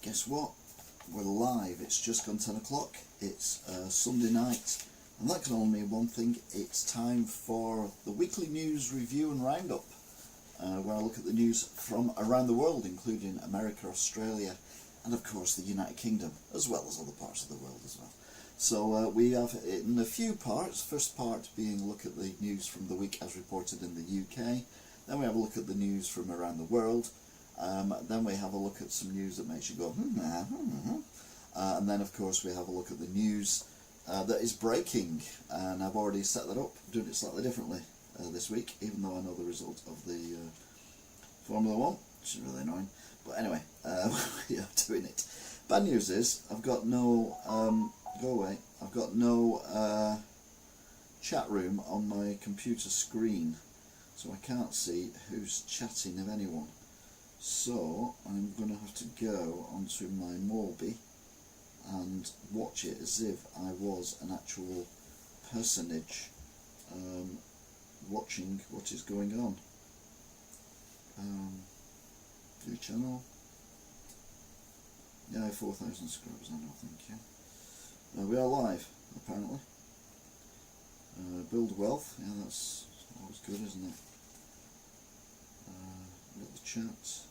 Guess what? We're live. It's just gone 10 o'clock. It's Sunday night, and that can only mean one thing. It's time for the weekly news review and roundup, where I look at the news from around the world, including America, Australia, and of course the United Kingdom, as well as other parts of the world as well. So we have it in a few parts. First part being a look at the news from the week as reported in the UK. Then we have a look at the news from around the world. Then we have a look at some news that makes you go, and then of course we have a look at the news that is breaking. And I've already set that up, doing it slightly differently this week, even though I know the result of the Formula 1, which is really annoying. But anyway, we are doing it. Bad news is, I've got no... go away. I've got no chat room on my computer screen, so I can't see who's chatting, if anyone. So I'm going to have to go onto my Morbi and watch it as if I was an actual personage watching what is going on. View channel. Yeah, 4,000 subscribers I know, thank you. We are live, apparently. Build wealth, yeah, that's always good, isn't it? We've got the chat.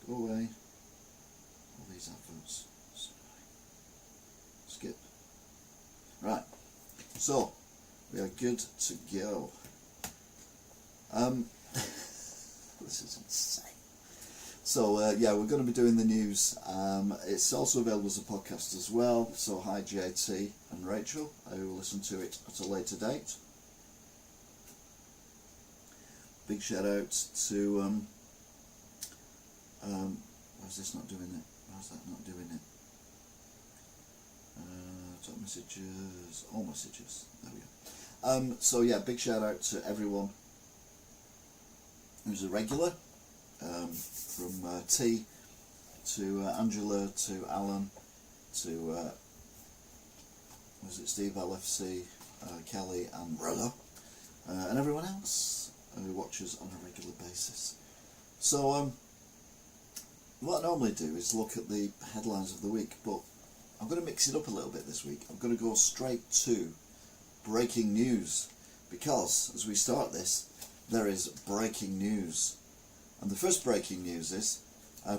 Go away. All these adverts. Skip. Right, so we are good to go. This is insane. So yeah, we're going to be doing the news. It's also available as a podcast as well. So hi JT and Rachel, who will listen to it at a later date. Big shout out to why is this not doing it? Why is that not doing it? Top messages, all messages. There we go. So yeah, big shout out to everyone who's a regular. From T to Angela to Alan to was it Steve LFC, Kelly and Rilla, and everyone else who watches on a regular basis. So what I normally do is look at the headlines of the week, but I'm going to mix it up a little bit this week. I'm going to go straight to breaking news, because as we start this, there is breaking news. And the first breaking news is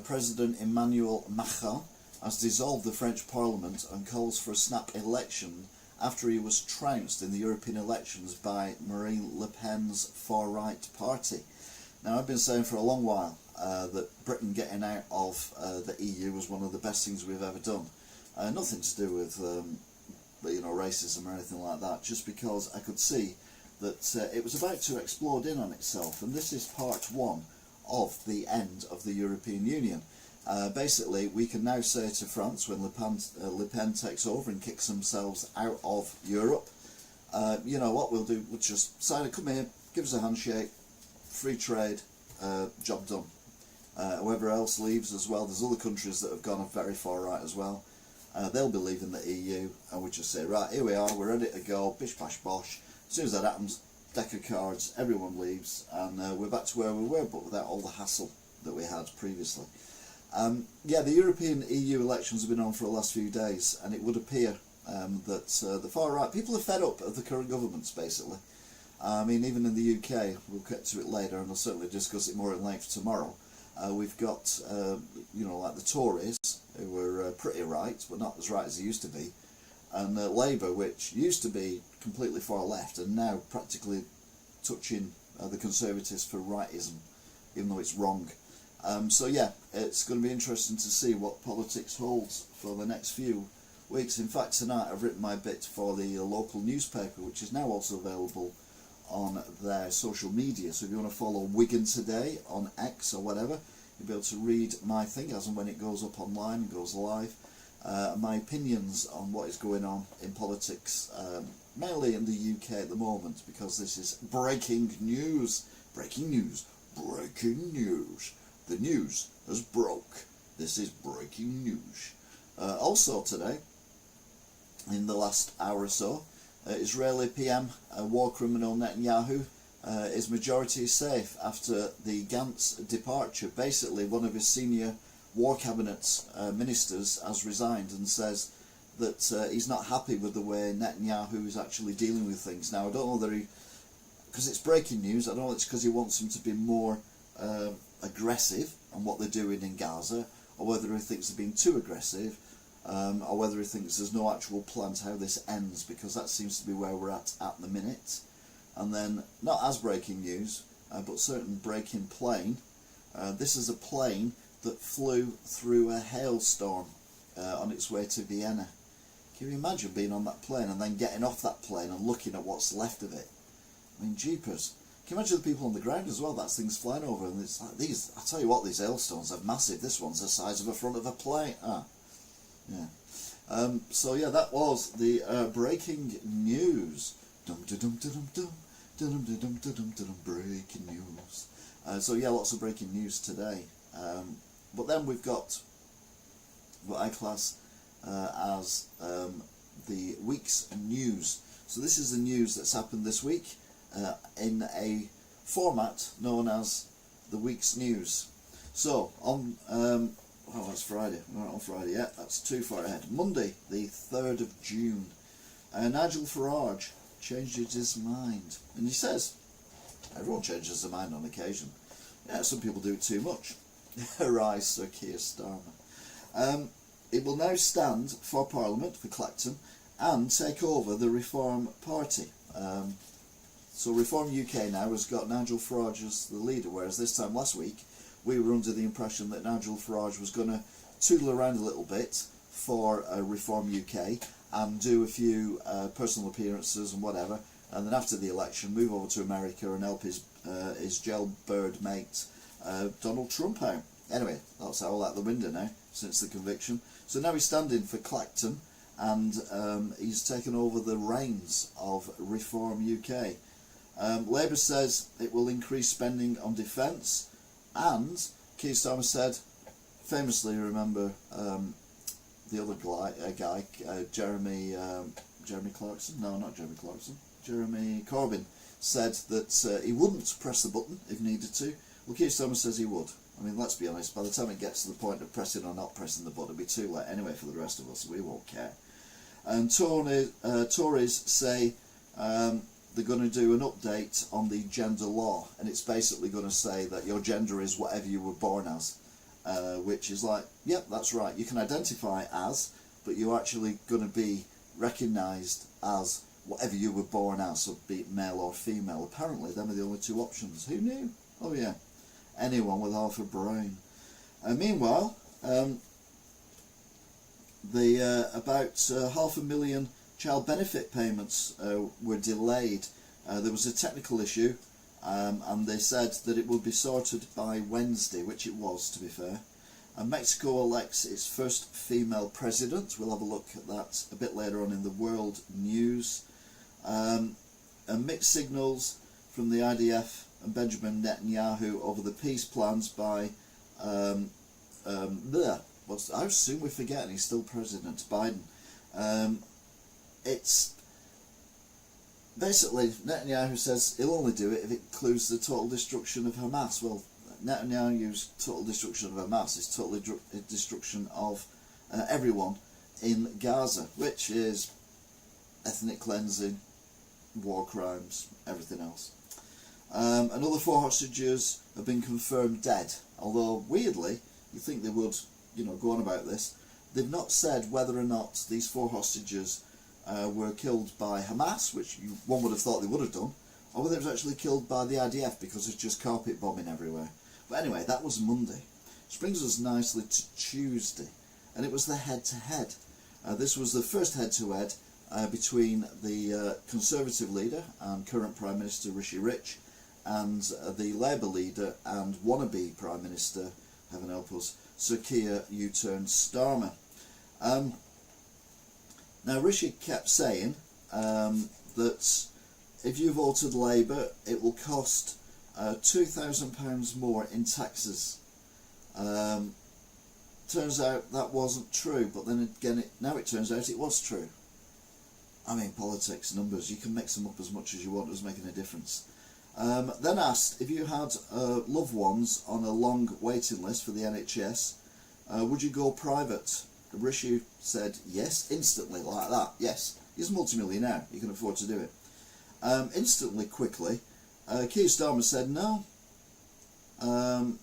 President Emmanuel Macron has dissolved the French Parliament and calls for a snap election after he was trounced in the European elections by Marine Le Pen's far-right party. Now, I've been saying for a long while that Britain getting out of the EU was one of the best things we've ever done. Nothing to do with racism or anything like that, just because I could see that it was about to explode in on itself, and this is part one of the end of the European Union. Basically, we can now say to France, when Le Pen takes over and kicks themselves out of Europe, you know what we'll do, we'll just sign it, come here, give us a handshake, free trade, job done. Whoever else leaves as well, there's other countries that have gone very far right as well, they'll be leaving the EU, and we just say, right, here we are, we're ready to go, bish bash bosh. As soon as that happens, deck of cards, everyone leaves, and we're back to where we were, but without all the hassle that we had previously. Yeah, the European EU elections have been on for the last few days, and it would appear that the far right, people are fed up of the current governments, basically. I mean, even in the UK, we'll get to it later, and I'll certainly discuss it more in length tomorrow. We've got, like the Tories, who were pretty right, but not as right as they used to be, and Labour, which used to be completely far left and now practically touching the Conservatives for rightism, even though it's wrong. So yeah, it's going to be interesting to see what politics holds for the next few weeks. In fact, tonight I've written my bit for the local newspaper, which is now also available on their social media. So if you want to follow Wigan Today on X or whatever, you'll be able to read my thing as and when it goes up online and goes live. My opinions on what is going on in politics, mainly in the UK at the moment, because this is breaking news. Breaking news. Breaking news. The news has broke. This is breaking news. Also today, in the last hour or so, Israeli PM war criminal Netanyahu is majority safe after the Gantz departure. Basically, one of his senior war cabinet ministers has resigned and says that he's not happy with the way Netanyahu is actually dealing with things. Now, I don't know whether because it's breaking news, I don't know if it's because he wants them to be more aggressive on what they're doing in Gaza, or whether he thinks they're being too aggressive, or whether he thinks there's no actual plan to how this ends, because that seems to be where we're at the minute. And then, not as breaking news, but certain breaking plane. This is a plane that flew through a hailstorm on its way to Vienna. Can you imagine being on that plane and then getting off that plane and looking at what's left of it? I mean, jeepers. Can you imagine the people on the ground as well? That thing's flying over, and it's like these. I tell you what, these hailstones are massive. This one's the size of the front of a plane. Yeah. So yeah, that was the breaking news. Dum dum dum dum dum dum dum dum dum dum. Breaking news. So yeah, lots of breaking news today. But then we've got what I class as the week's news. So this is the news that's happened this week in a format known as the week's news. So on that's Friday. We're not on Friday yet. That's too far ahead. Monday, the 3rd of June. Nigel Farage changed his mind, and he says everyone changes their mind on occasion. Yeah, some people do it too much. Rise, Sir Keir Starmer. It will now stand for Parliament for Clacton and take over the Reform Party. So Reform UK now has got Nigel Farage as the leader, whereas this time last week we were under the impression that Nigel Farage was going to tootle around a little bit for Reform UK and do a few personal appearances and whatever, and then after the election move over to America and help his jailbird mate Donald Trump out. Anyway, that's all out the window now since the conviction. So now he's standing for Clacton, and he's taken over the reins of Reform UK. Labour says it will increase spending on defence, and Keir Starmer said, famously, remember the other guy, Jeremy Clarkson? No, not Jeremy Clarkson. Jeremy Corbyn said that he wouldn't press the button if needed to. Well, Keir Starmer says he would. I mean, let's be honest, by the time it gets to the point of pressing or not pressing the button, it'll be too late anyway for the rest of us, we won't care. And Tories say they're going to do an update on the gender law, and it's basically going to say that your gender is whatever you were born as, which is like, yep, that's right, you can identify as, but you're actually going to be recognised as whatever you were born as, so be it male or female. Apparently, them are the only two options. Who knew? Oh yeah. Anyone with half a brain. Meanwhile, about 500,000 child benefit payments were delayed. There was a technical issue, and they said that it would be sorted by Wednesday, which it was, to be fair. And Mexico elects its first female president. We'll have a look at that a bit later on in the world news. And mixed signals from the IDF and Benjamin Netanyahu over the peace plans by how soon we forget, and he's still President Biden. It's basically Netanyahu says he'll only do it if it includes the total destruction of Hamas. Well, Netanyahu's total destruction of Hamas is total destruction of everyone in Gaza, which is ethnic cleansing, war crimes, everything else. Another 4 hostages have been confirmed dead, although weirdly, you'd think they would, go on about this. They've not said whether or not these 4 hostages were killed by Hamas, which one would have thought they would have done, or whether it was actually killed by the IDF because it's just carpet bombing everywhere. But anyway, that was Monday. Which brings us nicely to Tuesday, and it was the head-to-head. This was the first head-to-head between the Conservative leader and current Prime Minister Rishi Rich and the Labour leader and wannabe Prime Minister, heaven help us, Sir Keir U-turn Starmer. Now Rishi kept saying that if you voted Labour it will cost £2,000 more in taxes. Turns out that wasn't true, but then again now it turns out it was true. I mean, politics, numbers, you can mix them up as much as you want, it doesn't make any difference. Then asked if you had loved ones on a long waiting list for the NHS, would you go private? Rishi said yes, instantly, like that. Yes, he's a multimillionaire, he can afford to do it. Instantly, quickly, Keir Starmer said no. And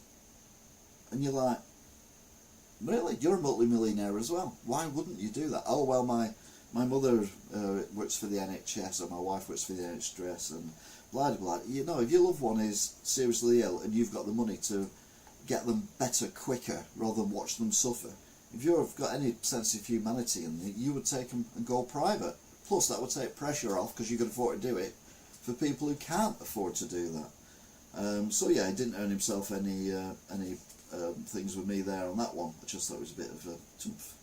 you're like, really? You're a multimillionaire as well. Why wouldn't you do that? Oh, well, my mother works for the NHS, or my wife works for the NHS, and blah, blah, blah. You know, if your loved one is seriously ill and you've got the money to get them better quicker rather than watch them suffer, if you've got any sense of humanity in you, you would take them and go private. Plus, that would take pressure off, because you can afford to do it, for people who can't afford to do that. So yeah, he didn't earn himself any things with me there on that one. I just thought it was a bit of a tumph.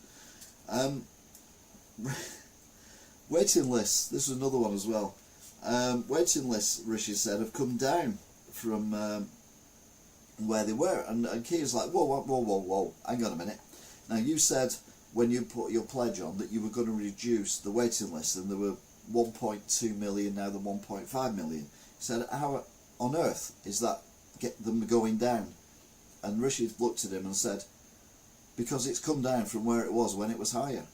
Waiting lists. This is another one as well. Waiting lists, Rishi said, have come down from where they were, and Keir's like, whoa, hang on a minute. Now, you said when you put your pledge on that you were going to reduce the waiting list, and there were 1.2 million, now they're 1.5 million. He said, how on earth is that get them going down? And Rishi looked at him and said, because it's come down from where it was when it was higher.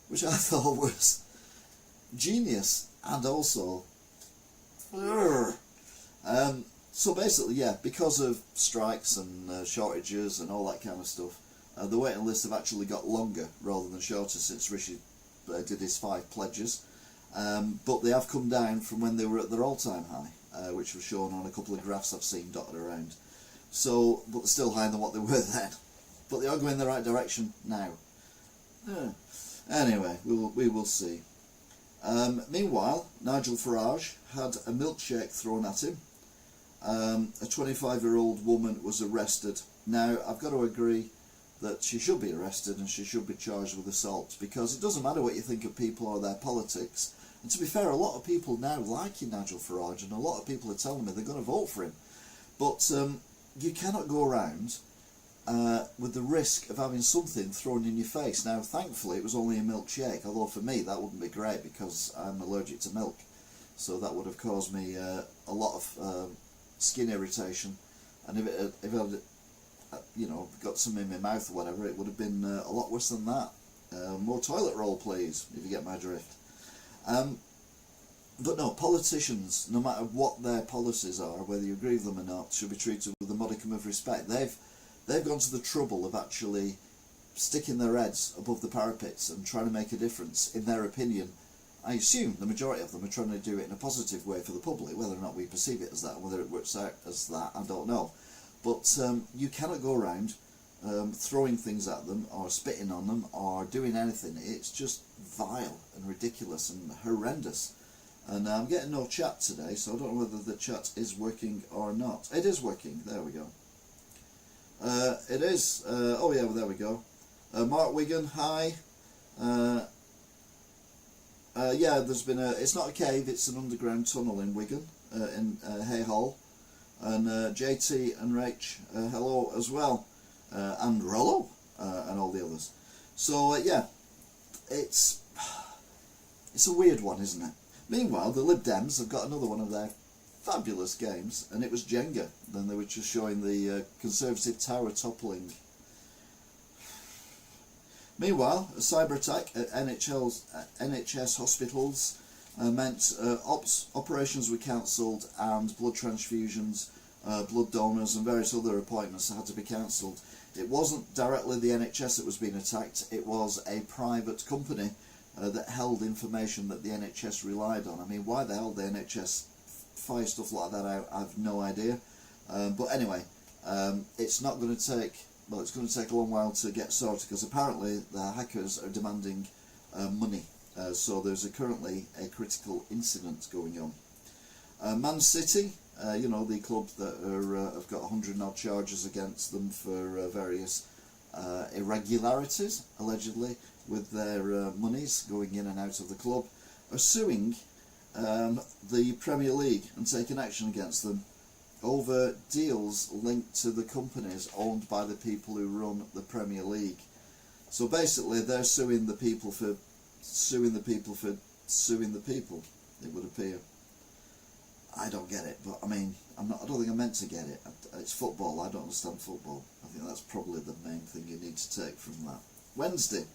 Which I thought was genius, and also so basically, yeah, because of strikes and shortages and all that kind of stuff, the waiting lists have actually got longer rather than shorter since Rishi did his 5 pledges, but they have come down from when they were at their all-time high, which was shown on a couple of graphs I've seen dotted around. So, but they're still higher than what they were then, but they are going in the right direction now. Anyway, we will see. Meanwhile, Nigel Farage had a milkshake thrown at him. A 25-year-old woman was arrested. Now, I've got to agree that she should be arrested and she should be charged with assault, because it doesn't matter what you think of people or their politics. And to be fair, a lot of people now liking Nigel Farage, and a lot of people are telling me they're going to vote for him. But you cannot go around with the risk of having something thrown in your face. Now, thankfully, it was only a milkshake, although for me that wouldn't be great because I'm allergic to milk. So that would have caused me a lot of skin irritation, and if I had, got something in my mouth or whatever, it would have been a lot worse than that. More toilet roll, please, if you get my drift. But no, politicians, no matter what their policies are, whether you agree with them or not, should be treated with a modicum of respect. They've gone to the trouble of actually sticking their heads above the parapets and trying to make a difference. In their opinion, I assume the majority of them are trying to do it in a positive way for the public. Whether or not we perceive it as that, whether it works out as that, I don't know. But you cannot go around throwing things at them or spitting on them or doing anything. It's just vile and ridiculous and horrendous. And I'm getting no chat today, so I don't know whether the chat is working or not. It is working. There we go. It is. Oh yeah, well, there we go. Mark Wigan, hi. Yeah, there's been a. It's not a cave. It's an underground tunnel in Wigan, in Hay Hall. And JT and Rach, hello as well, and Rollo, and all the others. So yeah, it's a weird one, isn't it? Meanwhile, the Lib Dems have got another one of their fabulous games, and it was Jenga. Then they were just showing the Conservative tower toppling. Meanwhile, a cyber attack at NHS hospitals meant operations were cancelled, and blood transfusions, blood donors and various other appointments had to be cancelled. It wasn't directly the NHS that was being attacked, it was a private company that held information that the NHS relied on. I mean, why the hell the NHS fire stuff like that out, I have no idea. But anyway, it's not going to take, well, it's going to take a long while to get sorted, because apparently the hackers are demanding money. So there's currently a critical incident going on. Man City, the club that have got 100 odd charges against them for various irregularities, allegedly, with their monies going in and out of the club, are suing the Premier League and taking action against them over deals linked to the companies owned by the people who run the Premier League. So basically they're suing the people for suing the people for suing the people, it would appear. I don't get it, but I mean, I don't think I meant to get it. It's football. I don't understand football. I think that's probably the main thing you need to take from that. Wednesday,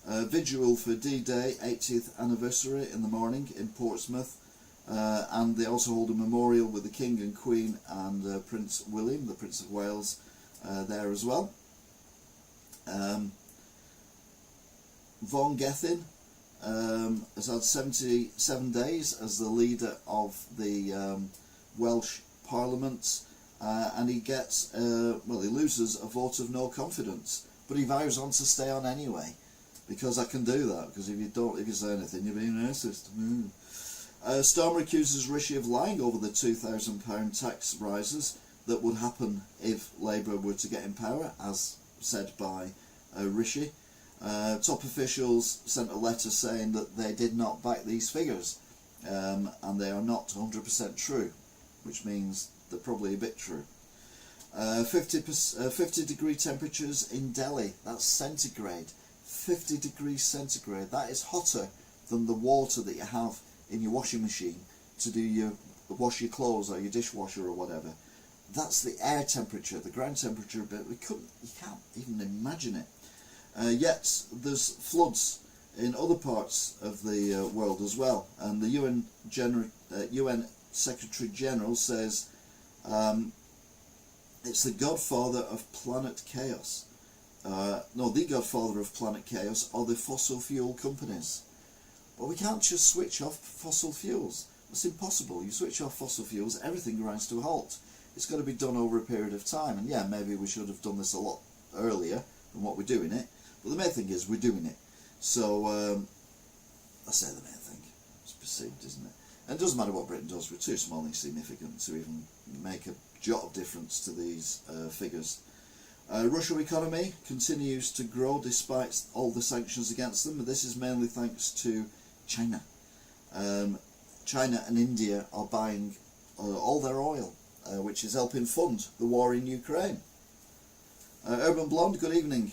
vigil for D-Day 80th anniversary in the morning in Portsmouth, and they also hold a memorial with the King and Queen and Prince William, the Prince of Wales, there as well. Vaughan Gething has had 77 days as the leader of the Welsh Parliament, and he gets, well, he loses a vote of no confidence, but he vows on to stay on anyway, because I can do that, because if you say anything, you're being racist. Starmer accuses Rishi of lying over the £2,000 tax rises that would happen if Labour were to get in power, as said by Rishi. Top officials sent a letter saying that they did not back these figures, and they are not 100% true, which means they're probably a bit true. 50 degree temperatures in Delhi, that's centigrade. 50 degrees centigrade, that is hotter than the water that you have in your washing machine to wash your clothes or your dishwasher or whatever. That's the air temperature, the ground temperature, but you can't even imagine it. Yet there's floods in other parts of the world as well, and the UN Secretary General says it's the godfather of planet chaos. No, the godfather of planet chaos are the fossil fuel companies. But we can't just switch off fossil fuels. It's impossible. You switch off fossil fuels, everything grinds to a halt. It's got to be done over a period of time, and yeah, maybe we should have done this a lot earlier than what we're doing it. But the main thing is we're doing it. So, I say the main thing. It's perceived, isn't it? And it doesn't matter what Britain does. We're too small and insignificant to even make a jot of difference to these figures. Russian economy continues to grow despite all the sanctions against them. This is mainly thanks to China. China and India are buying all their oil, which is helping fund the war in Ukraine. Urban Blonde, good evening.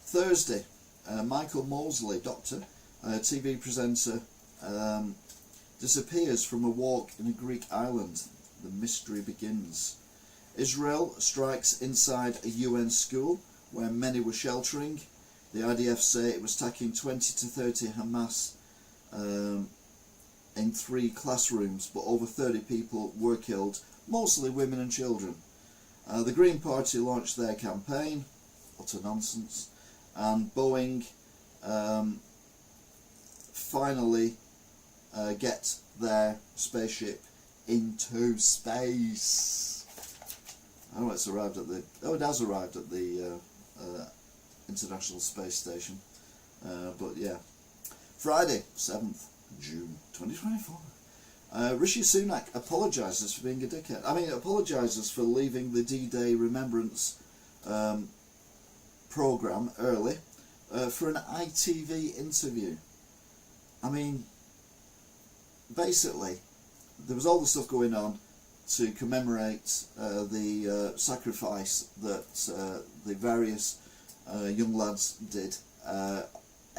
Thursday, Michael Mosley, doctor, TV presenter, disappears from a walk in a Greek island. The mystery begins. Israel strikes inside a UN school where many were sheltering. The IDF say it was attacking 20 to 30 Hamas in 3 classrooms, but over 30 people were killed, mostly women and children. The Green Party launched their campaign, utter nonsense, and Boeing finally get their spaceship into space. Oh, it's arrived at the. Oh, it has arrived at the International Space Station. But yeah, Friday, 7th June 2024. Rishi Sunak apologises for being a dickhead. I mean, apologises for leaving the D-Day Remembrance programme early for an ITV interview. I mean, basically, there was all the stuff going on to commemorate the sacrifice that the various young lads did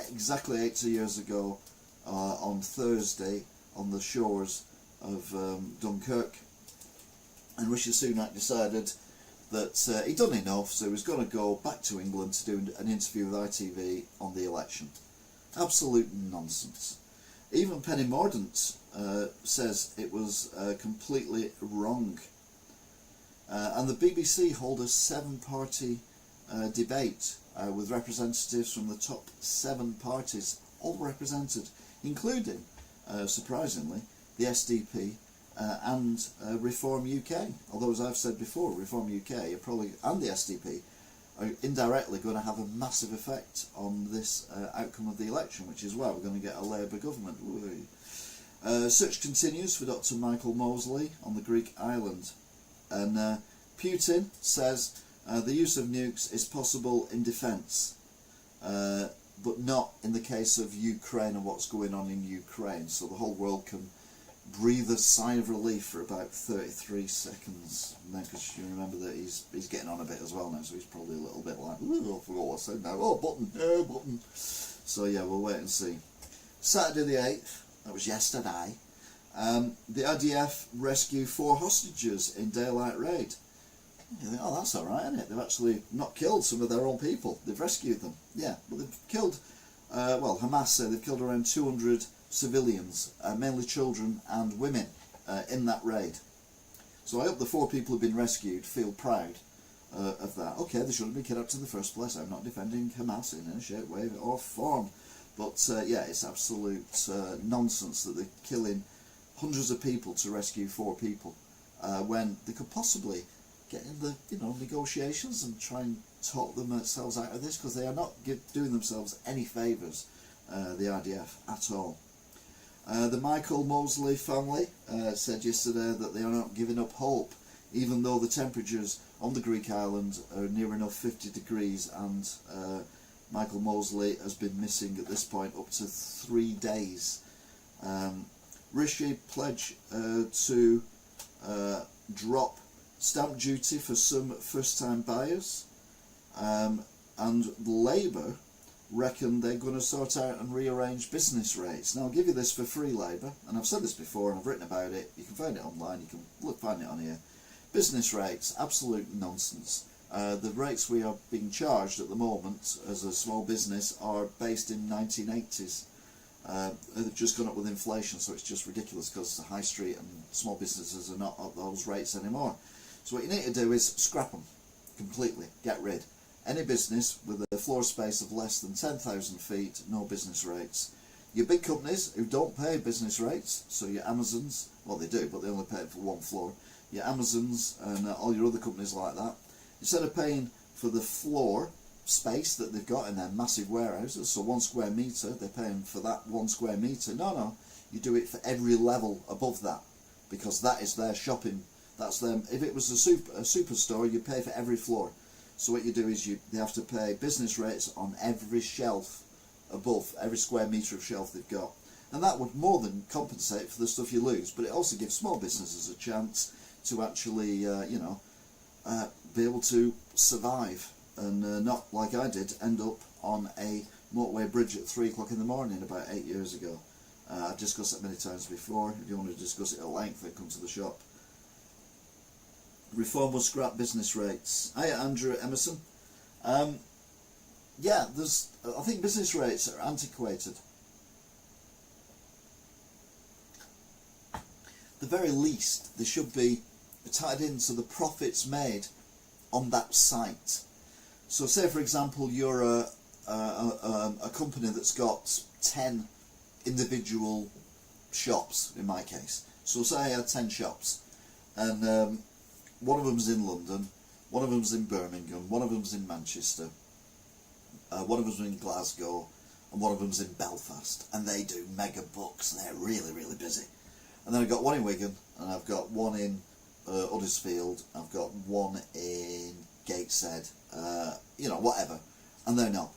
exactly 80 years ago on Thursday on the shores of Dunkirk. And Rishi Sunak decided that he'd done enough, so he was going to go back to England to do an interview with ITV on the election. Absolute nonsense. Even Penny Mordaunt says it was completely wrong. And the BBC hold a 7-party debate with representatives from the top 7 parties, all represented, including, surprisingly, the SDP and Reform UK. Although, as I've said before, Reform UK are probably, and the SDP are indirectly going to have a massive effect on this outcome of the election, which is why we're going to get a Labour government. Search continues for Dr. Michael Mosley on the Greek island, and Putin says the use of nukes is possible in defence, but not in the case of Ukraine and what's going on in Ukraine, so the whole world can breathe a sigh of relief for about 33 seconds. Because you remember that he's getting on a bit as well now, so he's probably a little bit like, oh, I forgot what I said now, oh, button. So yeah, we'll wait and see. Saturday the 8th, that was yesterday, The IDF rescue 4 hostages in daylight raid. You think, oh, that's alright, isn't it? They've actually not killed some of their own people. They've rescued them. Yeah, but they've killed, Hamas say they've killed around 200 civilians, mainly children and women, in that raid. So I hope the 4 people who've been rescued feel proud of that. Okay, they shouldn't have been kidnapped in the first place. I'm not defending Hamas in any shape, way or form. But yeah, it's absolute nonsense that they're killing hundreds of people to rescue 4 people when they could possibly get in the negotiations and try and talk themselves out of this, because they are not doing themselves any favours, the IDF, at all. The Michael Mosley family said yesterday that they are not giving up hope, even though the temperatures on the Greek island are near enough 50 degrees, and Michael Mosley has been missing at this point up to 3 days. Rishi pledged to drop stamp duty for some first-time buyers, and Labour reckon they're going to sort out and rearrange business rates. Now, I'll give you this for free, Labour, and I've said this before and I've written about it. You can find it online, you can find it on here. Business rates, absolute nonsense. The rates we are being charged at the moment as a small business are based in 1980s. They've just gone up with inflation, so it's just ridiculous, because the high street and small businesses are not at those rates anymore. So what you need to do is scrap them completely, get rid. Any business with a floor space of less than 10,000 feet, no business rates. Your big companies who don't pay business rates, so your Amazons, well they do, but they only pay it for 1 floor. Your Amazons and all your other companies like that, instead of paying for the floor space that they've got in their massive warehouses, so 1 square metre, they're paying for that 1 square metre. No, you do it for every level above that, because that is their shopping. That's them. If it was a superstore, you pay for every floor. So what you do is they have to pay business rates on every shelf above, every square metre of shelf they've got. And that would more than compensate for the stuff you lose, but it also gives small businesses a chance to actually, be able to survive and not, like I did, end up on a motorway bridge at 3 o'clock in the morning about 8 years ago. I've discussed that many times before. If you want to discuss it at length, then come to the shop. Reform will scrap business rates. Hiya, Andrew Emerson. Yeah, I think business rates are antiquated. At the very least, they should be tied into the profits made on that site. So say, for example, you're a company that's got 10 individual shops, in my case. So say I had 10 shops, and one of them's in London, one of them's in Birmingham, one of them's in Manchester, one of them's in Glasgow, and one of them's in Belfast, and they do mega books. They're really, really busy. And then I've got one in Wigan, and I've got one in Huddersfield, I've got one in Gateshead, whatever, and they're not.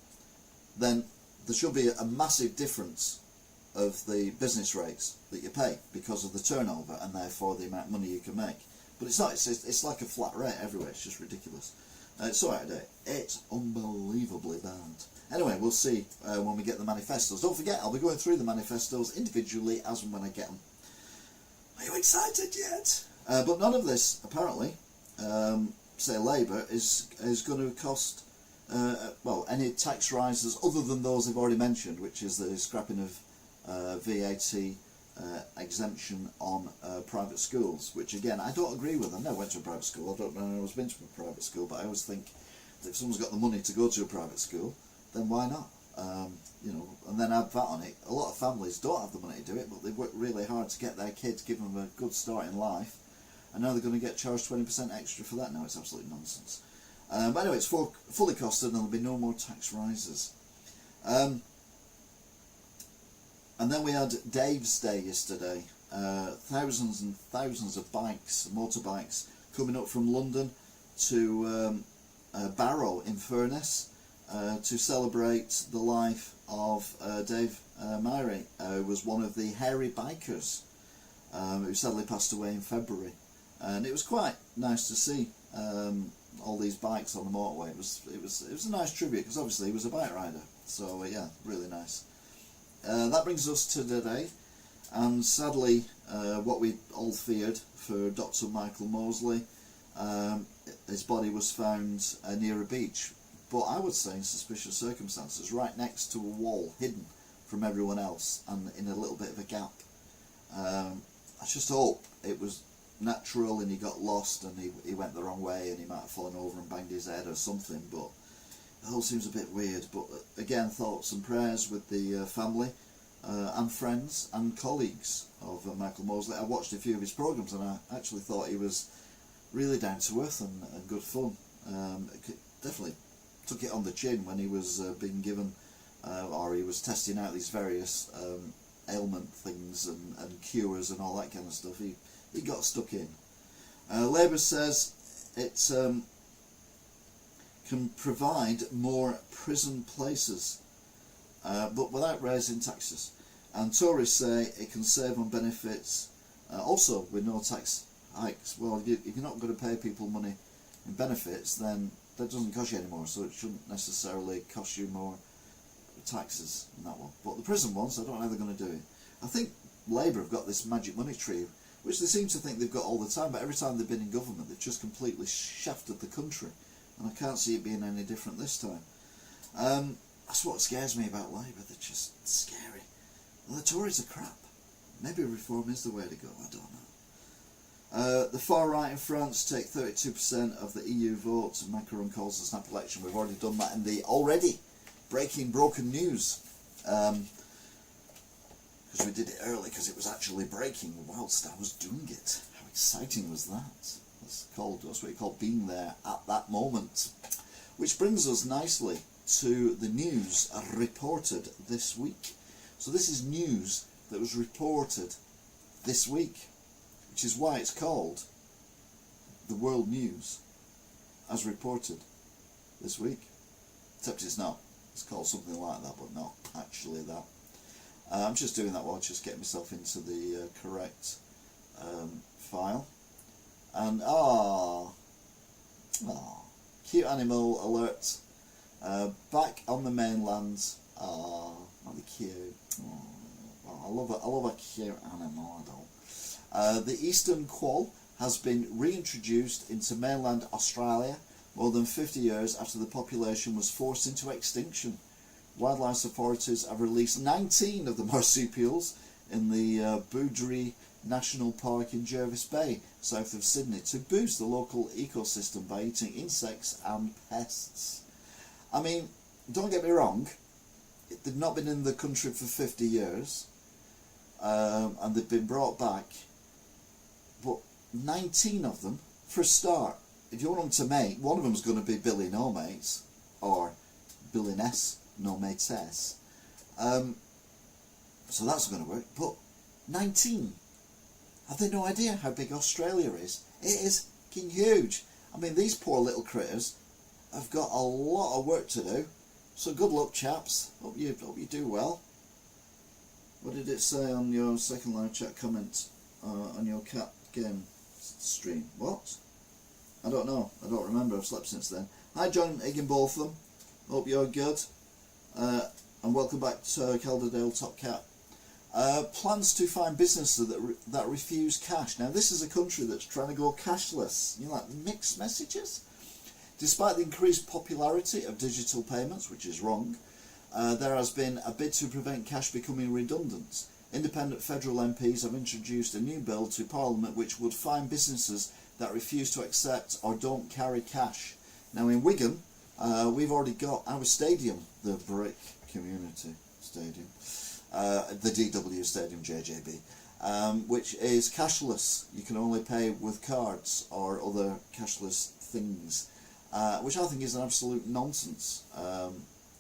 Then there should be a massive difference of the business rates that you pay because of the turnover and therefore the amount of money you can make. But it's not, it's like a flat rate everywhere. It's just ridiculous. It's all right, it's unbelievably bad. Anyway, we'll see when we get the manifestos. Don't forget, I'll be going through the manifestos individually as and when I get them. Are you excited yet? But none of this, apparently, say Labour, is going to cost, any tax rises other than those I've already mentioned, which is the scrapping of VAT exemption on private schools, which again I don't agree with. I never went to a private school. I don't know I was been to a private school, but I always think that if someone's got the money to go to a private school, then why not? And then add that on it. A lot of families don't have the money to do it, but they've worked really hard to get their kids, give them a good start in life, and now they're going to get charged 20% extra for that. Now it's absolute nonsense. But anyway, it's fully costed, and there'll be no more tax rises. And then we had Dave's Day yesterday. Thousands and thousands of motorbikes, coming up from London to Barrow in Furness to celebrate the life of Dave Myrie, who was one of the hairy bikers who sadly passed away in February. And it was quite nice to see all these bikes on the motorway. It was a nice tribute, because obviously he was a bike rider. So yeah, really nice. That brings us to today. And sadly, what we all feared for Dr. Michael Mosley, his body was found near a beach, but I would say in suspicious circumstances, right next to a wall, hidden from everyone else and in a little bit of a gap. I just hope it was natural and he got lost and he went the wrong way and he might have fallen over and banged his head or something, but it all seems a bit weird. But again, thoughts and prayers with the family and friends and colleagues of Michael Mosley. I watched a few of his programmes and I actually thought he was really down to earth and good fun. Definitely took it on the chin when he was being given or he was testing out these various ailment things and cures and all that kind of stuff. He got stuck in. Labour says it can provide more prison places, but without raising taxes. And Tories say it can save on benefits, also with no tax hikes. Well, if you're not going to pay people money in benefits, then that doesn't cost you anymore, so it shouldn't necessarily cost you more taxes in that one. But the prison ones, I don't know how they're going to do it. I think Labour have got this magic money tree, which they seem to think they've got all the time, but every time they've been in government they've just completely shafted the country, and I can't see it being any different this time. That's what scares me about Labour, they're just scary. Well, the Tories are crap. Maybe reform is the way to go, I don't know. The far right in France take 32% of the EU vote. Macron calls the snap election. We've already done that in the already broken news. Because we did it early because it was actually breaking whilst I was doing it. How exciting was that? That's what you call being there at that moment. Which brings us nicely to the news reported this week. So this is news that was reported this week, which is why it's called the World News as reported this week. Except it's not. It's called something like that, but not actually that. I'm just doing that while just getting myself into the correct file. And cute animal alert. Back on the mainland. Aren't they cute? I love a cute animal. The eastern quoll has been reintroduced into mainland Australia more than 50 years after the population was forced into extinction. Wildlife authorities have released 19 of the marsupials in the Boundary National Park in Jervis Bay, south of Sydney, to boost the local ecosystem by eating insects and pests. I mean, don't get me wrong, they've not been in the country for 50 years, and they've been brought back, but 19 of them, for a start, if you want them to mate, one of them's going to be Billy No Mates, or Billy Ness No Mates. So that's going to work, but 19, have they no idea how big Australia is? It is fucking huge. I mean, these poor little critters have got a lot of work to do, so good luck, chaps. Hope you do well. What did it say on your second live chat comment on your cat game stream? What? I don't know. I don't remember. I've slept since then. Hi, John Higginbotham. Hope you're good. And welcome back to Calderdale Top Cat. Plans to find businesses that refuse cash. Now, this is a country that's trying to go cashless. You know, like mixed messages. Despite the increased popularity of digital payments, which is wrong, there has been a bid to prevent cash becoming redundant. Independent federal MPs have introduced a new bill to Parliament which would fine businesses that refuse to accept or don't carry cash. Now in Wigan, we've already got our stadium, the Brick Community Stadium, the DW Stadium, JJB, which is cashless. You can only pay with cards or other cashless things, which I think is an absolute nonsense.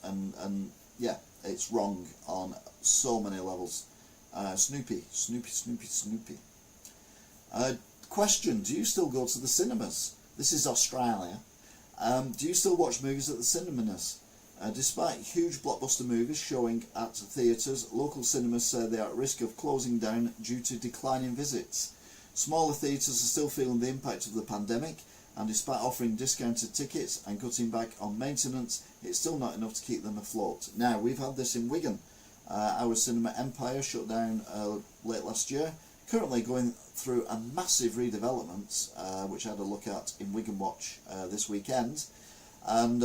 And yeah, it's wrong on so many levels. Snoopy. Question, do you still go to the cinemas? This is Australia. Do you still watch movies at the cinemas? Despite huge blockbuster movies showing at theatres, local cinemas say they are at risk of closing down due to declining visits. Smaller theatres are still feeling the impact of the pandemic, and despite offering discounted tickets and cutting back on maintenance, it's still not enough to keep them afloat. Now, we've had this in Wigan. Our cinema Empire shut down late last year. Currently going through a massive redevelopment, which I had a look at in Wigan Watch this weekend, and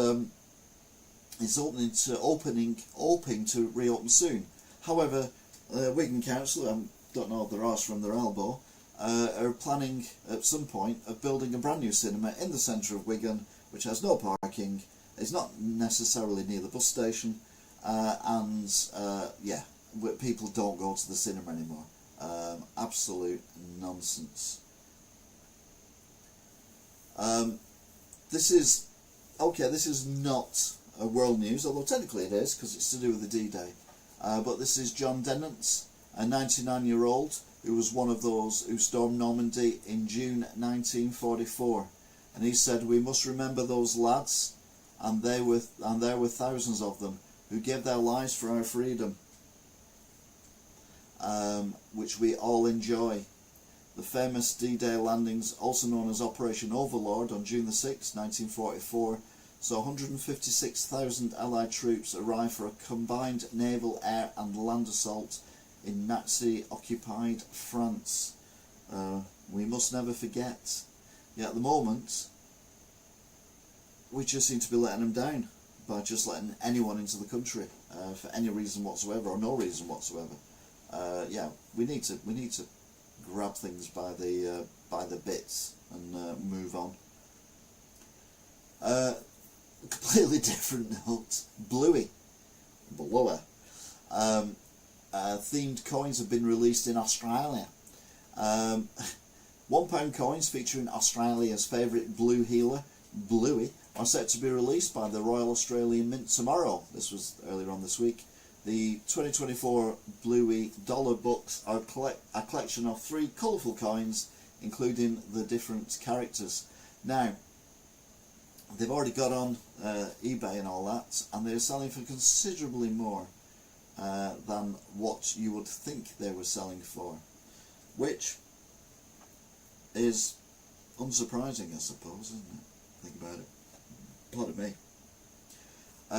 it's hoping to reopen soon. However, Wigan Council, I don't know their arse from their elbow, are planning at some point of building a brand new cinema in the centre of Wigan, which has no parking, is not necessarily near the bus station, and yeah, people don't go to the cinema anymore. Absolute nonsense. This is not world news, although technically it is, because it's to do with the D-Day. But this is John Dennant, a 99-year-old who was one of those who stormed Normandy in June 1944. And he said, "We must remember those lads, and there were thousands of them, who gave their lives for our freedom, which we all enjoy." The famous D-Day landings, also known as Operation Overlord, on June the 6th, 1944, saw 156,000 Allied troops arrive for a combined naval, air and land assault in Nazi-occupied France. We must never forget. Yet at the moment, we just seem to be letting them down by just letting anyone into the country for any reason whatsoever, or no reason whatsoever. Yeah, we need to grab things by the bits and move on. Completely different note. Bluey. Themed coins have been released in Australia. £1 coins featuring Australia's favourite blue healer, Bluey, are set to be released by the Royal Australian Mint tomorrow. This was earlier on this week. The 2024 Bluey dollar books are a collection of 3 colourful coins, including the different characters. Now, they've already got on eBay and all that, and they're selling for considerably more than what you would think they were selling for, which is unsurprising, I suppose, isn't it? Think about it. Pardon me.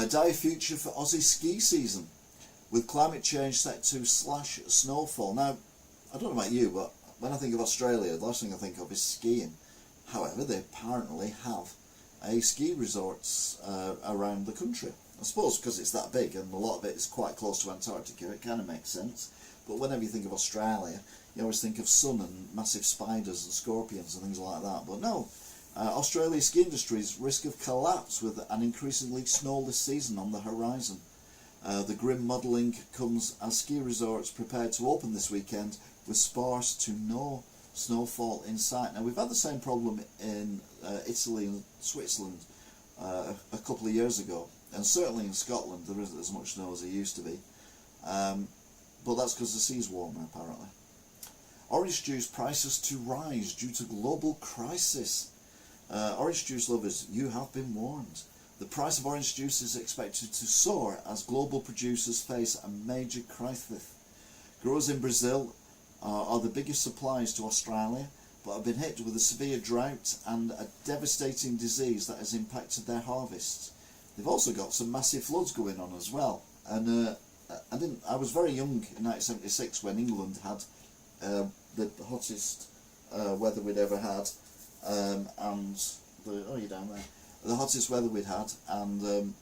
Dire future for Aussie ski season, with climate change set to slash snowfall. Now, I don't know about you, but when I think of Australia, the last thing I think of is skiing. However, they apparently have ski resorts around the country. I suppose because it's that big and a lot of it is quite close to Antarctica, it kind of makes sense. But whenever you think of Australia, you always think of sun and massive spiders and scorpions and things like that. But no, Australia's ski industry's risk of collapse with an increasingly snowless season on the horizon. The grim modelling comes as ski resorts prepare to open this weekend with sparse to no snowfall in sight. Now, we've had the same problem in Italy and Switzerland a couple of years ago, and certainly in Scotland there isn't as much snow as there used to be, but that's because the sea's warmer apparently. Orange juice prices to rise due to global crisis. Orange juice lovers, you have been warned. The price of orange juice is expected to soar as global producers face a major crisis. Growers in Brazil are the biggest suppliers to Australia, but have been hit with a severe drought and a devastating disease that has impacted their harvests. They've also got some massive floods going on as well. And I was very young in 1976 when England had the hottest weather we'd ever had, the hottest weather we'd had, and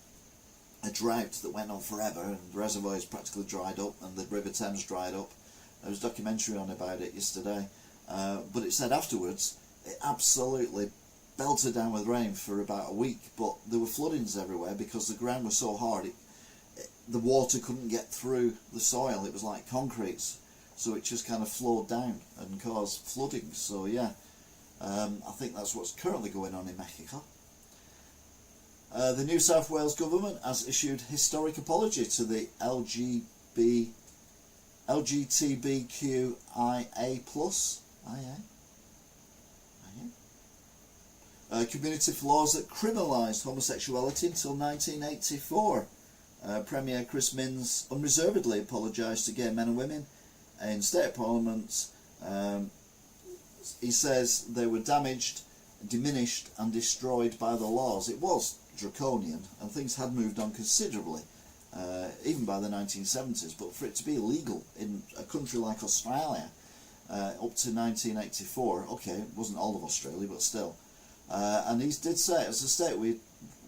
a drought that went on forever, and the reservoirs practically dried up, and the River Thames dried up. There was a documentary on about it yesterday, but it said afterwards it absolutely belted down with rain for about a week, but there were floodings everywhere because the ground was so hard, the water couldn't get through the soil. It was like concrete, so it just kind of flowed down and caused flooding. So yeah, I think that's what's currently going on in Mexico. The New South Wales government has issued historic apology to the LGBTQIA+, community for laws that criminalised homosexuality until 1984. Premier Chris Minns unreservedly apologised to gay men and women in state parliaments. He says they were damaged, diminished and destroyed by the laws. It was draconian and things had moved on considerably even by the 1970s, but for it to be illegal in a country like Australia up to 1984, okay, it wasn't all of Australia, but still. And he did say, as a state,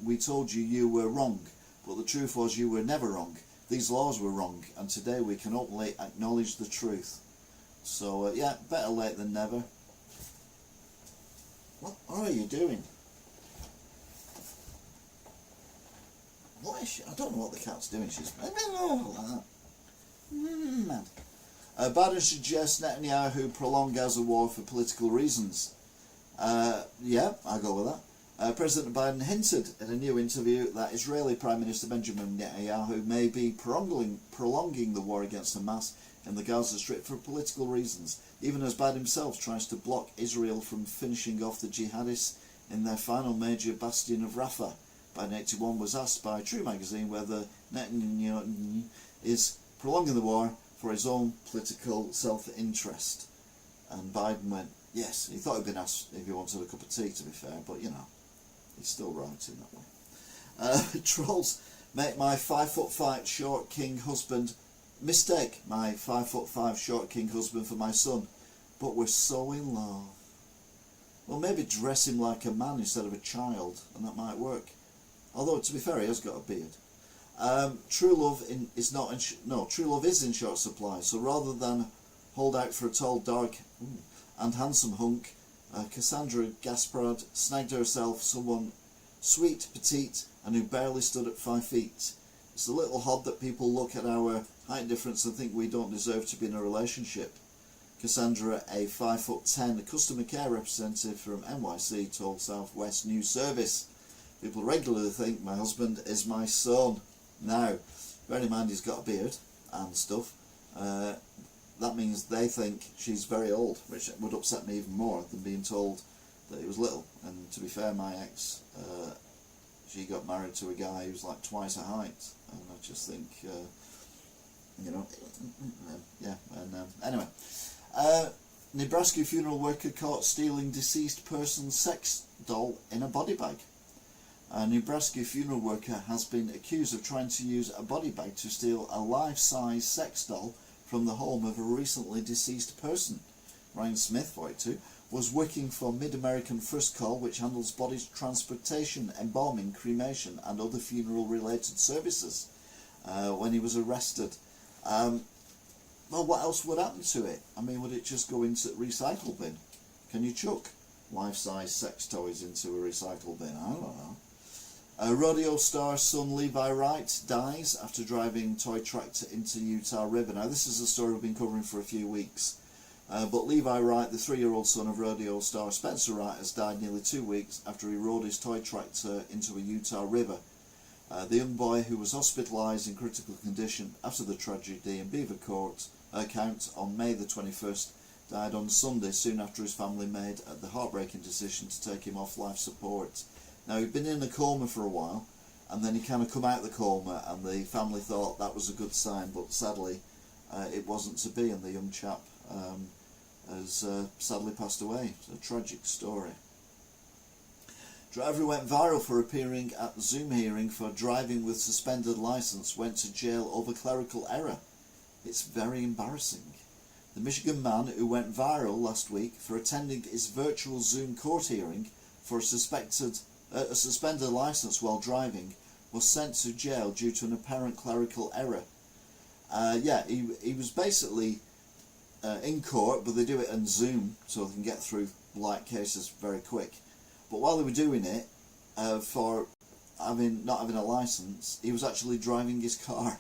we told you you were wrong, but the truth was you were never wrong. These laws were wrong, and today we can openly acknowledge the truth. So, yeah, better late than never. What are you doing? What is she? I don't know what the cat's doing. She's like that. Mad. Biden suggests Netanyahu prolong Gaza war for political reasons. Yeah, I'll go with that. President Biden hinted in a new interview that Israeli Prime Minister Benjamin Netanyahu may be prolonging the war against Hamas in the Gaza Strip for political reasons, even as Biden himself tries to block Israel from finishing off the jihadists in their final major bastion of Rafah. Biden 81 was asked by True magazine whether Netanyahu is prolonging the war for his own political self-interest. And Biden went, yes. He thought he'd been asked if he wanted a cup of tea, to be fair, but you know, he's still right in that way. Trolls make my 5'5" short king husband mistake my 5'5" short king husband for my son, but we're so in love. Well, maybe dress him like a man instead of a child, and that might work. Although, to be fair, he has got a beard. True love is in short supply. So rather than hold out for a tall, dark, and handsome hunk, Cassandra Gasparad snagged herself someone sweet, petite, and who barely stood at 5 feet. It's a little odd that people look at our height difference and think we don't deserve to be in a relationship. Cassandra, a 5'10" customer care representative from NYC, told Southwest News Service. People regularly think my husband is my son. Now, bear in mind he's got a beard and stuff. That means they think she's very old, which would upset me even more than being told that he was little. And to be fair, my ex, she got married to a guy who's like twice her height. And I just think, you know, yeah. And anyway, Nebraska funeral worker caught stealing deceased person's sex doll in a body bag. A Nebraska funeral worker has been accused of trying to use a body bag to steal a life-size sex doll from the home of a recently deceased person. Ryan Smith, 42, was working for Mid-American First Call, which handles bodies transportation, embalming, cremation and other funeral-related services, when he was arrested. Well, what else would happen to it? I mean, would it just go into recycle bin? Can you chuck life-size sex toys into a recycle bin? I don't know. Rodeo star son Levi Wright dies after driving toy tractor into Utah River. Now, this is a story we've been covering for a few weeks. But Levi Wright, the 3-year-old son of rodeo star Spencer Wright, has died nearly 2 weeks after he rode his toy tractor into a Utah river. The young boy, who was hospitalised in critical condition after the tragedy in Beaver Court Count on May the 21st, died on Sunday soon after his family made the heartbreaking decision to take him off life support. Now, he'd been in a coma for a while, and then he kind of come out of the coma, and the family thought that was a good sign, but sadly it wasn't to be, and the young chap has sadly passed away. It's a tragic story. Driver who went viral for appearing at Zoom hearing for driving with suspended licence went to jail over clerical error. It's very embarrassing. The Michigan man who went viral last week for attending his virtual Zoom court hearing for a suspended licence while driving was sent to jail due to an apparent clerical error. Yeah, he was basically in court, but they do it on Zoom so they can get through light cases very quick. But while they were doing it, for not having a licence, he was actually driving his car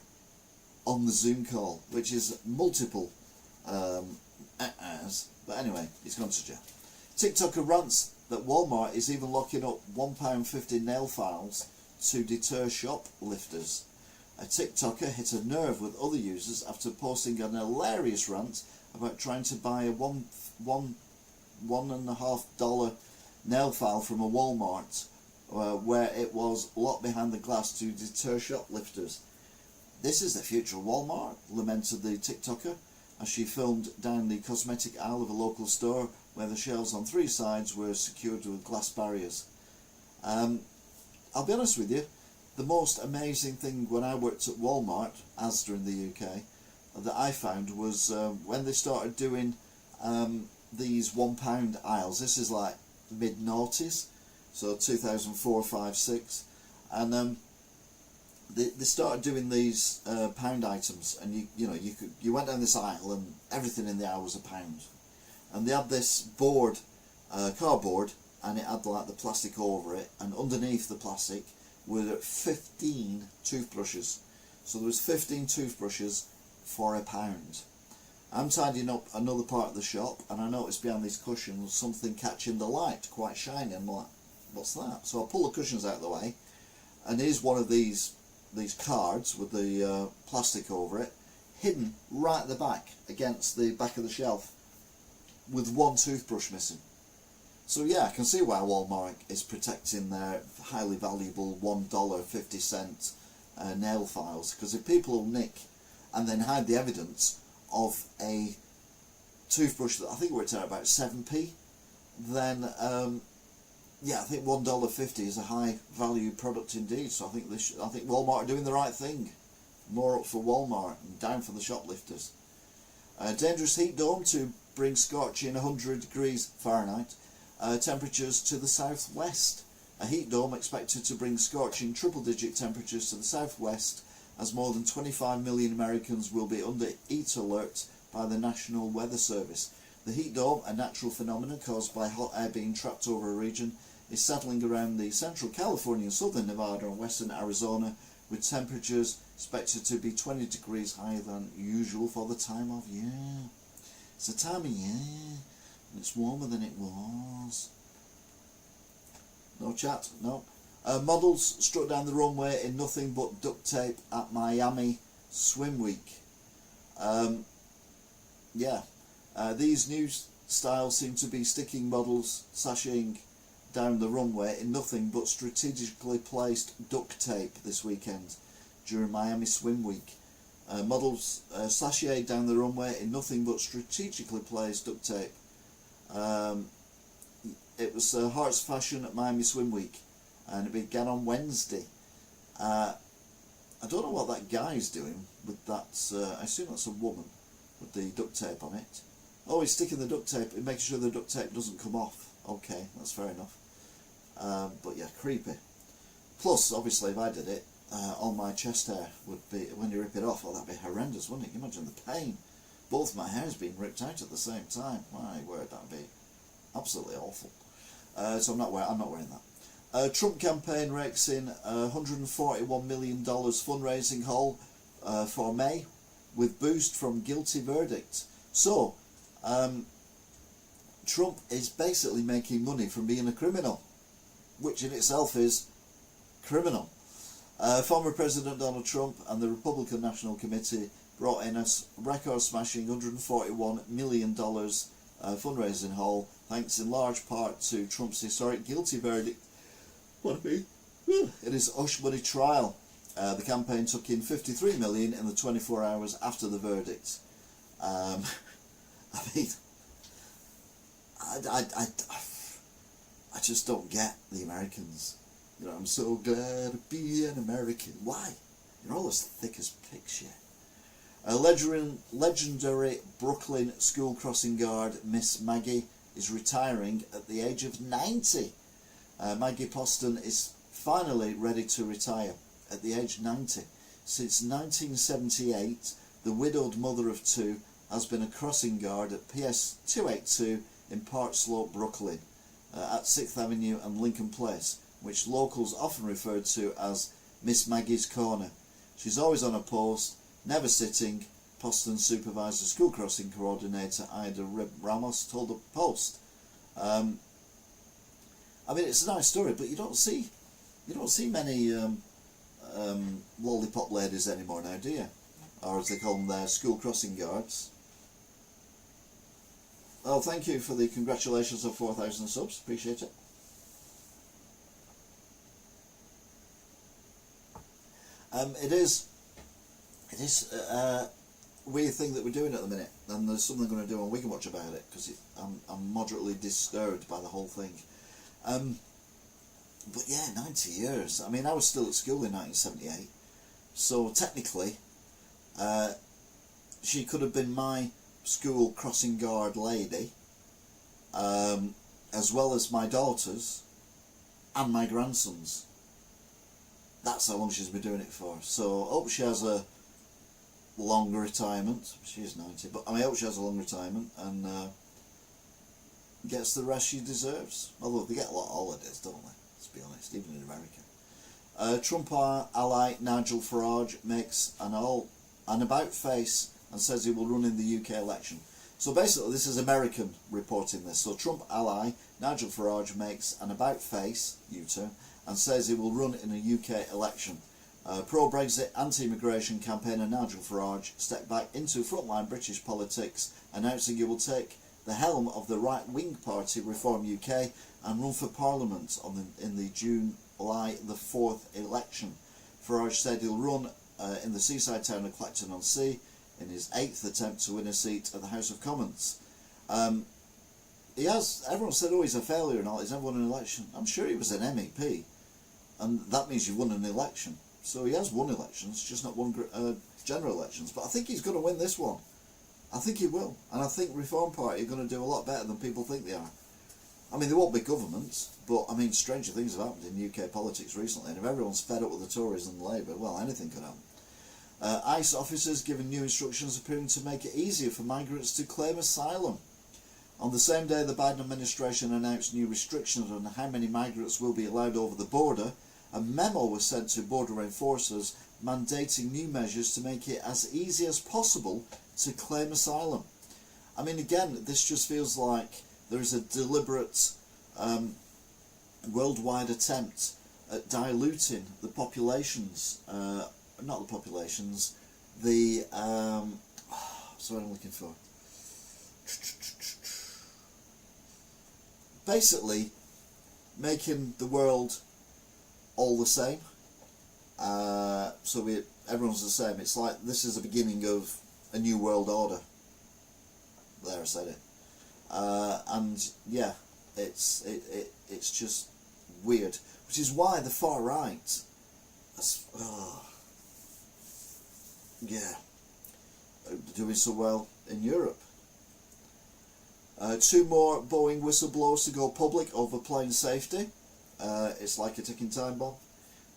on the Zoom call, which is multiple but anyway, he's gone to jail. TikToker rants that Walmart is even locking up £1.50 nail files to deter shoplifters. A TikToker hit a nerve with other users after posting an hilarious rant about trying to buy a $1.50 nail file from a Walmart where it was locked behind the glass to deter shoplifters. This is the future of Walmart, lamented the TikToker as she filmed down the cosmetic aisle of a local store where the shelves on 3 sides were secured with glass barriers. I'll be honest with you, the most amazing thing when I worked at Walmart, Asda in the UK, that I found was when they started doing these £1 aisles. This is like mid-noughties, so 2004, 5, 6, and they started doing these pound items, and you went down this aisle and everything in the aisle was £1, and they had this board, cardboard, and it had like the plastic over it, and underneath the plastic were 15 toothbrushes. So there was 15 toothbrushes for £1. I'm tidying up another part of the shop, and I noticed behind these cushions something catching the light, quite shiny. I'm like, what's that? So I pull the cushions out of the way, and here's one of these cards with the plastic over it, hidden right at the back against the back of the shelf, with one toothbrush missing. So yeah, I can see why Walmart is protecting their highly valuable $1.50 nail files, because if people will nick and then hide the evidence of a toothbrush that I think worked out about 7p, then yeah, I think $1.50 is a high value product indeed. So I think Walmart are doing the right thing. More up for Walmart and down for the shoplifters. Dangerous heat dome to bring scorching 100 degrees Fahrenheit temperatures to the southwest. A heat dome expected to bring scorching triple-digit temperatures to the southwest, as more than 25 million Americans will be under heat alert by the National Weather Service. The heat dome, a natural phenomenon caused by hot air being trapped over a region, is settling around the central California, southern Nevada and western Arizona, with temperatures expected to be 20 degrees higher than usual for the time of year. It's the time of year, and it's warmer than it was. No chat? No. Models struck down the runway in nothing but duct tape at Miami Swim Week. These new styles seem to be sticking models sashaying down the runway in nothing but strategically placed duct tape this weekend during Miami Swim Week. Models sashayed down the runway in nothing but strategically placed duct tape. It was Hearts Fashion at Miami Swim Week, and it began on Wednesday. I don't know what that guy's doing with that. I assume that's a woman with the duct tape on it. Oh, he's sticking the duct tape and making sure the duct tape doesn't come off. Okay, that's fair enough. But yeah, creepy. Plus, obviously, if I did it, all my chest hair would be, when you rip it off, oh, that'd be horrendous, wouldn't it? Can you imagine the pain? Both my hairs being ripped out at the same time. My word, that'd be absolutely awful. So I'm not wearing that. Trump campaign rakes in $141 million fundraising haul for May, with boost from guilty verdict. So, Trump is basically making money from being a criminal, which in itself is criminal. Former President Donald Trump and the Republican National Committee brought in a record-smashing $141 million fundraising haul, thanks in large part to Trump's historic guilty verdict in his hush money trial. The campaign took in $53 million in the 24 hours after the verdict. I mean, I just don't get the Americans. You know, I'm so glad to be an American. Why? You're all as thick as pigs, yeah. A legendary Brooklyn school crossing guard, Miss Maggie, is retiring at the age of 90. Maggie Poston is finally ready to retire at the age of 90. Since 1978, the widowed mother of two has been a crossing guard at PS 282 in Park Slope, Brooklyn, at 6th Avenue and Lincoln Place, which locals often referred to as Miss Maggie's Corner. She's always on a post, never sitting, Poston supervisor school crossing coordinator Ida Ramos told the Post. I mean, it's a nice story, but you don't see many lollipop ladies anymore now, do you? Or as they call them there, school crossing guards. Oh, thank you for the congratulations of 4,000 subs, appreciate it. It is a weird thing that we're doing at the minute, and there's something I'm going to do on Wigan Watch about it, because I'm moderately disturbed by the whole thing. but yeah, 90 years. I mean, I was still at school in 1978, so technically, she could have been my school crossing guard lady, as well as my daughters and my grandsons. That's how long she's been doing it for. So I hope she has a long retirement. She is 90, but I hope she has a long retirement and gets the rest she deserves. Although they get a lot of holidays, don't they? Let's be honest, even in America. Trump ally Nigel Farage makes an about face and says he will run in the UK election. So basically, this is American reporting this. So Trump ally Nigel Farage makes an about face, U-turn, and says he will run in a UK election. Pro-Brexit anti-immigration campaigner Nigel Farage stepped back into frontline British politics, announcing he will take the helm of the right-wing party Reform UK and run for Parliament in the July the 4th election. Farage said he'll run in the seaside town of Clacton-on-Sea in his 8th attempt to win a seat at the House of Commons. Everyone said, oh, he's a failure and all, he's never won an election. I'm sure he was an MEP, and that means you've won an election. So he has won elections, just not won general elections. But I think he's going to win this one. I think he will. And I think Reform Party are going to do a lot better than people think they are. I mean, they won't be governments, but I mean, stranger things have happened in UK politics recently, and if everyone's fed up with the Tories and Labour, well, anything could happen. ICE officers given new instructions appearing to make it easier for migrants to claim asylum. On the same day, the Biden administration announced new restrictions on how many migrants will be allowed over the border. A memo was sent to border enforcers mandating new measures to make it as easy as possible to claim asylum. I mean, again, this just feels like there is a deliberate worldwide attempt at diluting the populations, not the populations, the, what's what I'm looking for? Basically, making the world all the same. So everyone's the same. It's like this is the beginning of a new world order. There, I said it. And yeah, it's just weird, which is why the far right, doing so well in Europe. 2 more Boeing whistleblowers to go public over plane safety. It's like a ticking time bomb.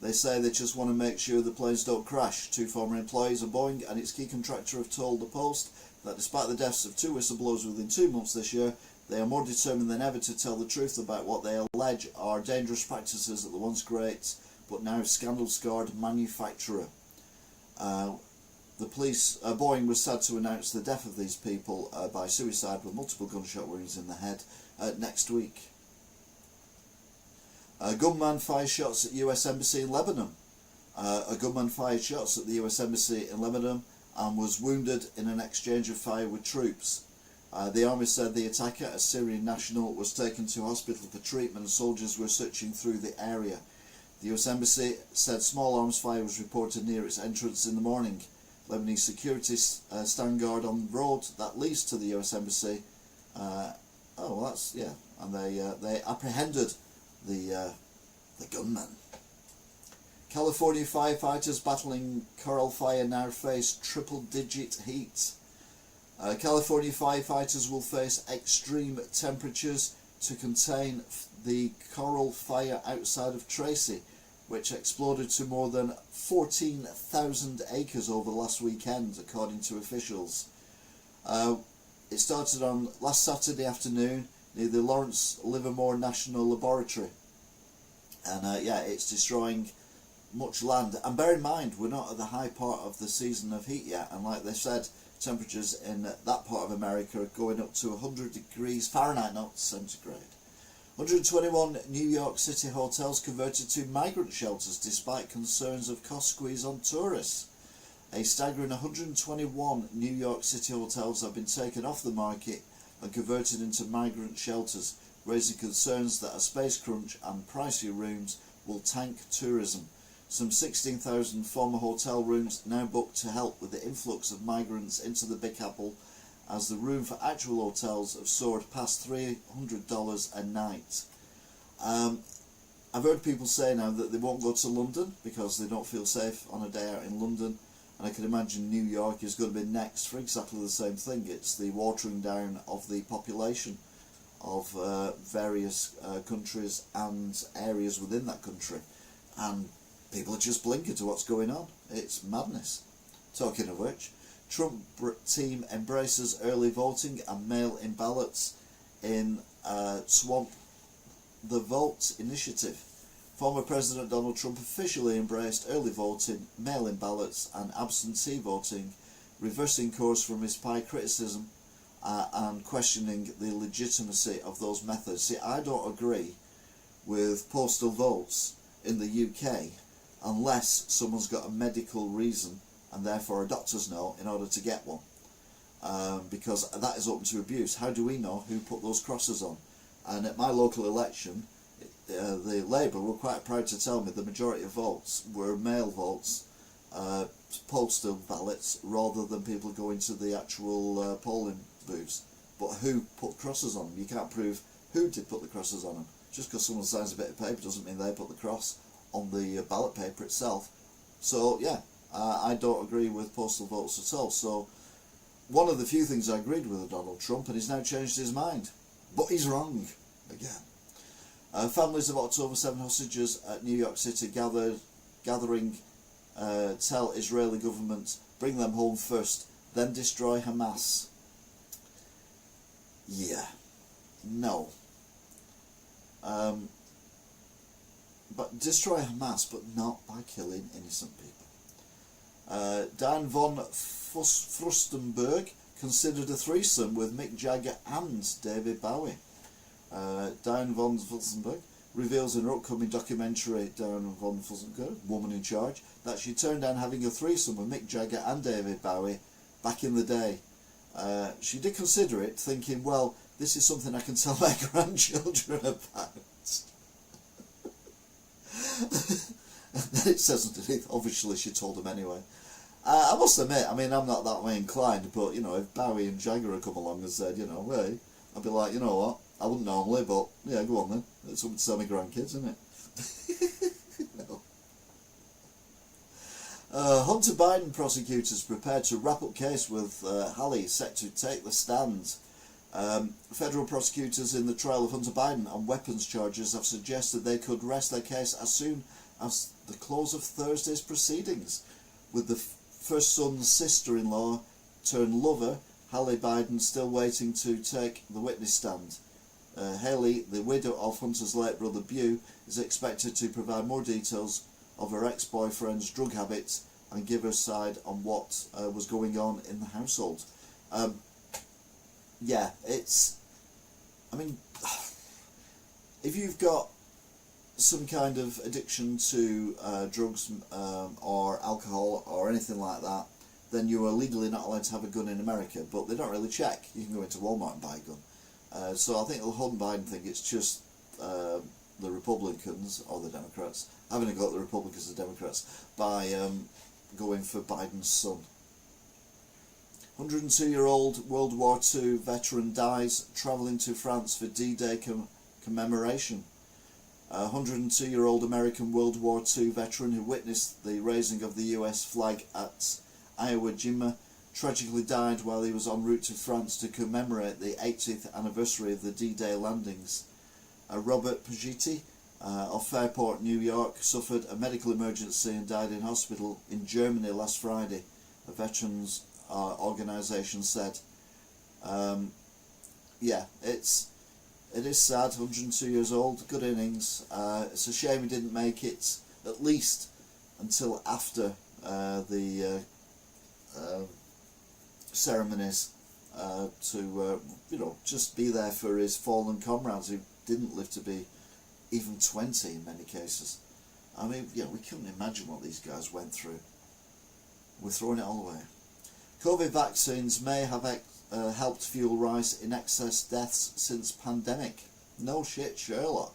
They say they just want to make sure the planes don't crash. 2 former employees of Boeing and its key contractor have told the Post that despite the deaths of 2 whistleblowers within 2 months this year, they are more determined than ever to tell the truth about what they allege are dangerous practices at the once great but now scandal-scarred manufacturer. Boeing was sad to announce the death of these people by suicide with multiple gunshot wounds in the head next week. A gunman fired shots at US Embassy in Lebanon. A gunman fired shots at the US Embassy in Lebanon and was wounded in an exchange of fire with troops. The army said the attacker, a Syrian national, was taken to hospital for treatment and soldiers were searching through the area. The US Embassy said small arms fire was reported near its entrance in the morning. Lebanese securities stand guard on the road that leads to the US Embassy. And they apprehended the gunman. California firefighters battling coral fire now face triple-digit heat. California firefighters will face extreme temperatures to contain the coral fire outside of Tracy, which exploded to more than 14,000 acres over last weekend, according to officials. It started on last Saturday afternoon near the Lawrence Livermore National Laboratory. And it's destroying much land. And bear in mind, we're not at the high part of the season of heat yet. And like they said, temperatures in that part of America are going up to 100 degrees Fahrenheit, not centigrade. 121 New York City hotels converted to migrant shelters despite concerns of cost squeeze on tourists. A staggering 121 New York City hotels have been taken off the market and converted into migrant shelters, raising concerns that a space crunch and pricey rooms will tank tourism. Some 16,000 former hotel rooms now booked to help with the influx of migrants into the Big Apple, as the room for actual hotels have soared past $300 a night. I've heard people say now that they won't go to London because they don't feel safe on a day out in London, and I can imagine New York is going to be next for exactly the same thing. It's the watering down of the population of various countries and areas within that country, and people are just blinking to what's going on. It's madness. Talking of which, Trump team embraces early voting and mail-in ballots in Swamp the Vote initiative. Former President Donald Trump officially embraced early voting, mail-in ballots and absentee voting, reversing course from his prior criticism and questioning the legitimacy of those methods. See, I don't agree with postal votes in the UK unless someone's got a medical reason and therefore a doctor's note in order to get one, because that is open to abuse. How do we know who put those crosses on? And at my local election, the Labour were quite proud to tell me the majority of votes were mail votes, postal ballots, rather than people going to the actual polling booths. But who put crosses on them? You can't prove who did put the crosses on them. Just because someone signs a bit of paper doesn't mean they put the cross on the ballot paper itself. So yeah, I don't agree with postal votes at all. So one of the few things I agreed with Donald Trump, and he's now changed his mind. But he's wrong again. Families of October 7 hostages at New York City gathering tell Israeli government, bring them home first, then destroy Hamas. Yeah, no. But destroy Hamas, but not by killing innocent people. Diane von Furstenberg considered a threesome with Mick Jagger and David Bowie. Diane von Furstenberg reveals in her upcoming documentary, Diane von Furstenberg, Woman in Charge, that she turned down having a threesome with Mick Jagger and David Bowie back in the day. She did consider it, thinking, well, this is something I can tell my grandchildren about. Then it says underneath, obviously she told them anyway. I must admit, I mean, I'm not that way inclined, but, you know, if Bowie and Jagger had come along and said, you know, hey, I'd be like, you know what, I wouldn't normally, but, yeah, go on then. It's something to tell my grandkids, isn't it? No. Hunter Biden prosecutors prepared to wrap up case with Hallie set to take the stand. Federal prosecutors in the trial of Hunter Biden on weapons charges have suggested they could rest their case as soon as the close of Thursday's proceedings, with the first son's sister-in-law turned lover, Hallie Biden, still waiting to take the witness stand. Haley, the widow of Hunter's late brother Beau, is expected to provide more details of her ex-boyfriend's drug habits and give her side on what was going on in the household. Yeah, it's... I mean, if you've got some kind of addiction to drugs or alcohol or anything like that, then you are legally not allowed to have a gun in America, but they don't really check. You can go into Walmart and buy a gun. So I think the Hunter Biden thing, it's just the Republicans, or the Democrats, having a go at the Republicans and Democrats by going for Biden's son. 102-year-old World War II veteran dies travelling to France for D-Day commemoration. A 102-year-old American World War II veteran who witnessed the raising of the US flag at Iwo Jima tragically died while he was en route to France to commemorate the 80th anniversary of the D-Day landings. Robert Pagetti of Fairport, New York, suffered a medical emergency and died in hospital in Germany last Friday, a veterans organisation said. Yeah, it is sad. 102 years old, good innings. It's a shame he didn't make it at least until after the ceremonies to you know, just be there for his fallen comrades who didn't live to be even 20 in many cases. I mean, you know, we couldn't imagine what these guys went through. We're throwing it all away. COVID vaccines may have helped fuel rise in excess deaths since pandemic. No shit, Sherlock.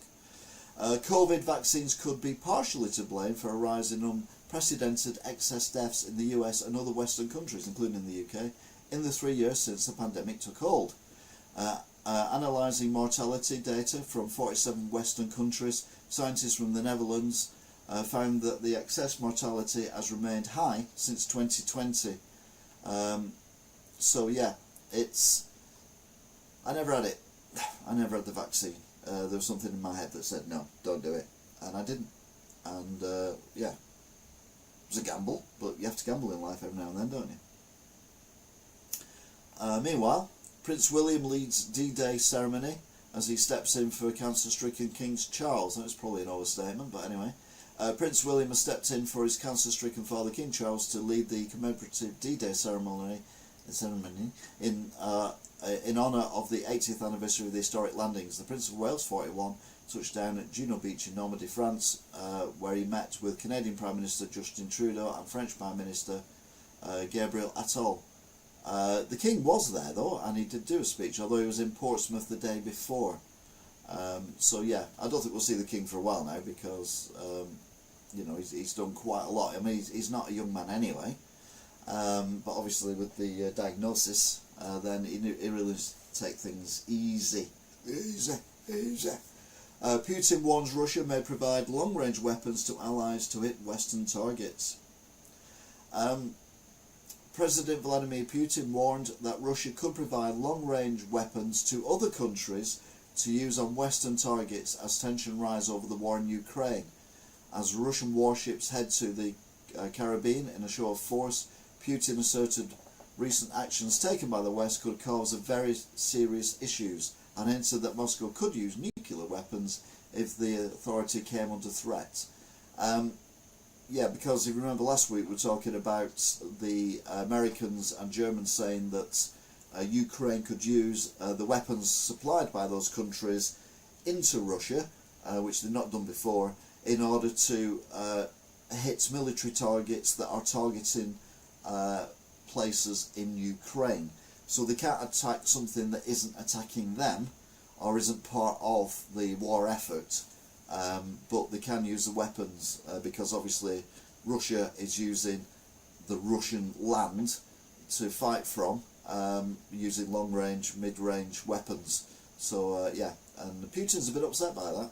COVID vaccines could be partially to blame for a rise in unprecedented excess deaths in the US and other Western countries, including the UK, in the 3 years since the pandemic took hold. Analysing mortality data from 47 Western countries scientists from the Netherlands found that the excess mortality has remained high since 2020. So yeah, I never had it. I never had the vaccine. There was something in my head that said no, don't do it, and I didn't. And yeah, it was a gamble, but you have to gamble in life every now and then, don't you? Meanwhile, Prince William leads D-Day ceremony as he steps in for cancer-stricken King Charles. That was probably an overstatement, but anyway. Prince William has stepped in for his cancer-stricken father King Charles to lead the commemorative D-Day ceremony in honour of the 80th anniversary of the historic landings. The Prince of Wales, 41, touched down at Juno Beach in Normandy, France, where he met with Canadian Prime Minister Justin Trudeau and French Prime Minister Gabriel Attal. The King was there though, and he did do a speech, although he was in Portsmouth the day before. So yeah, I don't think we'll see the King for a while now, because you know, he's done quite a lot. I mean, he's not a young man anyway, but obviously with the diagnosis, then he really needs to take things easy. Putin warns Russia may provide long-range weapons to allies to hit Western targets. President Vladimir Putin warned that Russia could provide long-range weapons to other countries to use on Western targets as tension rises over the war in Ukraine. As Russian warships head to the Caribbean in a show of force, Putin asserted recent actions taken by the West could cause very serious issues, and hinted that Moscow could use nuclear weapons if the authority came under threat. Yeah, because if you remember last week we were talking about the Americans and Germans saying that Ukraine could use the weapons supplied by those countries into Russia, which they've not done before, in order to hit military targets that are targeting places in Ukraine. So they can't attack something that isn't attacking them or isn't part of the war effort, but they can use the weapons because obviously Russia is using the Russian land to fight from, using long-range, mid-range weapons. So yeah, and Putin's a bit upset by that.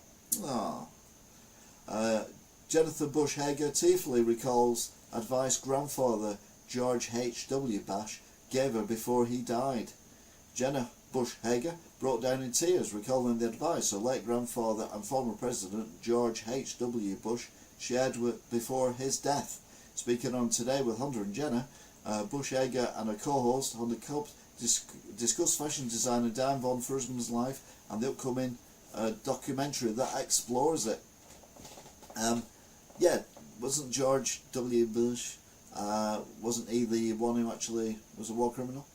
Jennifer Bush Hager tearfully recalls advice grandfather George H.W. Bush gave her before he died. Jenna Bush Hager broke down in tears, recalling the advice her late grandfather and former President George H.W. Bush shared before his death. Speaking on Today with Hunter and Jenna, Bush Hager and her co-host Hunter Cobbs discussed fashion designer Diane von Fursten's life and the upcoming documentary that explores it. Yeah, wasn't George W. Bush, wasn't he the one who actually was a war criminal?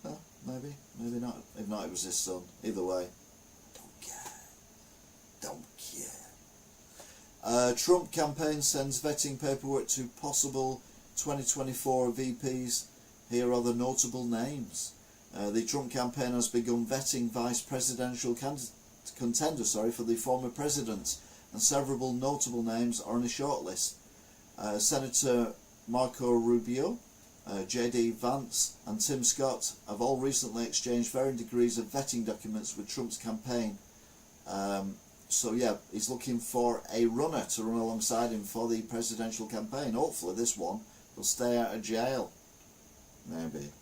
No, maybe not. If not, it was his son. Either way, don't care. Trump campaign sends vetting paperwork to possible 2024 VPs. Here are the notable names. The Trump campaign has begun vetting vice presidential contenders for the former president, and several notable names are on a shortlist. Senator Marco Rubio, J.D. Vance and Tim Scott have all recently exchanged varying degrees of vetting documents with Trump's campaign. So yeah, he's looking for a runner to run alongside him for the presidential campaign. Hopefully this one will stay out of jail. Maybe.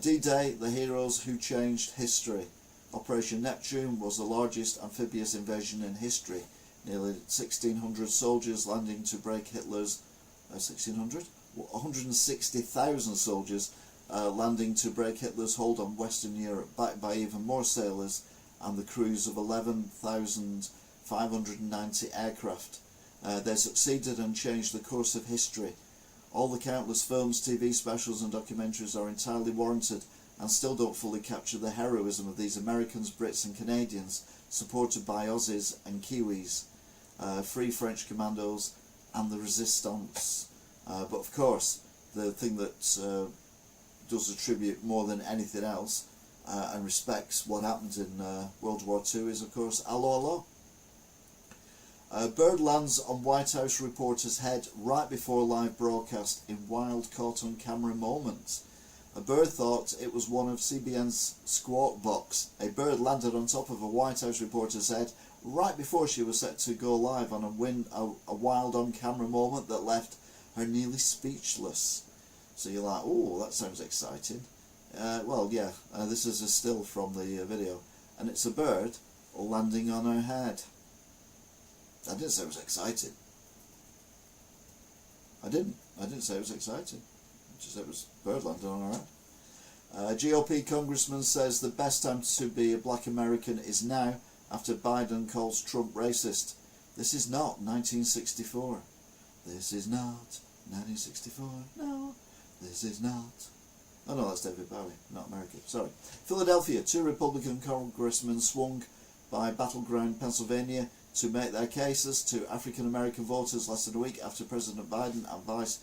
D-Day, the heroes who changed history. Operation Neptune was the largest amphibious invasion in history. Nearly 1,600 soldiers landing to break Hitler's 160,000 soldiers landing to break Hitler's hold on Western Europe, backed by even more sailors and the crews of 11,590 aircraft. They succeeded and changed the course of history. All the countless films, TV specials and documentaries are entirely warranted and still don't fully capture the heroism of these Americans, Brits and Canadians, supported by Aussies and Kiwis, Free French Commandos and the Resistance. But of course, the thing that does attribute more than anything else and respects what happened in World War II is, of course, Allo Allo. Bird lands on White House reporter's head right before live broadcast in wild caught-on-camera moments. A bird thought it was one of CBN's Squawk Box. A bird landed on top of a White House reporter's head right before she was set to go live on a wild on-camera moment that left her nearly speechless. So you're like, oh, that sounds exciting. Well, yeah, this is a still from the video, and it's a bird landing on her head. I didn't say it was exciting. I didn't say it was exciting. I just said it was a bird landing on her head. GOP congressman says the best time to be a black American is now, after Biden calls Trump racist. This is not 1964. This is not 1964. No, this is not. Oh no, that's David Bowie, not America. Sorry. Philadelphia, 2 Republican congressmen swung by battleground Pennsylvania to make their cases to African American voters less than a week after President Biden and Vice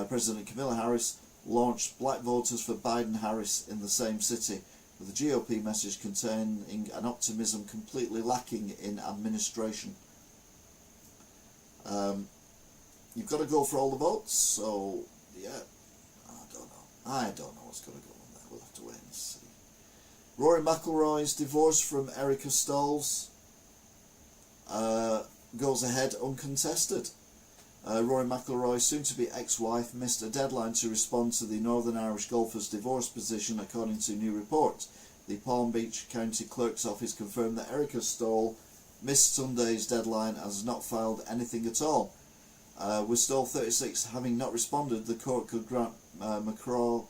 President Kamala Harris launched Black Voters for Biden-Harris in the same city, with a GOP message containing an optimism completely lacking in administration. You've got to go for all the votes, so yeah, I don't know what's going to go on there. We'll have to wait and see. Rory McIlroy's divorce from Erica Stolz goes ahead uncontested. Rory McIlroy's soon-to-be ex-wife missed a deadline to respond to the Northern Irish golfer's divorce petition, according to new reports. The Palm Beach County Clerk's Office confirmed that Erica Stoll missed Sunday's deadline and has not filed anything at all. With Stoll 36 having not responded, the court could grant McIlroy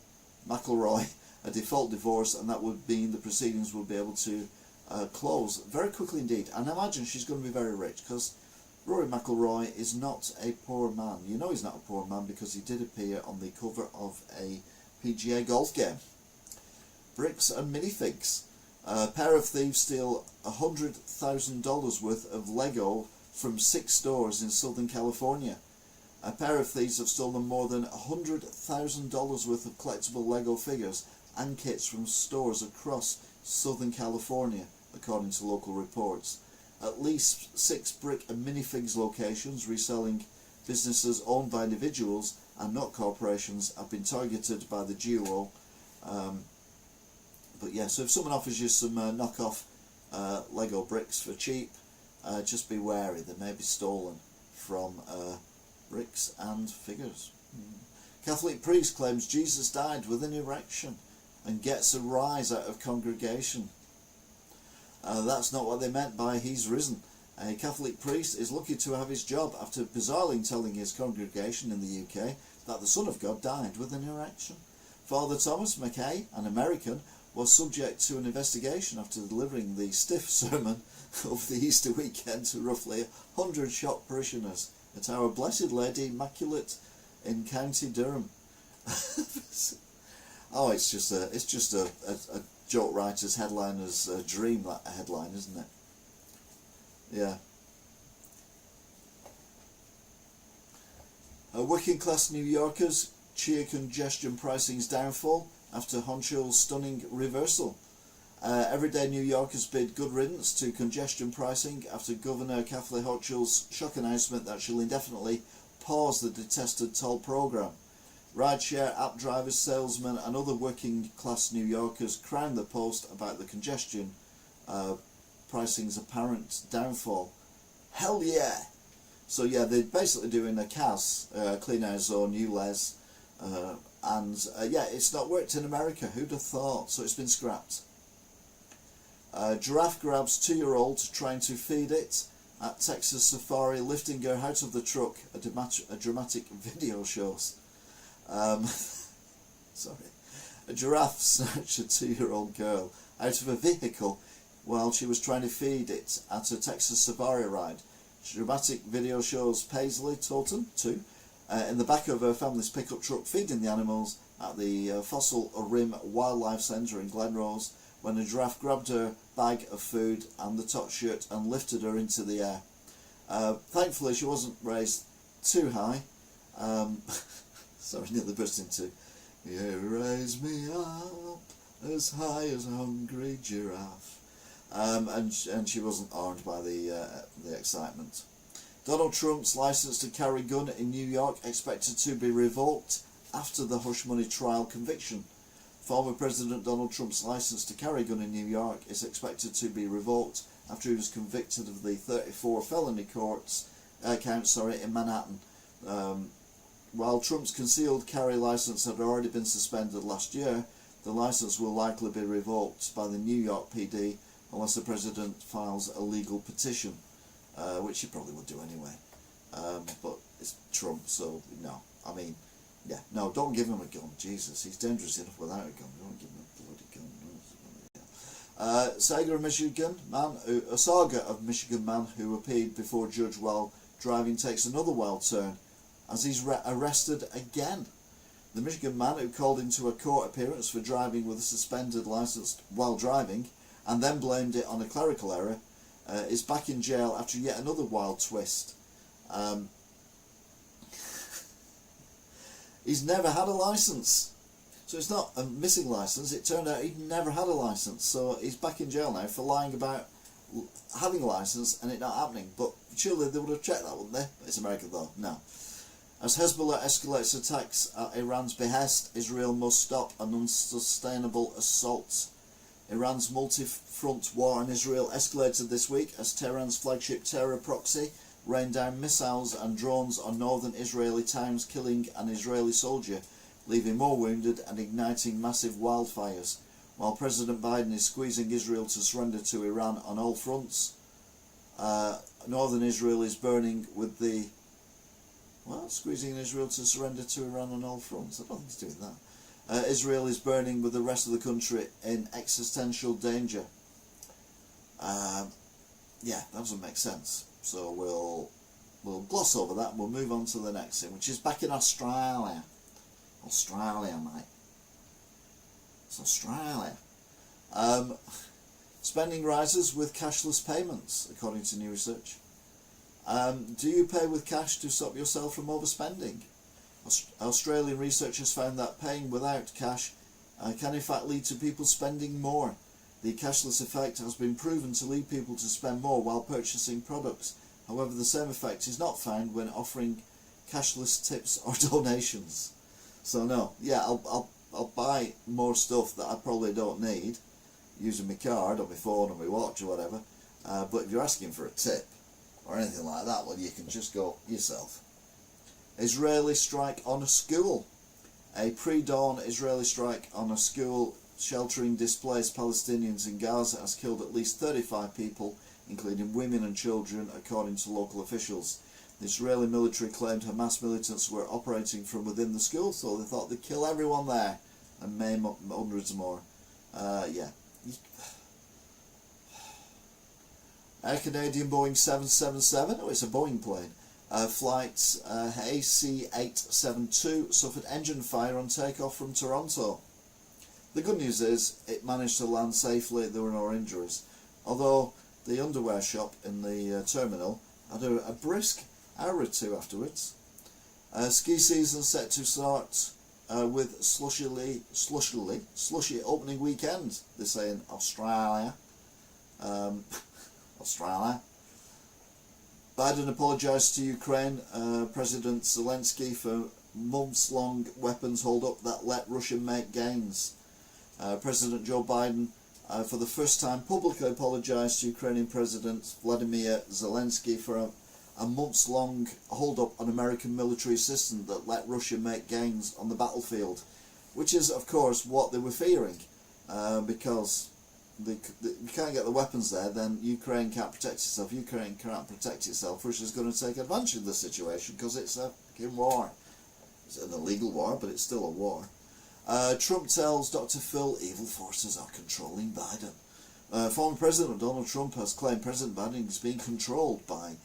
a default divorce, and that would mean the proceedings would be able to close very quickly indeed. And I imagine she's going to be very rich, because Rory McIlroy is not a poor man. You know he's not a poor man because he did appear on the cover of a PGA golf game. Bricks and minifigs. A pair of thieves steal $100,000 worth of Lego from 6 stores in Southern California. A pair of thieves have stolen more than $100,000 worth of collectible Lego figures and kits from stores across Southern California, according to local reports. At least 6 brick and minifigs locations reselling businesses owned by individuals and not corporations have been targeted by the duo. But yeah, so if someone offers you some knockoff Lego bricks for cheap, just be wary. They may be stolen from bricks and figures. Catholic priest claims Jesus died with an erection and gets a rise out of congregation. That's not what they meant by he's risen. A Catholic priest is lucky to have his job after bizarrely telling his congregation in the UK that the Son of God died with an erection. Father Thomas Mackay, an American, was subject to an investigation after delivering the stiff sermon over the Easter weekend to roughly 100 shocked parishioners at Our Blessed Lady Immaculate in County Durham. Oh, it's just a joke writer's headliner's dream, that headline, isn't it? Yeah. Working class New Yorkers cheer congestion pricing's downfall after Hochul's stunning reversal. Everyday New Yorkers bid good riddance to congestion pricing after Governor Kathleen Hochul's shock announcement that she'll indefinitely pause the detested toll program. Rideshare app drivers, salesmen and other working class New Yorkers crowned the post about the congestion pricing's apparent downfall. Hell yeah! So yeah, they're basically doing a CAS, Clean Air Zone, ULEZ, and yeah, it's not worked in America. Who'd have thought? So it's been scrapped. Giraffe grabs 2-year-old trying to feed it at Texas Safari, lifting her out of the truck. A dramatic video shows. Sorry. A giraffe snatched a 2-year-old girl out of a vehicle while she was trying to feed it at a Texas Safari ride. Dramatic video shows Paisley Totten, 2, in the back of her family's pickup truck feeding the animals at the Fossil Rim Wildlife Centre in Glenrose when a giraffe grabbed her bag of food and the top shirt and lifted her into the air. Thankfully she wasn't raised too high. Sorry, nearly burst into "You raise me up as high as a hungry giraffe." And she wasn't harmed by the excitement. Donald Trump's license to carry gun in New York expected to be revoked after the hush money trial conviction. Former President Donald Trump's license to carry a gun in New York is expected to be revoked after he was convicted of the 34 felony counts in Manhattan. While Trump's concealed carry license had already been suspended last year, the license will likely be revoked by the New York PD unless the president files a legal petition, which he probably would do anyway. But it's Trump, so no. I mean, yeah, no, don't give him a gun. Jesus, he's dangerous enough without a gun. Don't give him a bloody gun. Saga of Michigan man, a saga of Michigan man who appeared before judge while driving takes another wild turn as he's arrested again. The Michigan man who called into a court appearance for driving with a suspended licence while driving and then blamed it on a clerical error is back in jail after yet another wild twist. He's never had a licence. So it's not a missing licence, it turned out he'd never had a licence. So he's back in jail now for lying about having a licence and it not happening. But surely they would have checked that, wouldn't they? It's America though, no. As Hezbollah escalates attacks at Iran's behest, Israel must stop an unsustainable assault. Iran's multi-front war on Israel escalated this week as Tehran's flagship terror proxy rained down missiles and drones on northern Israeli towns, killing an Israeli soldier, leaving more wounded and igniting massive wildfires. While President Biden is squeezing Israel to surrender to Iran on all fronts, northern Israel is burning with the... What? Squeezing Israel to surrender to Iran on all fronts? I don't think he's doing that. Israel is burning with the rest of the country in existential danger. Yeah, that doesn't make sense. So we'll gloss over that and we'll move on to the next thing, which is back in Australia. Australia, mate. It's Australia. Spending rises with cashless payments, according to new research. Do you pay with cash to stop yourself from overspending? Australian researchers found that paying without cash can in fact lead to people spending more. The cashless effect has been proven to lead people to spend more while purchasing products. However, the same effect is not found when offering cashless tips or donations. So no, yeah, I'll buy more stuff that I probably don't need using my card or my phone or my watch or whatever. But if you're asking for a tip or anything like that, well, you can just go yourself. Israeli strike on a school. A pre-dawn Israeli strike on a school sheltering displaced Palestinians in Gaza has killed at least 35 people, including women and children, according to local officials. The Israeli military claimed Hamas militants were operating from within the school, so they thought they'd kill everyone there and maim hundreds more. Yeah. A Canadian Boeing 777, oh, it's a Boeing plane, flight AC-872 suffered engine fire on takeoff from Toronto. The good news is it managed to land safely, there were no injuries, although the underwear shop in the terminal had a brisk hour or two afterwards. Ski season set to start with slushy opening weekend, they say in Australia. Australia. Biden apologised to Ukraine President Zelensky for months-long weapons hold-up that let Russia make gains. President Joe Biden, for the first time, publicly apologised to Ukrainian President Vladimir Zelensky for a months-long hold-up on American military assistance that let Russia make gains on the battlefield, which is, of course, what they were fearing, because you can't get the weapons there, then Ukraine can't protect itself. Ukraine can't protect itself. Russia's going to take advantage of the situation because it's a fucking war. It's an illegal war, but it's still a war. Trump tells Dr. Phil evil forces are controlling Biden. Former President Donald Trump has claimed President Biden is being controlled by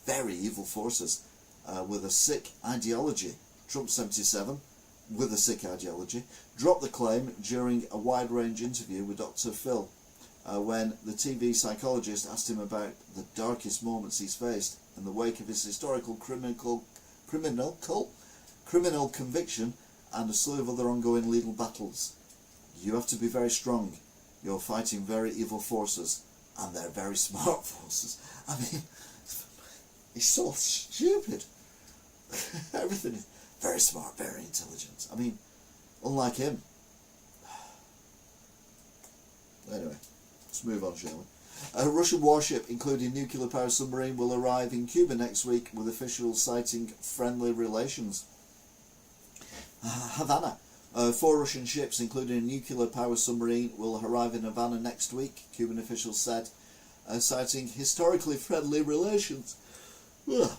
very evil forces with a sick ideology. Trump 77, with a sick ideology, dropped the claim during a wide-range interview with Dr. Phil when the TV psychologist asked him about the darkest moments he's faced in the wake of his historical criminal conviction and a slew of other ongoing legal battles. You have to be very strong. You're fighting very evil forces, and they're very smart forces. I mean, he's so stupid. Everything is very smart, very intelligent. I mean, unlike him. Anyway, let's move on, shall we? A Russian warship, including nuclear-powered submarine, will arrive in Cuba next week, with officials citing friendly relations. Havana. 4 Russian ships, including a nuclear-powered submarine, will arrive in Havana next week, Cuban officials said, citing historically friendly relations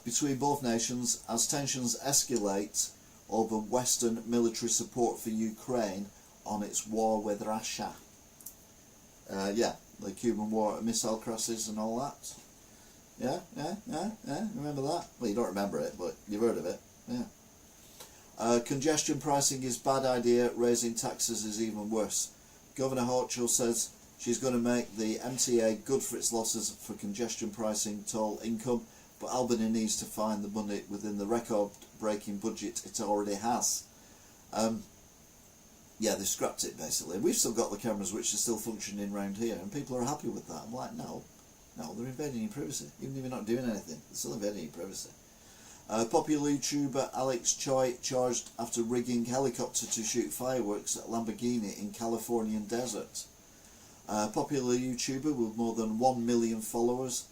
between both nations as tensions escalate over Western military support for Ukraine on its war with Russia. Yeah, the Cuban War missile crisis and all that. Yeah, remember that? Well, you don't remember it, but you've heard of it, yeah. Congestion pricing is bad idea, raising taxes is even worse. Governor Hochul says she's going to make the MTA good for its losses for congestion pricing, toll income, but Albany needs to find the money within the record-breaking budget it already has. Yeah, they scrapped it basically. We've still got the cameras which are still functioning around here, and people are happy with that. I'm like, no, they're invading your privacy. Even if you're not doing anything, they're still invading your privacy. Popular YouTuber Alex Choi charged after rigging helicopter to shoot fireworks at Lamborghini in Californian desert. Popular YouTuber with more than 1 million followers.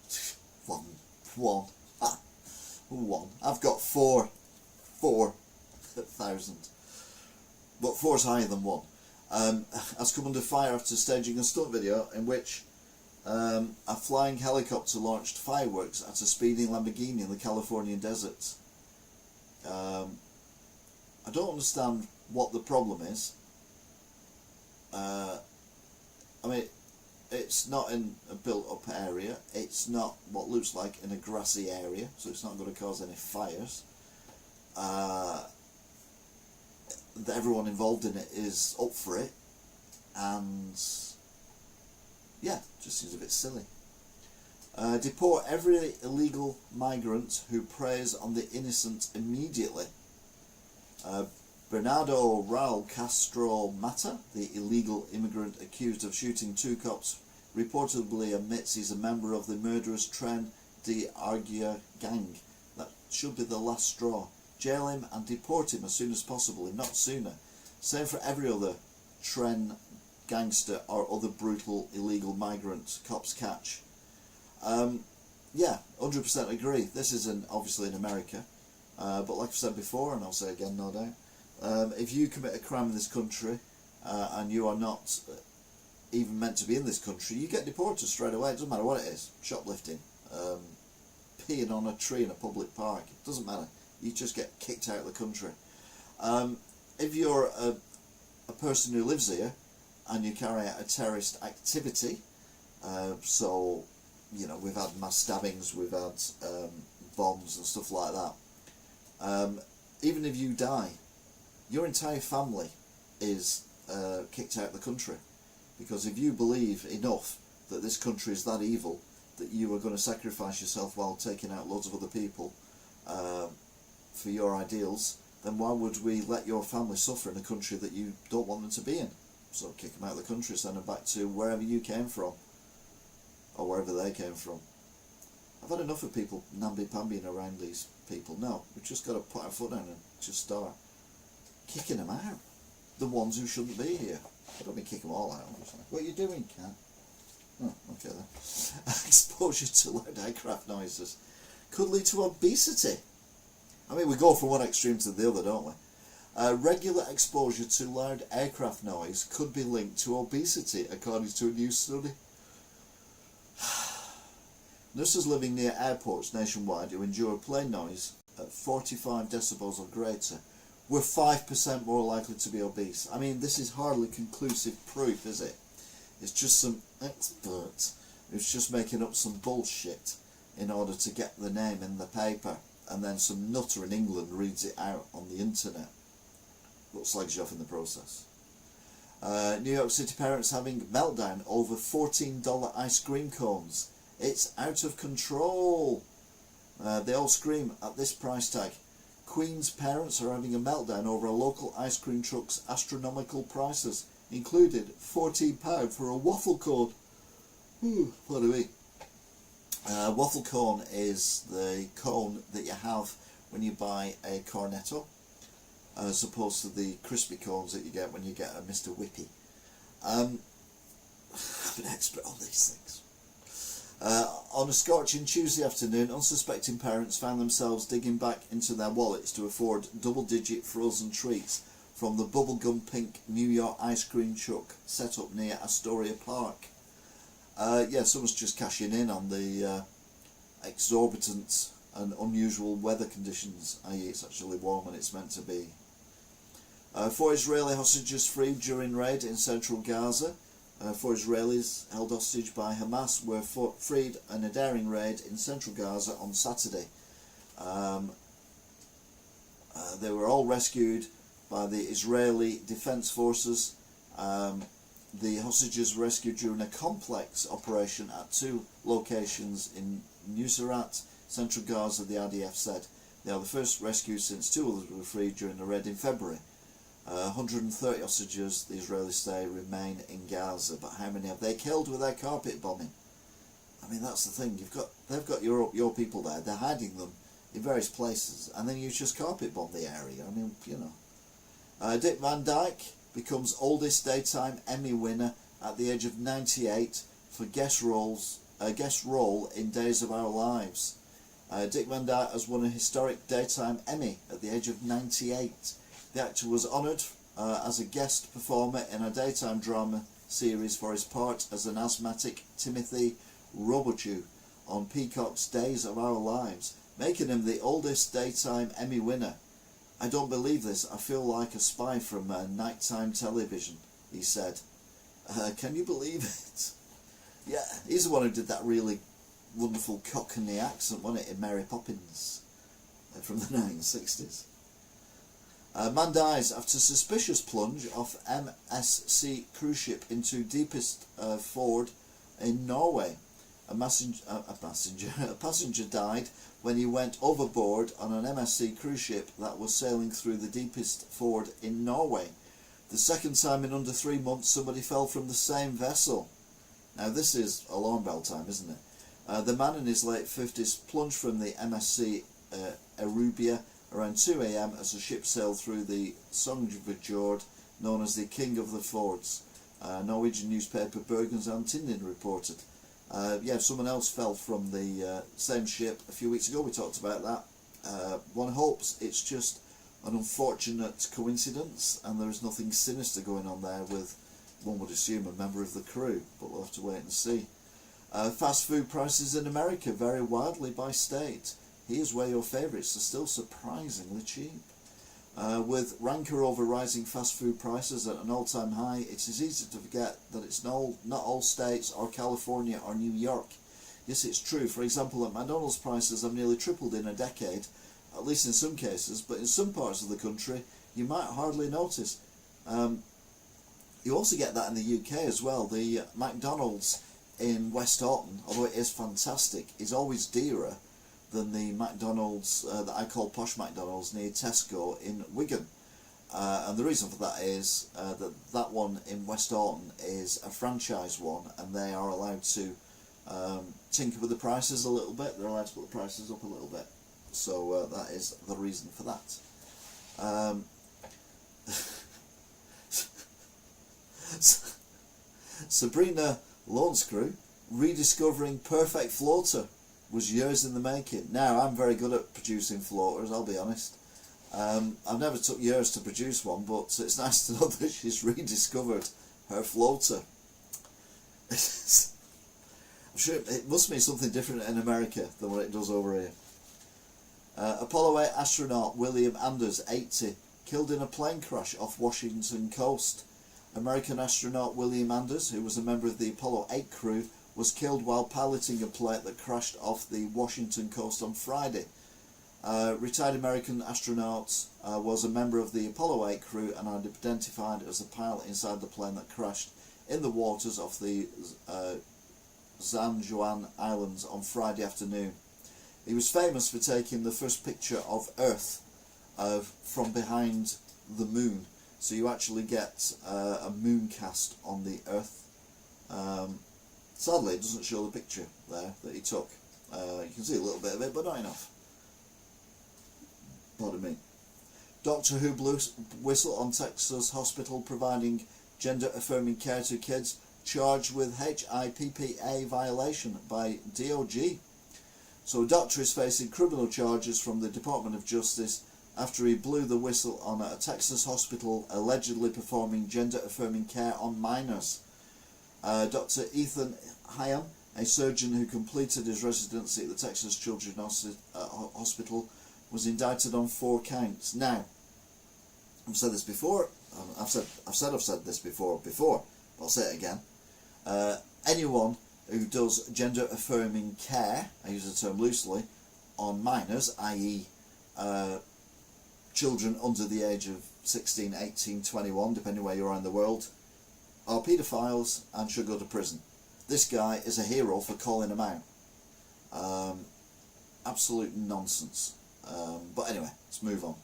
One. I've got 4,000. But 4 is higher than 1. Has come under fire after staging a stunt video in which a flying helicopter launched fireworks at a speeding Lamborghini in the Californian desert. I don't understand what the problem is. I mean, it's not in a built-up area. It's not what looks like in a grassy area, so it's not going to cause any fires. Everyone involved in it is up for it, and yeah, just seems a bit silly. Deport every illegal migrant who preys on the innocent immediately. Bernardo Raul Castro Mata, the illegal immigrant accused of shooting 2 cops, reportedly admits he's a member of the murderous Tren de Argia gang. That should be the last straw. Jail him and deport him as soon as possible, if not sooner. Same for every other Tren gangster or other brutal illegal migrant cops catch. Yeah, 100% agree. This is obviously in America, but like I've said before, and I'll say again no doubt, if you commit a crime in this country and you are not even meant to be in this country, you get deported straight away. It doesn't matter what it is. Shoplifting, peeing on a tree in a public park, it doesn't matter. You just get kicked out of the country. If you're a person who lives here and you carry out a terrorist activity, so you know, we've had mass stabbings, we've had bombs and stuff like that, even if you die, your entire family is kicked out of the country, because if you believe enough that this country is that evil that you are going to sacrifice yourself while taking out loads of other people for your ideals, then why would we let your family suffer in a country that you don't want them to be in? So kick them out of the country, send them back to wherever you came from, or wherever they came from. I've had enough of people namby-pambying around these people. No, we've just got to put our foot down and just start kicking them out. The ones who shouldn't be here. I don't mean kick them all out, obviously. What are you doing, cat? Oh, okay then. Exposure to loud aircraft noises could lead to obesity. I mean, we go from one extreme to the other, don't we? Regular exposure to loud aircraft noise could be linked to obesity, according to a new study. Nurses living near airports nationwide who endure plane noise at 45 decibels or greater were 5% more likely to be obese. I mean, this is hardly conclusive proof, is it? It's just some expert who's just making up some bullshit in order to get the name in the paper, and then some nutter in England reads it out on the internet. Looks like she's off in the process. New York City parents having meltdown over $14 ice cream cones. It's out of control. They all scream at this price tag. Queen's parents are having a meltdown over a local ice cream truck's astronomical prices, included £14 for a waffle cone. Pardon me. Waffle cone is the cone that you have when you buy a Cornetto, as opposed to the crispy cones that you get when you get a Mr. Whippy. I'm an expert on these things. On a scorching Tuesday afternoon, unsuspecting parents found themselves digging back into their wallets to afford double-digit frozen treats from the bubblegum pink New York ice cream truck set up near Astoria Park. Yeah, someone's just cashing in on the exorbitant and unusual weather conditions, i.e. it's actually warm and it's meant to be. 4 Israeli hostages freed during raid in central Gaza. 4 Israelis held hostage by Hamas were freed in a daring raid in central Gaza on Saturday. They were all rescued by the Israeli Defense Forces. The hostages were rescued during a complex operation at 2 locations in Nuseirat, central Gaza, the IDF said. They are the first rescues since 2 others were freed during the raid in February. 130 hostages, the Israelis say, remain in Gaza, but how many have they killed with their carpet bombing? I mean, that's the thing. They've got your people there. They're hiding them in various places, and then you just carpet bomb the area. I mean, you know. Dick Van Dyke becomes oldest daytime Emmy winner at the age of 98 for guest role in Days of Our Lives. Dick Van Dyke has won a historic daytime Emmy at the age of 98. The actor was honoured as a guest performer in a daytime drama series for his part as an asthmatic Timothy Robicheaux on Peacock's Days of Our Lives, making him the oldest daytime Emmy winner. "I don't believe this. I feel like a spy from nighttime television," he said. Can you believe it? Yeah, he's the one who did that really wonderful Cockney accent, wasn't it, in Mary Poppins from the 1960s. Man dies after suspicious plunge off MSC cruise ship into deepest ford in Norway. A passenger died when he went overboard on an MSC cruise ship that was sailing through the deepest ford in Norway. The second time in under 3 months somebody fell from the same vessel. Now this is alarm bell time, isn't it? The man in his late 50s plunged from the MSC Erubia around 2 a.m. as the ship sailed through the Sognefjord, known as the King of the Fords. Norwegian newspaper Bergens Tidende reported. Yeah, someone else fell from the same ship a few weeks ago. We talked about that. One hopes it's just an unfortunate coincidence and there is nothing sinister going on there with, one would assume, a member of the crew, but we'll have to wait and see. Fast food prices in America vary wildly by state. Here's where your favourites are still surprisingly cheap. With rancour over rising fast food prices at an all-time high, it is easy to forget that it's not all states or California or New York. Yes, it's true. For example, at McDonald's prices have nearly tripled in a decade, at least in some cases, but in some parts of the country you might hardly notice. You also get that in the UK as well. The McDonald's in West Orton, although it is fantastic, is always dearer than the McDonald's that I call posh McDonald's near Tesco in Wigan. And the reason for that is that one in West Orton is a franchise one, and they are allowed to tinker with the prices a little bit. They're allowed to put the prices up a little bit. So that is the reason for that. Sabrina Lawnscrew rediscovering perfect floater was years in the making. Now, I'm very good at producing floaters, I'll be honest. I've never took years to produce one, but it's nice to know that she's rediscovered her floater. I'm sure it must mean something different in America than what it does over here. Apollo 8 astronaut William Anders, 80, killed in a plane crash off Washington coast. American astronaut William Anders, who was a member of the Apollo 8 crew, was killed while piloting a plane that crashed off the Washington coast on Friday. Retired American astronaut was a member of the Apollo 8 crew and identified as the pilot inside the plane that crashed in the waters off the San Juan Islands on Friday afternoon. He was famous for taking the first picture of Earth from behind the moon. So you actually get a moon cast on the Earth. Sadly, it doesn't show the picture there that he took. You can see a little bit of it, but not enough. Pardon me. Doctor Who blew whistle on Texas hospital providing gender-affirming care to kids. charged with HIPAA violation by DOJ. So a doctor is facing criminal charges from the Department of Justice after he blew the whistle on a Texas hospital allegedly performing gender-affirming care on minors. Dr. Ethan Hyam, a surgeon who completed his residency at the Texas Children's Hospital, was indicted on 4 counts. Now, I've said this before. I've said this before, but I'll say it again. Anyone who does gender-affirming care, I use the term loosely, on minors, i.e. children under the age of 16, 18, 21, depending where you are in the world, are paedophiles and should go to prison. This guy is a hero for calling them out. Absolute nonsense. But anyway, let's move on.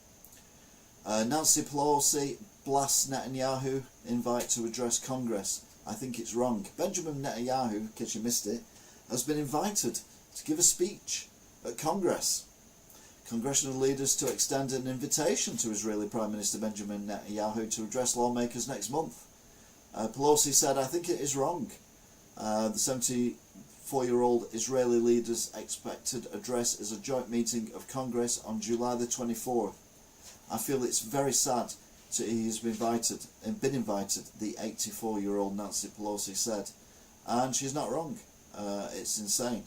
Nancy Pelosi blasts Netanyahu invite to address Congress. I think it's wrong. Benjamin Netanyahu, in case you missed it, has been invited to give a speech at Congress. Congressional leaders to extend an invitation to Israeli Prime Minister Benjamin Netanyahu to address lawmakers next month. Pelosi said, I think it is wrong. The 74-year-old Israeli leader's expected address is a joint meeting of Congress on July the 24th. I feel it's very sad that he has been invited, the 84-year-old Nancy Pelosi said. And she's not wrong. It's insane.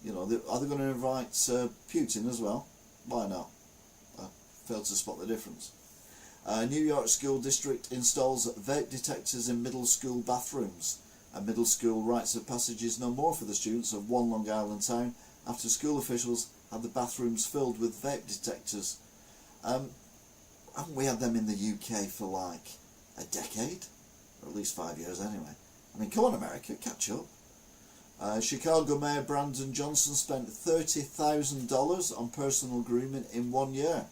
You know, are they going to invite Putin as well? Why not? I failed to spot the difference. New York School District installs vape detectors in middle school bathrooms. A middle school rites of passage is no more for the students of one Long Island town after school officials had the bathrooms filled with vape detectors. Haven't we had them in the UK for like a decade? Or at least 5 years anyway. I mean, come on America, catch up. Chicago Mayor Brandon Johnson spent $30,000 on personal grooming in 1 year.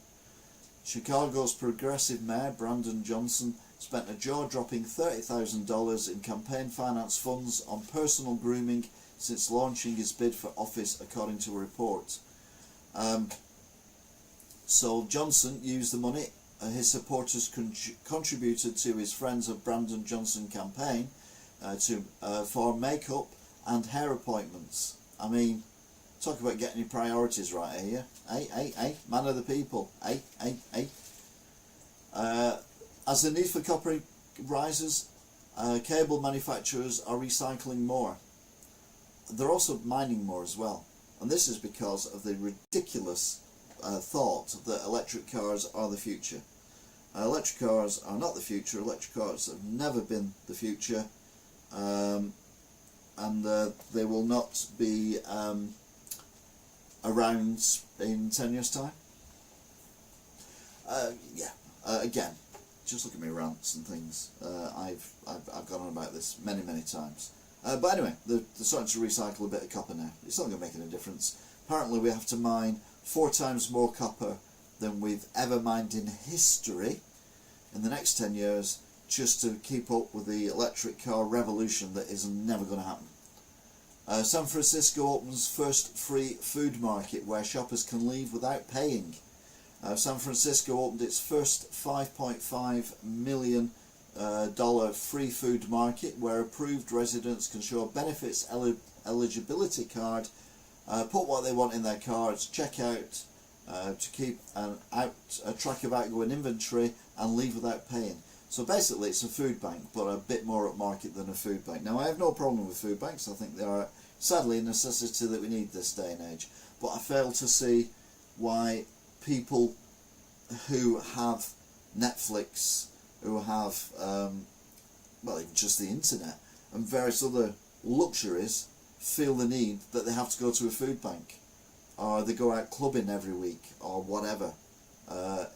Chicago's progressive mayor Brandon Johnson spent a jaw-dropping $30,000 in campaign finance funds on personal grooming since launching his bid for office, according to a report. So Johnson used the money his supporters contributed to his Friends of Brandon Johnson campaign for makeup and hair appointments. I mean, talk about getting your priorities right here. Man of the people. As the need for copper rises, cable manufacturers are recycling more. They're also mining more as well. And this is because of the ridiculous thought that electric cars are the future. Electric cars are not the future. Electric cars have never been the future. And they will not be around in 10 years' time. Again, just look at my rants and things. I've gone on about this many times. But anyway, they're starting to recycle a bit of copper now. It's not going to make any difference. Apparently we have to mine 4 times more copper than we've ever mined in history in the next 10 years just to keep up with the electric car revolution that is never going to happen. San Francisco opens first free food market where shoppers can leave without paying. San Francisco opened its first $5.5 million free food market where approved residents can show a benefits eligibility card, put what they want in their cards, check out to keep a track of outgoing inventory and leave without paying. So basically it's a food bank, but a bit more upmarket than a food bank. Now I have no problem with food banks. I think they are sadly a necessity that we need this day and age. But I fail to see why people who have Netflix, who have even just the internet and various other luxuries, feel the need that they have to go to a food bank, or they go out clubbing every week, or whatever.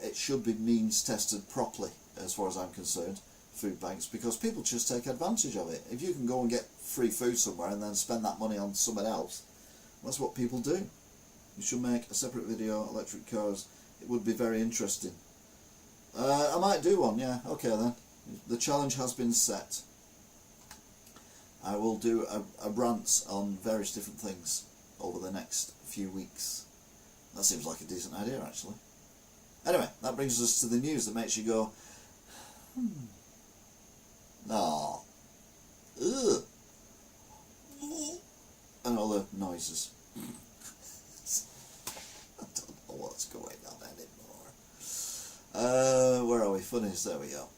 It should be means tested properly, as far as I'm concerned, food banks, because people just take advantage of it. If you can go and get free food somewhere and then spend that money on someone else, that's what people do. You should make a separate video on electric cars. It would be very interesting. I might do one, yeah, okay then. The challenge has been set. I will do a rant on various different things over the next few weeks. That seems like a decent idea, actually. Anyway, that brings us to the news that makes you go, ugh, and all the noises. I don't know what's going on anymore. Where are we? Funnies, there we go.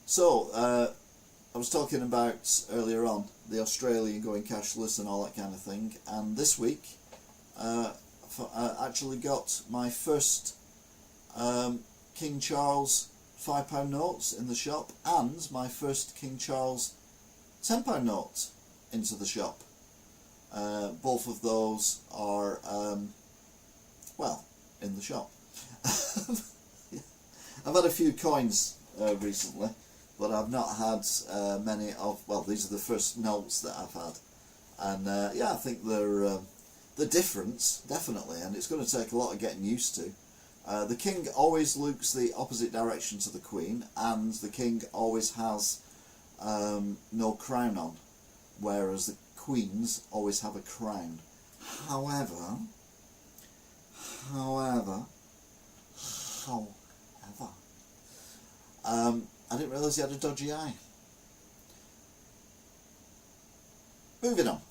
So, I was talking about earlier on the Australian going cashless and all that kind of thing, and this week I actually got my first King Charles £5 notes in the shop and my first King Charles £10 note into the shop. Both of those are, well, in the shop. I've had a few coins recently, but I've not had many of, well, these are the first notes that I've had. And yeah, I think they're different, definitely, and it's going to take a lot of getting used to. The king always looks the opposite direction to the queen, and the king always has no crown on, whereas the queens always have a crown. However, I didn't realise he had a dodgy eye. Moving on.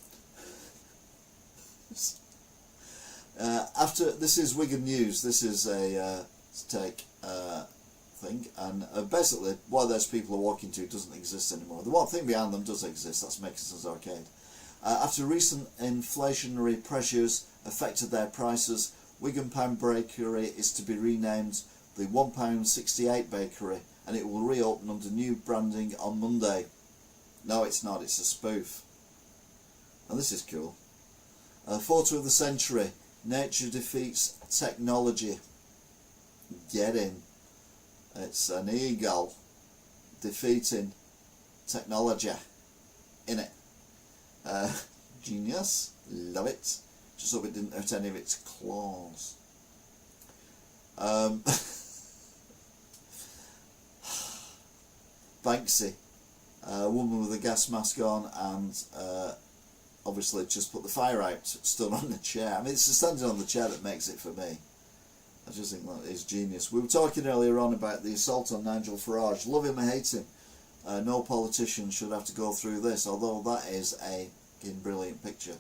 After this is Wigan News. This is a take thing, and basically what those people are walking to doesn't exist anymore. The one thing behind them does exist. That's Makers Arcade. After recent inflationary pressures affected their prices, Wigan Pound Bakery is to be renamed the £1.68 Bakery, and it will reopen under new branding on Monday. No, it's not. It's a spoof. And this is cool. Photo of the century. Nature defeats technology. Get in. It's an eagle defeating technology. In it. Genius. Love it. Just hope it didn't hurt any of its claws. Banksy. A woman with a gas mask on and obviously just put the fire out, stood on the chair. I mean, it's the standing on the chair that makes it for me. I just think that is genius. We were talking earlier on about the assault on Nigel Farage. Love him or hate him, no politician should have to go through this, although that is a brilliant picture.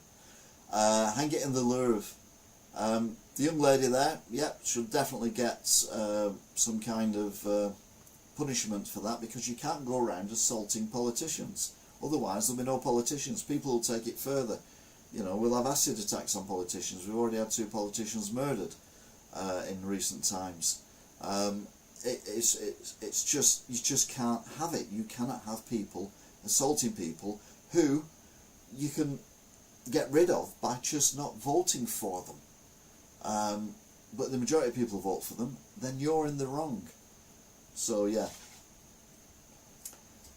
Hang it in the Louvre. The young lady there, yeah, should definitely get some kind of punishment for that, because you can't go around assaulting politicians. Otherwise there'll be no politicians. People will take it further. You know, we'll have acid attacks on politicians. We've already had 2 politicians murdered in recent times. It's just, you just can't have it. You cannot have people assaulting people who you can get rid of by just not voting for them. But the majority of people vote for them, then you're in the wrong. So yeah.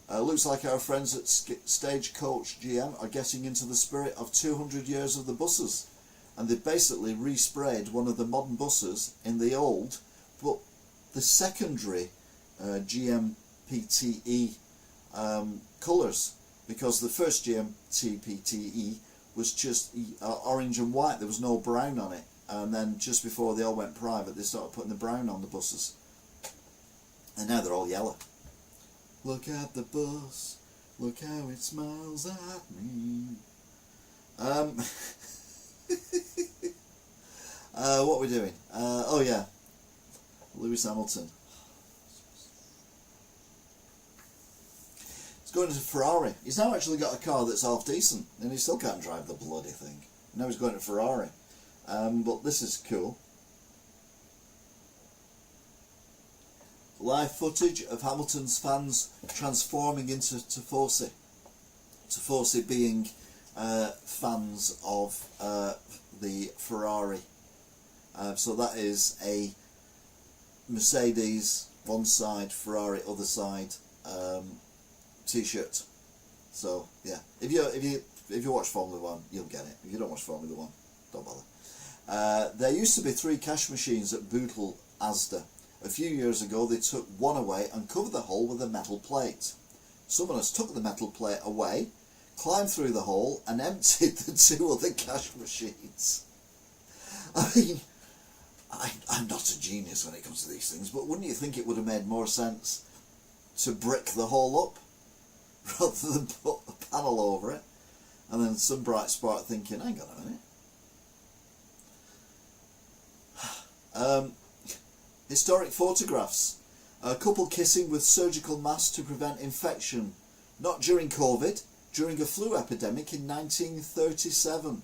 Looks like our friends at Stagecoach GM are getting into the spirit of 200 years of the buses, and they've basically resprayed one of the modern buses in the old, but the secondary GMPTE colours, because the first GMPTE was just orange and white. There was no brown on it, and then just before they all went private, they started putting the brown on the buses, and now they're all yellow. Look at the bus, look how it smiles at me. What are we doing? Oh yeah, Lewis Hamilton. He's going to Ferrari. He's now actually got a car that's half decent, and he still can't drive the bloody thing. Now he's going to Ferrari. But this is cool. Live footage of Hamilton's fans transforming into Tifosi. Tifosi being fans of the Ferrari. So that is a Mercedes one side, Ferrari other side T-shirt. So yeah, if you watch Formula One, you'll get it. If you don't watch Formula One, don't bother. There used to be 3 cash machines at Bootle Asda. A few years ago they took one away and covered the hole with a metal plate. Someone has took the metal plate away, climbed through the hole and emptied the 2 other cash machines. I mean, I'm not a genius when it comes to these things, but wouldn't you think it would have made more sense to brick the hole up? rather than put a panel over it. And then some bright spark thinking, hang on a minute. Historic photographs. A couple kissing with surgical masks to prevent infection. Not during COVID, during a flu epidemic in 1937.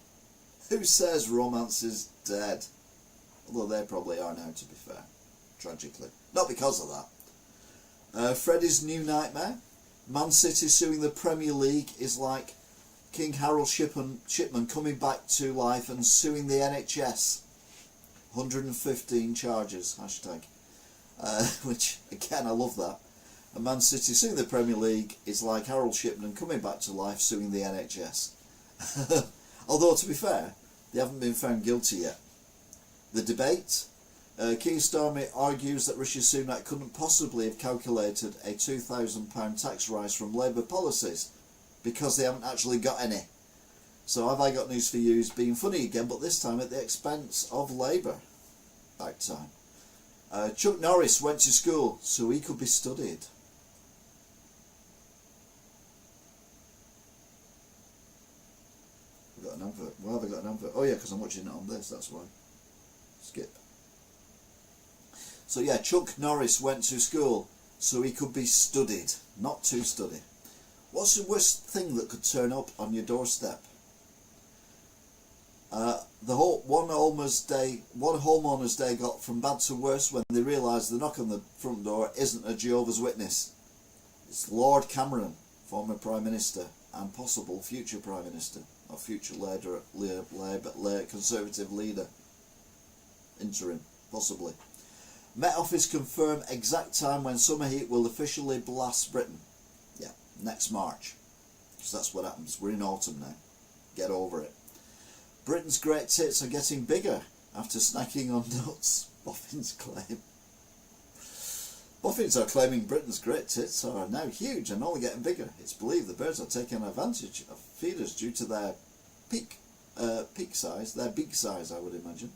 Who says romance is dead? Although they probably are now, to be fair. Tragically. Not because of that. Freddie's new nightmare. Man City suing the Premier League is like King Harold Shipman coming back to life and suing the NHS. 115 charges, hashtag. Which, again, I love that. And Man City suing the Premier League is like Harold Shipman coming back to life suing the NHS. Although, to be fair, they haven't been found guilty yet. The debate. Keir Starmer argues that Rishi Sunak couldn't possibly have calculated a £2,000 tax rise from Labour policies because they haven't actually got any. So have I got news for you? He's being funny again, but this time at the expense of Labour. Back time. Chuck Norris went to school so he could be studied. I've got an advert. Why have I got an advert? Oh yeah, because I'm watching it on this, that's why. Skip. So yeah, Chuck Norris went to school so he could be studied, not to study. What's the worst thing that could turn up on your doorstep? One homeowner's day got from bad to worse when they realised the knock on the front door isn't a Jehovah's Witness. It's Lord Cameron, former Prime Minister and possible future Prime Minister, or future Conservative leader. Interim, possibly. Met Office confirm exact time when summer heat will officially blast Britain. Yeah, next March. Because that's what happens. We're in autumn now. Get over it. Britain's great tits are getting bigger after snacking on nuts, boffins claim. Boffins are claiming Britain's great tits are now huge and only getting bigger. It's believed the birds are taking advantage of feeders due to their peak size, their beak size, I would imagine.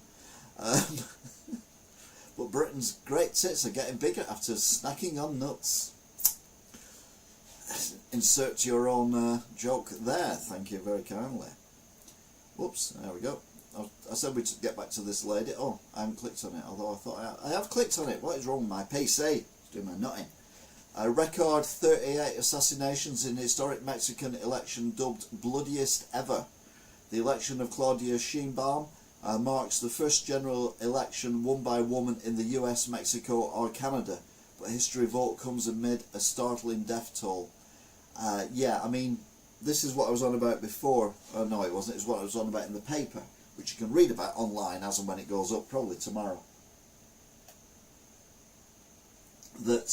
But Britain's great tits are getting bigger after snacking on nuts. Insert your own joke there, thank you very kindly. Whoops, there we go. I said we'd get back to this lady. Oh, I haven't clicked on it, although I thought I have clicked on it. What is wrong with my PC? It's doing my nutting. A record 38 assassinations in the historic Mexican election dubbed bloodiest ever. The election of Claudia Sheinbaum marks the first general election won by a woman in the US, Mexico or Canada, but history vote comes amid a startling death toll. Yeah, I mean, this is what I was on about before. No, it wasn't. It's what I was on about in the paper, which you can read about online as and when it goes up, probably tomorrow. That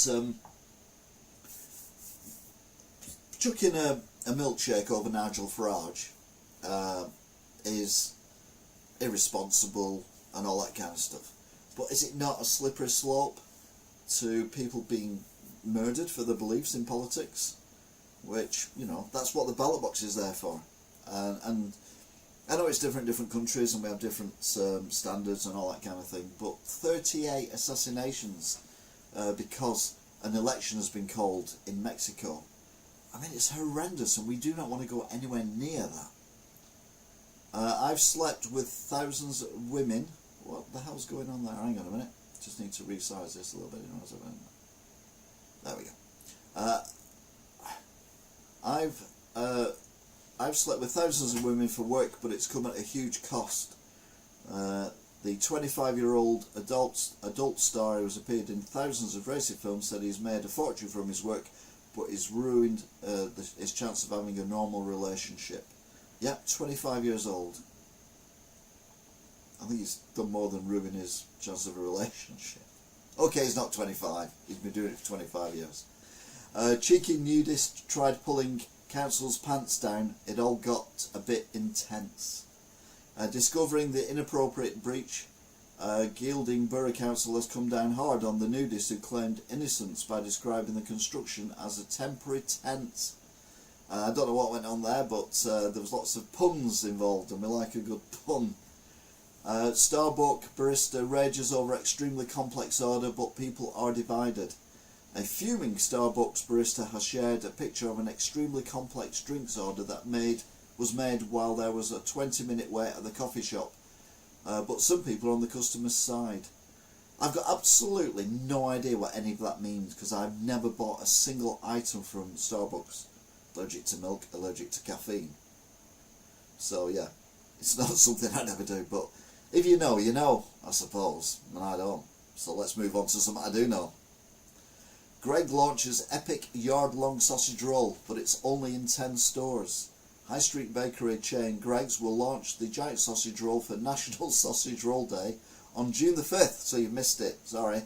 chucking a milkshake over Nigel Farage is irresponsible and all that kind of stuff. But is it not a slippery slope to people being murdered for their beliefs in politics? Which, you know, that's what the ballot box is there for. And I know it's different in different countries and we have different standards and all that kind of thing, but 38 assassinations because an election has been called in Mexico. I mean, it's horrendous and we do not want to go anywhere near that. I've slept with thousands of women. What the hell's going on there? Hang on a minute. Just need to resize this a little bit. There we go. I've slept with thousands of women for work, but it's come at a huge cost. The 25-year-old adult star who has appeared in thousands of racing films said he's made a fortune from his work, but he's ruined his chance of having a normal relationship. Yep, 25 years old. I think he's done more than ruin his chance of a relationship. Okay, he's not 25. He's been doing it for 25 years. Cheeky nudist tried pulling council's pants down. It all got a bit intense. Discovering the inappropriate breach, Geilding Borough Council has come down hard on the nudist who claimed innocence by describing the construction as a temporary tent. I don't know what went on there, but there was lots of puns involved, and we like a good pun. Starbucks barista rages over extremely complex order, but people are divided. A fuming Starbucks barista has shared a picture of an extremely complex drinks order that was made while there was a 20-minute wait at the coffee shop. But some people are on the customer's side. I've got absolutely no idea what any of that means because I've never bought a single item from Starbucks. Allergic to milk, allergic to caffeine. So yeah, it's not something I'd ever do, but if you know, you know, I suppose, and I don't. So let's move on to something I do know. Greg launches epic yard-long sausage roll, but it's only in 10 stores. High Street bakery chain Greggs will launch the giant sausage roll for National Sausage Roll Day on June the 5th, so you missed it, sorry.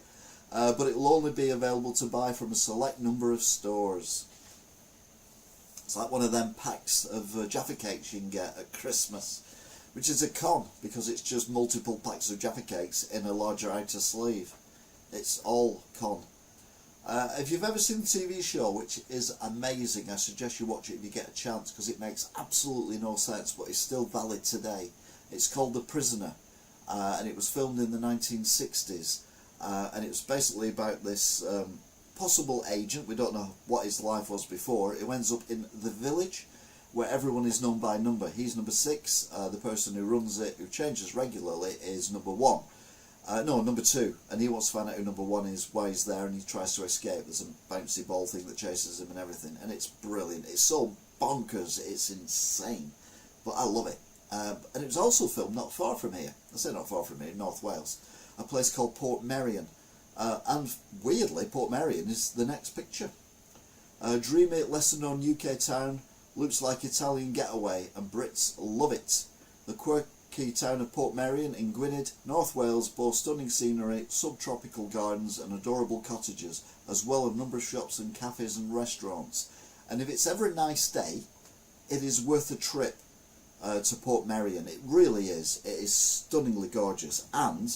But it will only be available to buy from a select number of stores. It's like one of them packs of Jaffa cakes you can get at Christmas, which is a con, because it's just multiple packs of Jaffa cakes in a larger outer sleeve. It's all con. If you've ever seen the TV show, which is amazing, I suggest you watch it if you get a chance, because it makes absolutely no sense, but it's still valid today. It's called The Prisoner, and it was filmed in the 1960s, and it was basically about this possible agent. We don't know what his life was before. It ends up in the village, where everyone is known by number. He's number 6, the person who runs it, who changes regularly, is number 1. No, number 2, and he wants to find out who number 1 is, why he's there, and he tries to escape. There's a bouncy ball thing that chases him and everything, and it's brilliant. It's so bonkers, it's insane, but I love it. And it was also filmed not far from here. I say not far from here, North Wales, a place called Portmeirion, and weirdly, Portmeirion is the next picture. A dreamy, lesser-known UK town, looks like Italian getaway, and Brits love it. The quirky town of Portmeirion in Gwynedd, North Wales, boasts stunning scenery, subtropical gardens and adorable cottages, as well as a number of shops and cafes and restaurants. And if it's ever a nice day, it is worth a trip to Portmeirion. It really is. It is stunningly gorgeous, and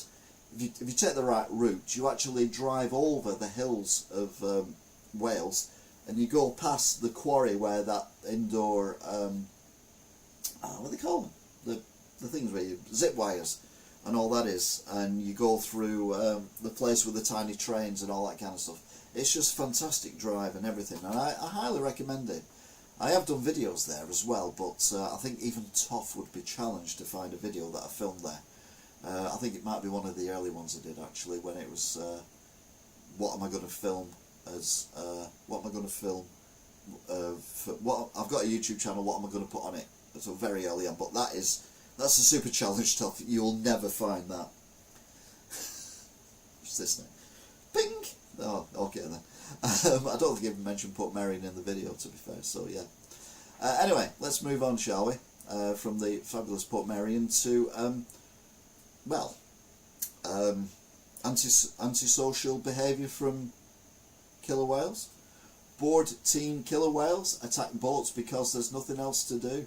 if you take the right route, you actually drive over the hills of Wales, and you go past the quarry where that indoor, what do they call them? The things where you, zip wires and all that is, and you go through the place with the tiny trains and all that kind of stuff. It's just fantastic drive and everything, and I highly recommend it. I have done videos there as well, but I think even Toff would be challenged to find a video that I filmed there. I think it might be one of the early ones I did actually, when it was what am I going to film as what am I going to film for what I've got a YouTube channel, what am I going to put on it? So very early on, but that's a super challenge stuff. You'll never find that. What's this now? Ping! Oh, okay then. I don't think I even mentioned Portmeirion in the video, to be fair, so yeah. Anyway, let's move on, shall we? From the fabulous Portmeirion to antisocial behaviour from killer whales. Bored teen killer whales attack boats because there's nothing else to do.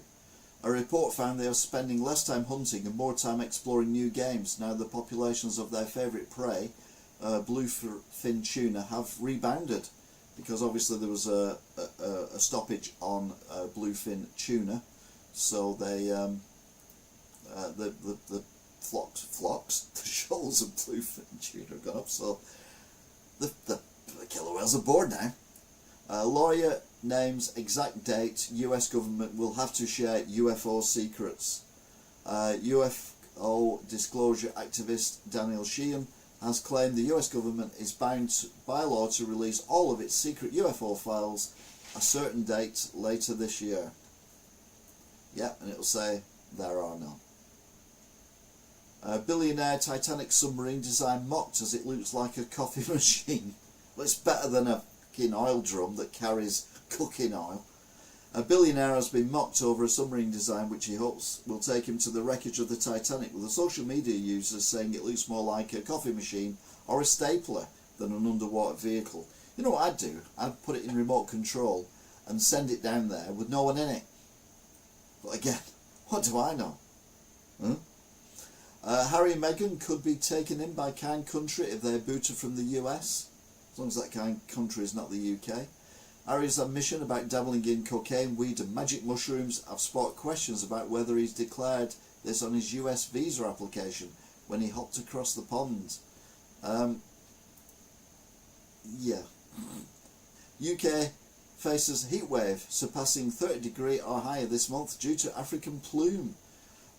A report found they are spending less time hunting and more time exploring new games now the populations of their favourite prey, bluefin tuna, have rebounded, because obviously there was a stoppage on bluefin tuna, so they the flocks, the shoals of bluefin tuna have gone up, so the killer whales are bored now. Lawyer names exact date US government will have to share UFO secrets. UFO disclosure activist Daniel Sheehan has claimed the US government is bound by law to release all of its secret UFO files a certain date later this year. Yeah, and it'll say there are none. Billionaire Titanic submarine design mocked as it looks like a coffee machine. Well, it's better than a fucking oil drum that carries cooking oil. A billionaire has been mocked over a submarine design which he hopes will take him to the wreckage of the Titanic, with the social media users saying it looks more like a coffee machine or a stapler than an underwater vehicle. You know what I'd do? I'd put it in remote control and send it down there with no one in it. But again, what do I know? Huh? Harry and Meghan could be taken in by kind country if they're booted from the US, as long as that kind country is not the UK. Harry's admission about dabbling in cocaine, weed and magic mushrooms have sparked questions about whether he's declared this on his US visa application when he hopped across the pond. Yeah, UK faces heat wave surpassing 30 degree or higher this month due to African plume.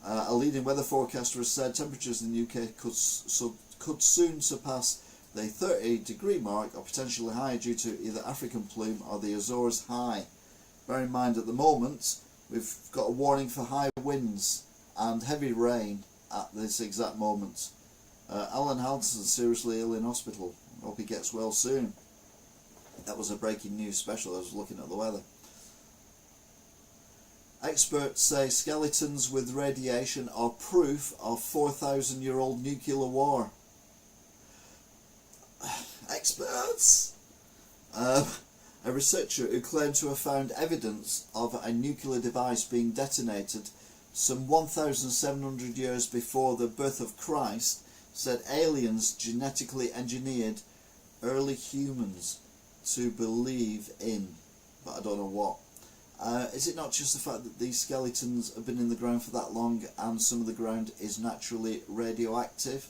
A leading weather forecaster has said temperatures in the UK could soon surpass the 30 degree mark or potentially higher due to either African plume or the Azores high. Bear in mind at the moment we've got a warning for high winds and heavy rain at this exact moment. Alan Hansen seriously ill in hospital. Hope he gets well soon. That was a breaking news special. I was looking at the weather. Experts say skeletons with radiation are proof of 4,000-year-old nuclear war. Experts! A researcher who claimed to have found evidence of a nuclear device being detonated some 1,700 years before the birth of Christ said aliens genetically engineered early humans to believe in, but I don't know what. Is it not just the fact that these skeletons have been in the ground for that long and some of the ground is naturally radioactive?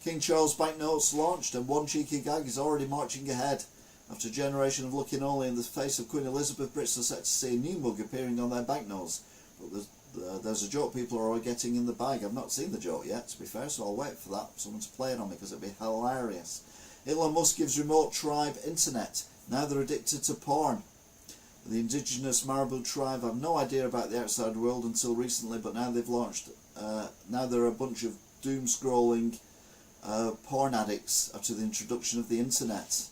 King Charles banknotes launched and one cheeky gag is already marching ahead. After a generation of looking only in the face of Queen Elizabeth, Brits are set to see a new mug appearing on their banknotes. But there's a joke people are already getting in the bag. I've not seen the joke yet, to be fair, so I'll wait for that, someone to play it on me, because it'd be hilarious. Elon Musk gives remote tribe internet. Now they're addicted to porn. The indigenous Marabou tribe have no idea about the outside world until recently, but now they've launched. Now they're a bunch of doom-scrolling porn addicts after the introduction of the internet.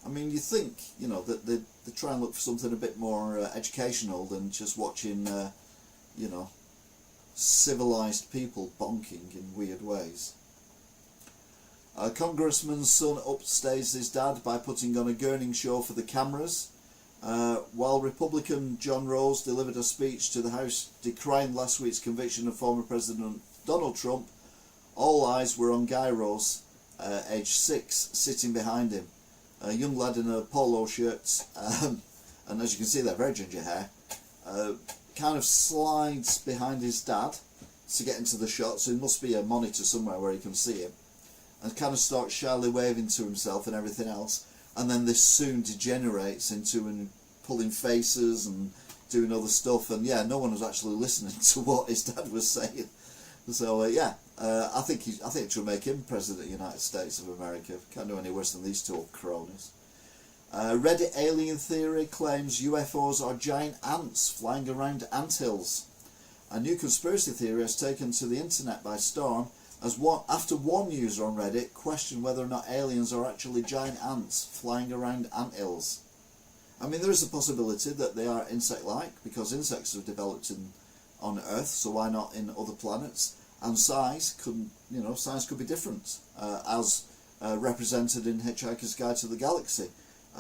I mean, you think, you know, that they try and look for something a bit more educational than just watching, you know, civilized people bonking in weird ways. A congressman's son upstays his dad by putting on a gurning show for the cameras. While Republican John Rose delivered a speech to the House decrying last week's conviction of former President Donald Trump, all eyes were on Guy Rose, aged 6, sitting behind him. A young lad in a polo shirt, and as you can see there, very ginger hair, kind of slides behind his dad to get into the shot, so there must be a monitor somewhere where he can see him, and kind of starts shyly waving to himself and everything else. And then this soon degenerates into pulling faces and doing other stuff, and yeah, no one was actually listening to what his dad was saying. So I think it should make him President of the United States of America. Can't do any worse than these two old cronies. Reddit alien theory claims UFOs are giant ants flying around anthills. A new conspiracy theory has taken to the internet by storm after one user on Reddit questioned whether or not aliens are actually giant ants flying around anthills. I mean, there is a possibility that they are insect-like, because insects are developed on Earth, so why not in other planets? And size could be different, as represented in Hitchhiker's Guide to the Galaxy,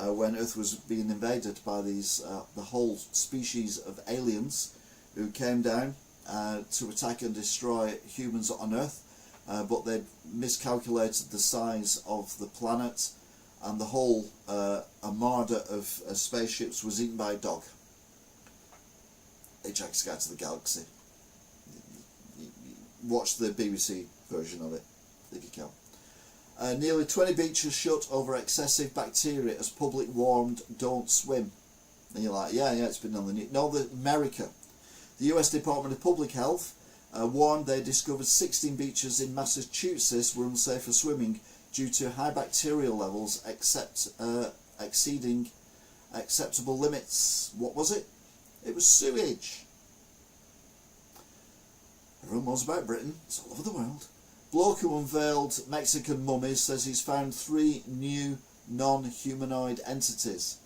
when Earth was being invaded by these the whole species of aliens who came down to attack and destroy humans on Earth. But they miscalculated the size of the planet, and the whole armada of spaceships was eaten by a dog. Hitchhiker's Guide to the Galaxy. Watch the BBC version of it, if you can. Nearly 20 beaches shut over excessive bacteria as public warned don't swim. And you're like, yeah, it's been on the news. No, America. The US Department of Public Health warned they discovered 16 beaches in Massachusetts were unsafe for swimming due to high bacterial levels exceeding acceptable limits. What was it? It was sewage. Everyone knows about Britain. It's all over the world. Bloke who unveiled Mexican mummies says he's found 3 new non-humanoid entities.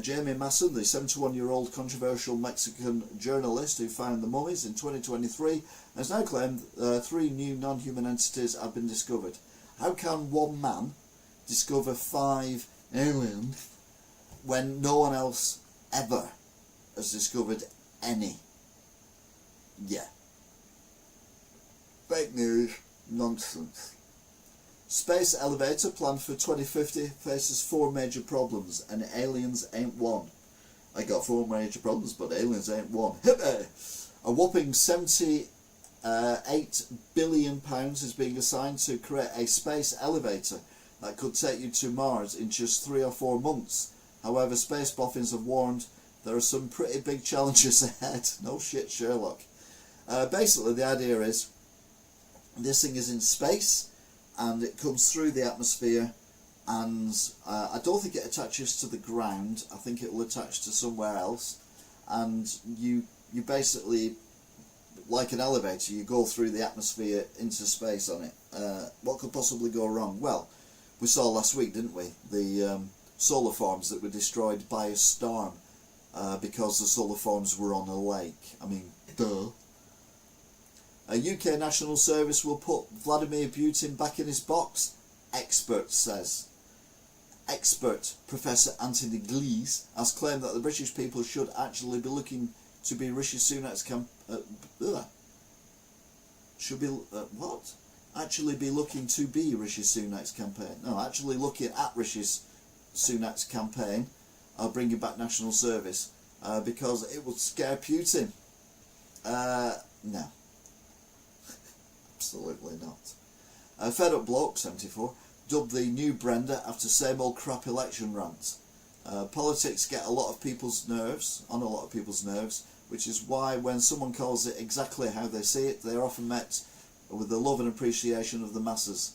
Jamie Masson, the 71-year-old controversial Mexican journalist who found the mummies in 2023, has now claimed 3 new non-human entities have been discovered. How can one man discover 5 aliens when no one else ever has discovered any? Yeah. Fake news, nonsense. Space elevator planned for 2050 faces 4 major problems, and aliens ain't one. I got 4 major problems, but aliens ain't one. A whopping £78 billion is being assigned to create a space elevator that could take you to Mars in just 3 or 4 months. However, space boffins have warned there are some pretty big challenges ahead. No shit, Sherlock. Basically, the idea is this thing is in space and it comes through the atmosphere, and I don't think it attaches to the ground. I think it will attach to somewhere else, and you basically, like an elevator, you go through the atmosphere into space on it. What could possibly go wrong? Well, we saw last week, didn't we, the solar farms that were destroyed by a storm because the solar farms were on a lake. I mean, duh. A UK National Service will put Vladimir Putin back in his box, expert says. Expert Professor Anthony Glees has claimed that the British people should actually be looking to be Rishi Sunak's Actually be looking to be Rishi Sunak's campaign. No, actually looking at Rishi Sunak's campaign of bringing back National Service because it would scare Putin. No. Absolutely not. Fed Up Bloke, 74, dubbed the new Brenda after same old crap election rant. Politics get a lot of people's nerves, on a lot of people's nerves, which is why when someone calls it exactly how they see it, they are often met with the love and appreciation of the masses.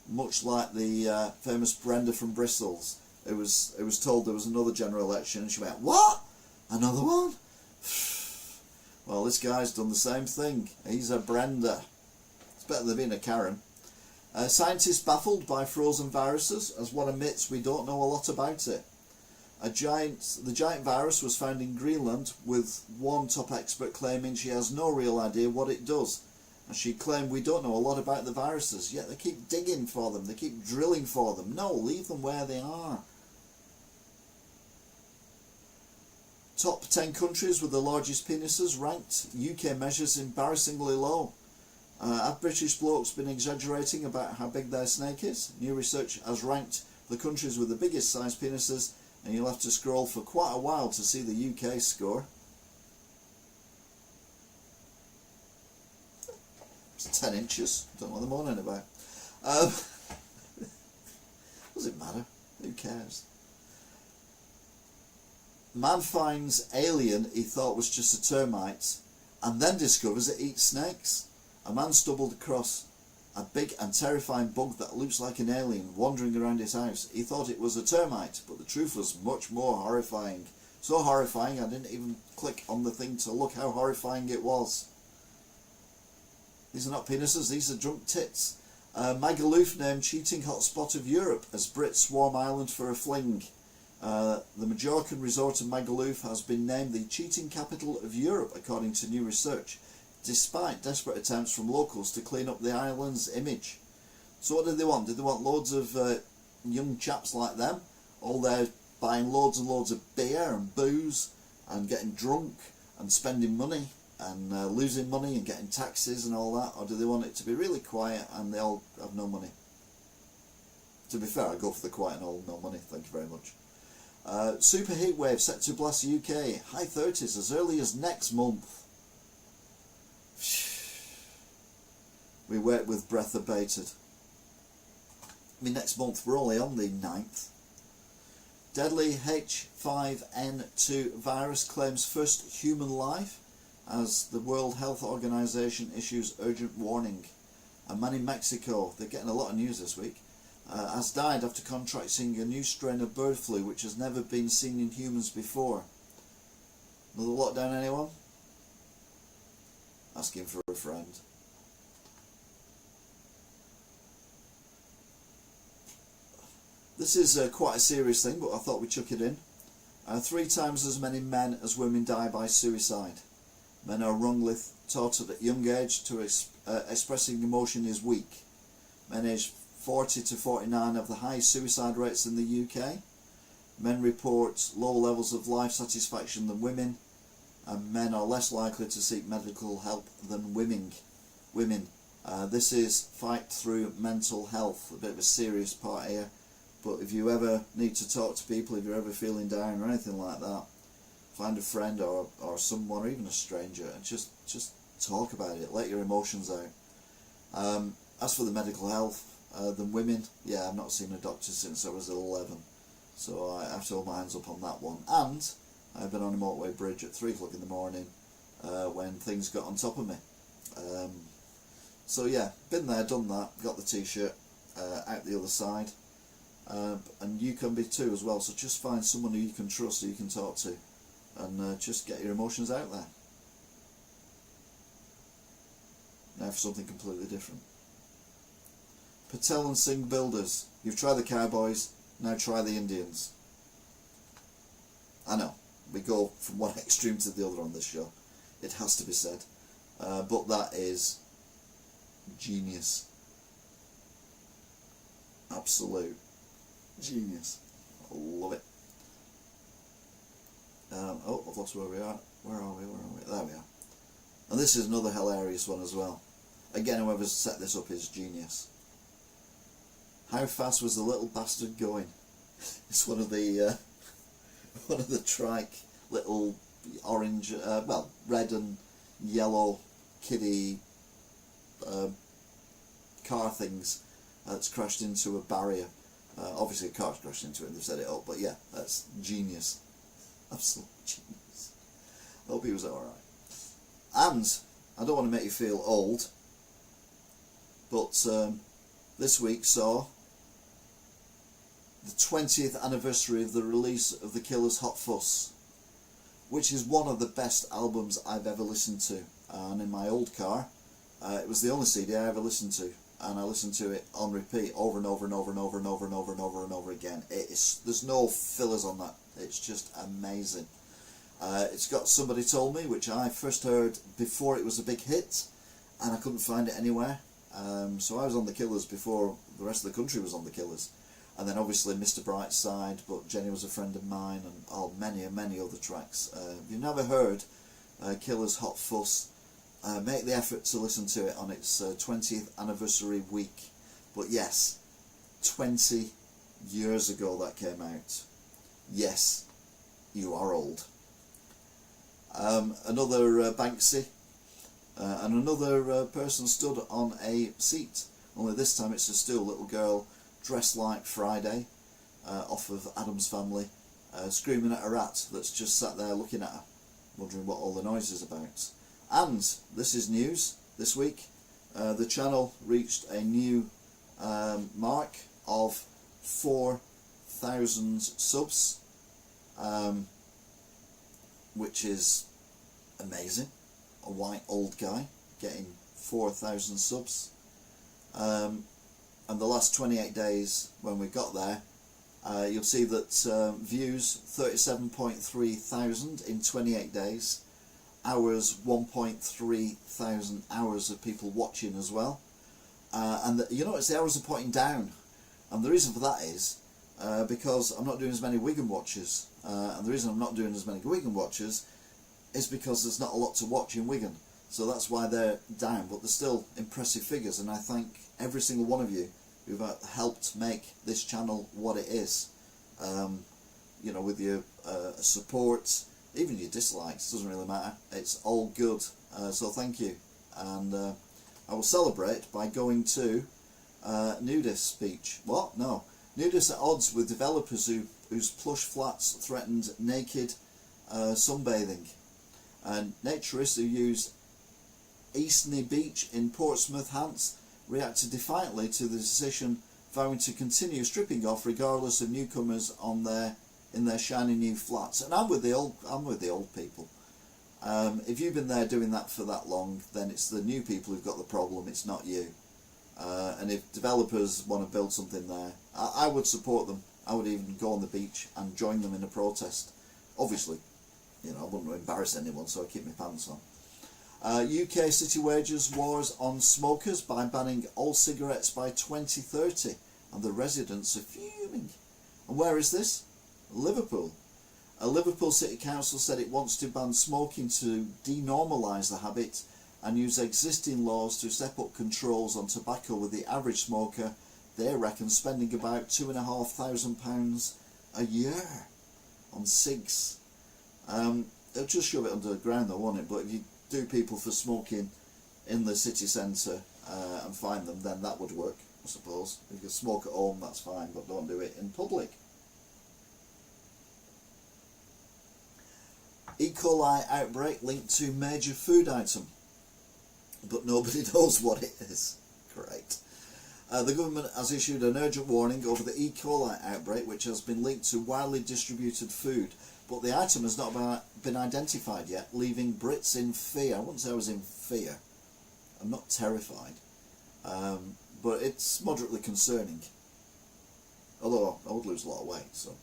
Much like the famous Brenda from Bristol's. It was told there was another general election and she went, "What? Another one?" Well, this guy's done the same thing. He's a Brenda. It's better than being a Karen. Scientists baffled by frozen viruses as one admits we don't know a lot about it. The giant virus was found in Greenland, with one top expert claiming she has no real idea what it does. And she claimed we don't know a lot about the viruses, yet they keep digging for them, they keep drilling for them. No, leave them where they are. Top 10 countries with the largest penises ranked. UK measures embarrassingly low. Have British blokes been exaggerating about how big their snake is? New research has ranked the countries with the biggest size penises, and you'll have to scroll for quite a while to see the UK score. It's 10 inches. Don't know what they're moaning about. Does it matter? Who cares? Man finds alien he thought was just a termite and then discovers it eats snakes. A man stumbled across a big and terrifying bug that looks like an alien wandering around his house. He thought it was a termite, but the truth was much more horrifying. So horrifying I didn't even click on the thing to look how horrifying it was. These are not penises, these are drunk tits. Magaluf named cheating hotspot of Europe as Brits swarm island for a fling. The Majorcan resort of Magaluf has been named the cheating capital of Europe according to new research, despite desperate attempts from locals to clean up the island's image. So what did they want? Did they want loads of young chaps like them, all there buying loads and loads of beer and booze and getting drunk and spending money and losing money and getting taxes and all that? Or do they want it to be really quiet and they all have no money? To be fair, I go for the quiet and all no money, thank you very much. Super heat wave set to blast UK, high 30s as early as next month. We wait with breath abated. I mean, next month, we're only on the 9th. Deadly H5N2 virus claims first human life as the World Health Organization issues urgent warning. A man in Mexico, they're getting a lot of news this week, has died after contracting a new strain of bird flu which has never been seen in humans before. Another lockdown, anyone? Asking for a friend. This is quite a serious thing, but I thought we'd chuck it in. 3 times as many men as women die by suicide. Men are wrongly taught at a young age to expressing emotion is weak. Men aged 40 to 49 have the highest suicide rates in the UK. Men report lower levels of life satisfaction than women, and men are less likely to seek medical help than women. This is Fight Through Mental Health, a bit of a serious part here, but if you ever need to talk to people, if you're ever feeling down or anything like that, find a friend or someone or even a stranger and just talk about it, let your emotions out. As for the medical health, than women. Yeah, I've not seen a doctor since I was 11, so I have to hold my hands up on that one. And I've been on a motorway bridge at 3 o'clock in the morning when things got on top of me. So yeah, been there, done that, got the t-shirt, out the other side, and you can be too as well. So just find someone who you can trust, who you can talk to, and just get your emotions out there. Now for something completely different. Patel and Singh builders. You've tried the cowboys, now try the Indians. I know, we go from one extreme to the other on this show. It has to be said. But that is genius. Absolute genius. I love it. Oh, I've lost where we are. Where are we? There we are. And this is another hilarious one as well. Again, whoever's set this up is genius. How fast was the little bastard going? It's one of the trike little orange, well, red and yellow kiddie car things that's crashed into a barrier. Obviously a car's crashed into it and they've set it up, but yeah, that's genius. Absolute genius. I hope he was alright. And I don't want to make you feel old, but this week saw the 20th anniversary of the release of The Killer's Hot Fuss, which is one of the best albums I've ever listened to. And in my old car, it was the only CD I ever listened to, and I listened to it on repeat over and over and over and over and over and over and over and over again. There's no fillers on that. It's just amazing. It's got Somebody Told Me, which I first heard before it was a big hit, and I couldn't find it anywhere. So I was on The Killers before the rest of the country was on The Killers. And then obviously Mr. Brightside, but Jenny Was a Friend of Mine, and many other tracks. If you've never heard Killer's Hot Fuss, make the effort to listen to it on its 20th anniversary week. But yes, 20 years ago that came out. Yes, you are old. Another Banksy, and another person stood on a seat, only this time it's a still little girl dressed like Friday, off of Addams Family, screaming at a rat that's just sat there looking at her, wondering what all the noise is about. And this is news this week. The channel reached a new mark of 4,000 subs, which is amazing. A white old guy getting 4,000 subs. And the last 28 days when we got there, you'll see that views 37.3 thousand in 28 days, hours 1.3 thousand hours of people watching as well, and you notice the hours are pointing down, and the reason for that is because I'm not doing as many Wigan watches, and the reason I'm not doing as many Wigan watches is because there's not a lot to watch in Wigan, so that's why they're down, but they're still impressive figures, and I thank every single one of you who've helped make this channel what it is. You know, with your support, even your dislikes, doesn't really matter, it's all good, so thank you. And I will celebrate by going to Nudist speech. What? No. Nudist at odds with developers whose plush flats threatened naked sunbathing. And naturists who use Eastney Beach in Portsmouth, Hants, reacted defiantly to the decision, vowing to continue stripping off regardless of newcomers in their shiny new flats. And I'm with the old people. If you've been there doing that for that long, then it's the new people who've got the problem. It's not you. And if developers want to build something there, I would support them. I would even go on the beach and join them in a protest. Obviously, you know, I wouldn't embarrass anyone, so I keep my pants on. UK city wages wars on smokers by banning all cigarettes by 2030, and the residents are fuming. And where is this? Liverpool. A Liverpool City Council said it wants to ban smoking to denormalise the habit and use existing laws to step up controls on tobacco, with the average smoker, they reckon, spending about £2,500 a year on cigs. They'll just shove it underground though, won't it? But if you do people for smoking in the city centre and find them, then that would work. I suppose. If you can smoke at home, that's fine, but don't do it in public. E. coli outbreak linked to major food item, but nobody knows what it is. Great. The government has issued an urgent warning over the E. coli outbreak, which has been linked to widely distributed food, but the item has not been identified yet, leaving Brits in fear. I wouldn't say I was in fear. I'm not terrified, but it's moderately concerning. Although I would lose a lot of weight, so...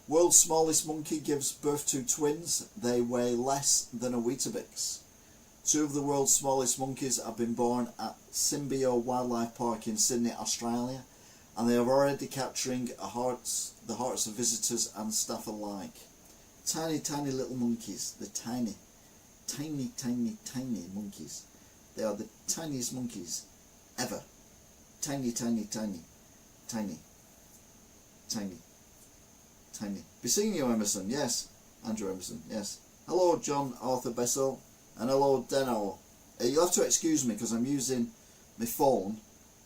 World's smallest monkey gives birth to twins. They weigh less than a Weetabix. Two of the world's smallest monkeys have been born at Symbio Wildlife Park in Sydney, Australia, and they are already capturing the hearts of visitors and staff alike. Tiny, tiny little monkeys. They're tiny. Tiny, tiny, tiny monkeys. They are the tiniest monkeys ever. Tiny, tiny, tiny. Tiny. Tiny. Tiny. Be seeing you, Emerson. Yes. Andrew Emerson. Yes. Hello, John Arthur Bessel. And hello, Deno. You'll have to excuse me because I'm using my phone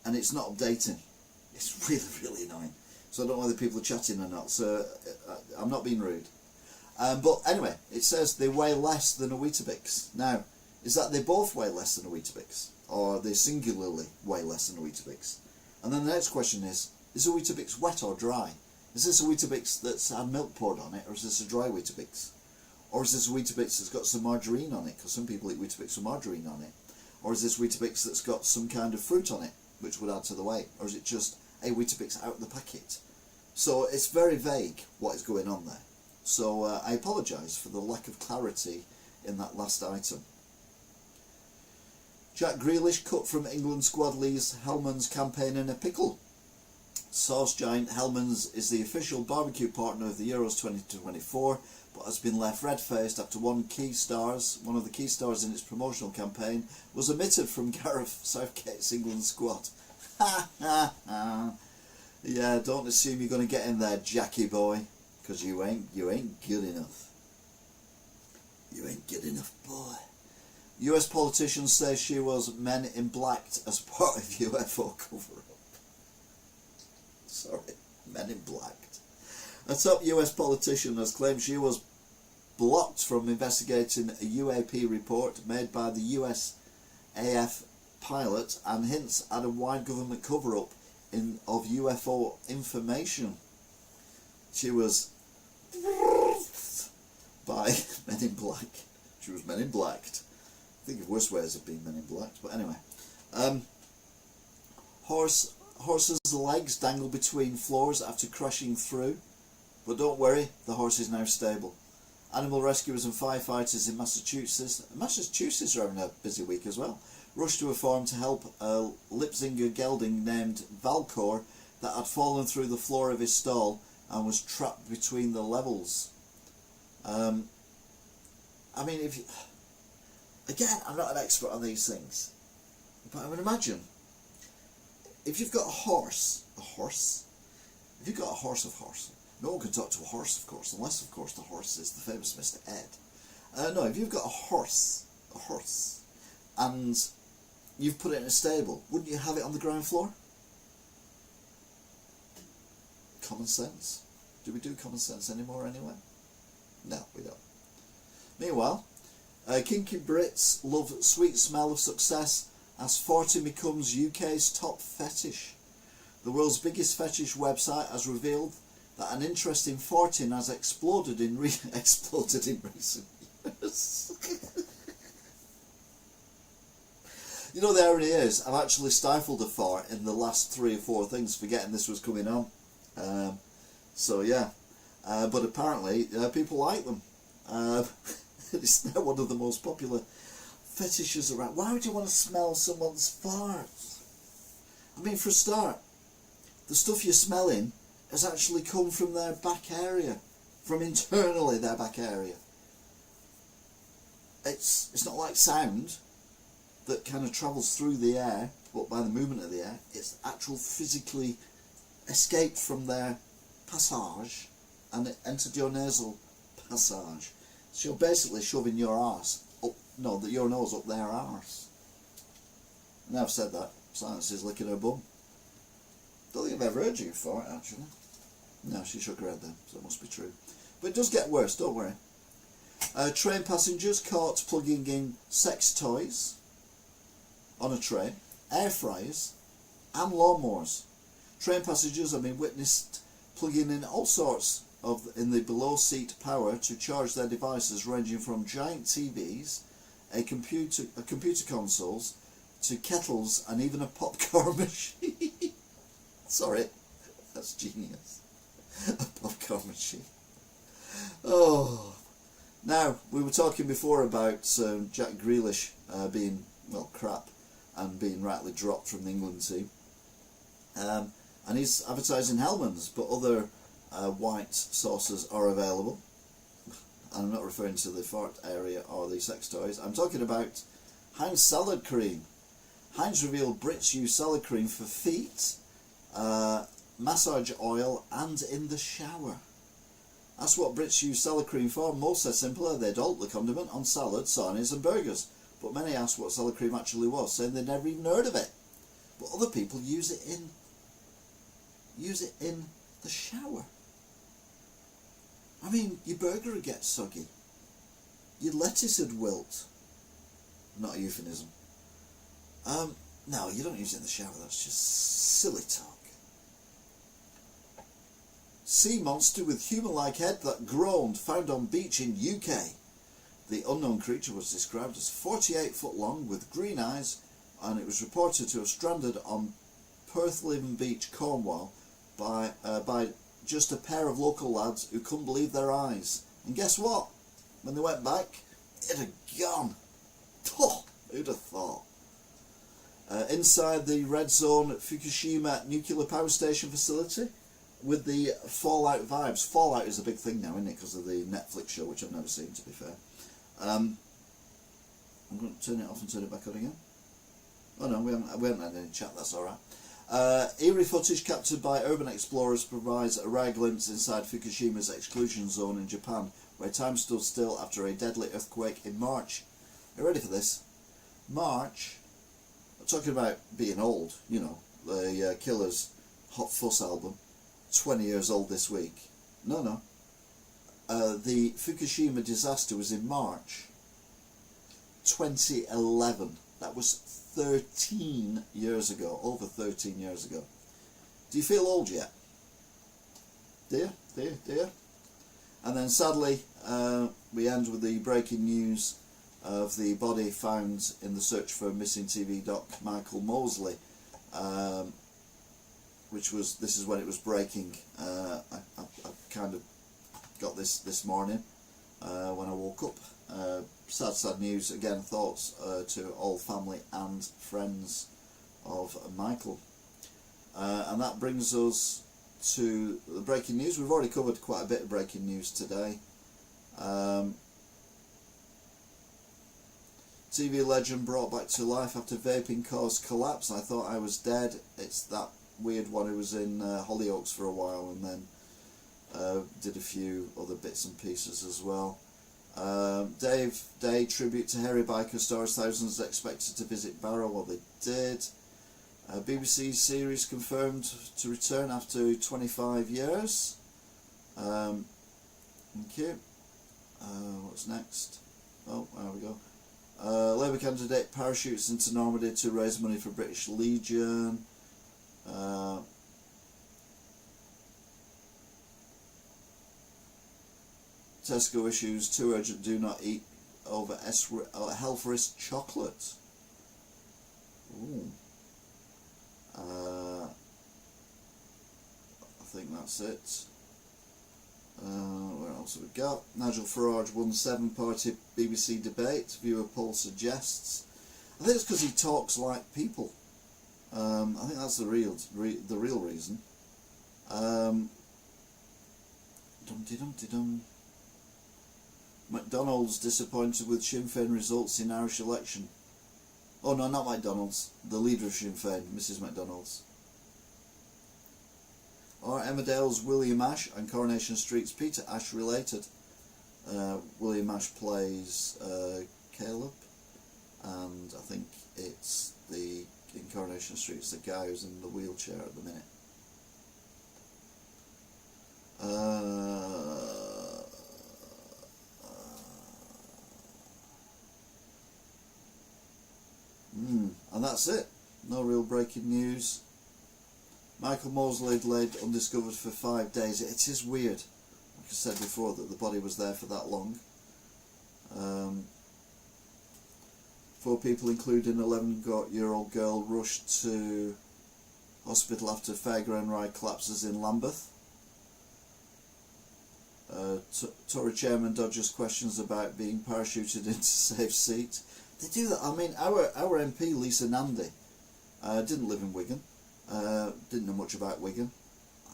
and it's not updating. It's really, really annoying. So I don't know whether people are chatting or not. So I'm not being rude. But anyway, it says they weigh less than a Weetabix. Now, is that they both weigh less than a Weetabix? Or they singularly weigh less than a Weetabix? And then the next question is a Weetabix wet or dry? Is this a Weetabix that's had milk poured on it, or is this a dry Weetabix? Or is this a Weetabix that's got some margarine on it, because some people eat Weetabix with margarine on it? Or is this Weetabix that's got some kind of fruit on it, which would add to the weight? Or is it just a Weetabix out of the packet? So it's very vague what is going on there. So I apologise for the lack of clarity in that last item. Jack Grealish cut from England squad leaves Hellmann's campaign in a pickle. Sauce giant Hellmann's is the official barbecue partner of the Euros 2024, but has been left red-faced after one of the key stars in its promotional campaign, was omitted from Gareth Southgate's England squad. Ha ha ha! Yeah, don't assume you're going to get in there, Jackie boy, because you ain't good enough. You ain't good enough, boy. US politicians say she was Men in Blacked as part of UFO cover-up. Sorry, Men in Blacked. A top US politician has claimed she was blocked from investigating a UAP report made by the USAF pilot and hints at a wide government cover-up of UFO information. She was by Men in Black. She was Men in Blacked. I think of worse ways of being Men in Black, but anyway. Horse's legs dangle between floors after crashing through, but don't worry, the horse is now stable. Animal rescuers and firefighters in Massachusetts are having a busy week as well, rushed to a farm to help a Lipsinger gelding named Valcor that had fallen through the floor of his stall and was trapped between the levels. I mean, again, I'm not an expert on these things, but I would imagine if you've got a horse, if you've got a horse, no one can talk to a horse, of course, unless, of course, the horse is the famous Mr. Ed. No, if you've got a horse, and you've put it in a stable, wouldn't you have it on the ground floor? Common sense. Do we do common sense anymore anyway? No, we don't. Meanwhile, kinky Brits love sweet smell of success as farting becomes UK's top fetish. The world's biggest fetish website has revealed that an interest in farting has exploded in recent years. You know, the irony is, I've actually stifled a fart in the last 3 or 4 things, forgetting this was coming on. So yeah, but apparently people like them. It's now one of the most popular fetishes around. Why would you want to smell someone's farts? I mean, for a start, the stuff you're smelling has actually come from their back area, from internally their back area. It's not like sound that kind of travels through the air, but by the movement of the air, it's actual physically escaped from their passage and it entered your nasal passage. So you're basically shoving your arse up, your nose up their arse. Now I've said that, Silence is licking her bum. Don't think I've ever heard you for it, actually. No, she shook her head then, so it must be true. But it does get worse, don't worry. Train passengers caught plugging in sex toys on a train, air fryers, and lawnmowers. Train passengers have been witnessed plugging in all sorts in the below seat power to charge their devices, ranging from giant TVs, computer consoles, to kettles, and even a popcorn machine. Sorry, that's genius. A popcorn machine. Oh, now we were talking before about Jack Grealish being crap and being rightly dropped from the England team, and he's advertising Hellmann's, but other white sauces are available. And I'm not referring to the fart area or the sex toys. I'm talking about Heinz salad cream. Heinz revealed Brits use salad cream for feet, massage oil, and in the shower. That's what Brits use salad cream for. Most are simpler. They dolt the condiment on salad, sarnies and burgers. But many asked what salad cream actually was, saying they'd never even heard of it. But other people use it in the shower. I mean, your burger would get soggy. Your lettuce would wilt. Not a euphemism. No, you don't use it in the shower. That's just silly talk. Sea monster with human-like head that groaned, found on beach in UK. The unknown creature was described as 48 foot long with green eyes, and it was reported to have stranded on Perthleven Beach, Cornwall, by just a pair of local lads who couldn't believe their eyes. And guess what? When they went back, it had gone. Oh, who'd have thought? Inside the red zone at Fukushima nuclear power station facility, with the Fallout vibes. Fallout is a big thing now, isn't it? Because of the Netflix show, which I've never seen, to be fair. I'm going to turn it off and turn it back on again. Oh no, we haven't had any chat, that's alright. Eerie footage captured by urban explorers provides a rare glimpse inside Fukushima's exclusion zone in Japan, where time stood still after a deadly earthquake in March. Are you ready for this? March, I'm talking about being old, you know, the Killers' Hot Fuss album, 20 years old this week. No. The Fukushima disaster was in March 2011. That was 13 years ago, over 13 years ago. Do you feel old yet? Do you? And then sadly, we end with the breaking news of the body found in the search for missing TV doc Michael Mosley, this is when it was breaking. I kind of got this morning when I woke up. Sad news. Again, thoughts to all family and friends of Michael. And that brings us to the breaking news. We've already covered quite a bit of breaking news today. TV legend brought back to life after vaping caused collapse. I thought I was dead. It's that weird one who was in Hollyoaks for a while and then did a few other bits and pieces as well. Dave Day tribute to Hairy Biker stars. Thousands expected to visit Barrow. Well, they did. BBC series confirmed to return after 25 years. Thank you. What's next? Oh, there we go. Labour candidate parachutes into Normandy to raise money for British Legion. Tesco issues 2 urgent do not eat over health risk chocolate. Ooh. I think that's it. Where else have we got? Nigel Farage won 7-party BBC debate. Viewer poll suggests. I think it's because he talks like people. I think that's the real reason. Dum-de-dum-de-dum. McDonald's disappointed with Sinn Féin results in Irish election. Oh no, not McDonald's. The leader of Sinn Féin, Mrs McDonald's. Are Emmerdale's William Ash and Coronation Street's Peter Ash related? William Ash plays Caleb, and I think it's in Coronation Street, it's the guy who's in the wheelchair at the minute. And that's it. No real breaking news. Michael Mosley laid undiscovered for 5 days. It is weird, like I said before, that the body was there for that long. 4 people, including an 11-year-old girl, rushed to hospital after fairground ride collapses in Lambeth. Tory chairman dodges questions about being parachuted into safe seat. They do that. I mean, our MP Lisa Nandy didn't live in Wigan, didn't know much about Wigan,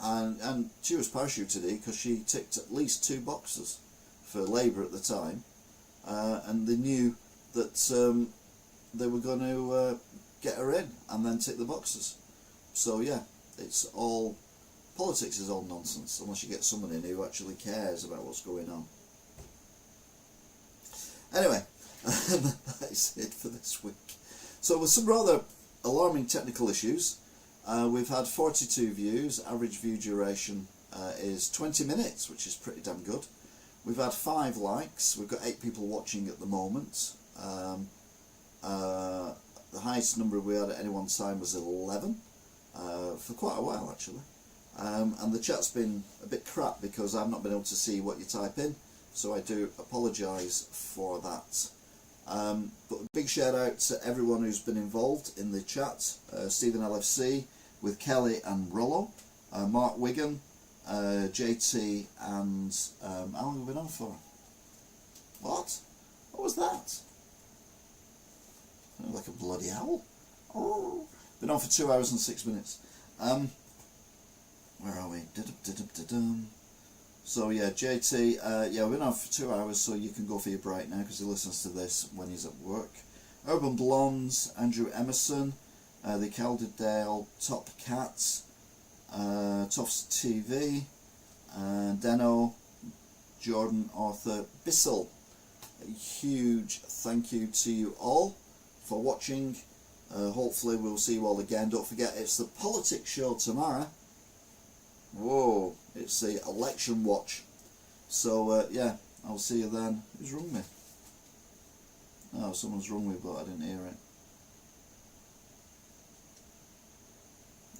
and she was parachuted here because she ticked at least 2 boxes for Labour at the time, and they knew that they were going to get her in and then tick the boxes. So yeah, it's all, politics is all nonsense unless you get someone in who actually cares about what's going on. Anyway, that is it for this week. So with some rather alarming technical issues, we've had 42 views. Average view duration is 20 minutes, which is pretty damn good. We've had 5 likes. We've got 8 people watching at the moment. The highest number we had at any one time was 11 for quite a while actually. And the chat's been a bit crap because I've not been able to see what you type in, so I do apologise for that. But a big shout out to everyone who's been involved in the chat. Stephen LFC with Kelly and Rollo, Mark Wigan, JT, and how long have we been on for? What was that? Like a bloody owl. Oh. Been on for 2 hours and 6 minutes. Where are we? So yeah, JT, yeah, we've been on for 2 hours, so you can go for your break now because he listens to this when he's at work. Urban Blondes, Andrew Emerson, the Calderdale Top Cats, Tufts TV, Deno, Jordan Arthur Bissell. A huge thank you to you all for watching. Hopefully we'll see you all again. Don't forget, it's the politics show tomorrow. Whoa, it's the election watch. So yeah, I'll see you then. Who's rung me? Oh, someone's rung me, but I didn't hear it.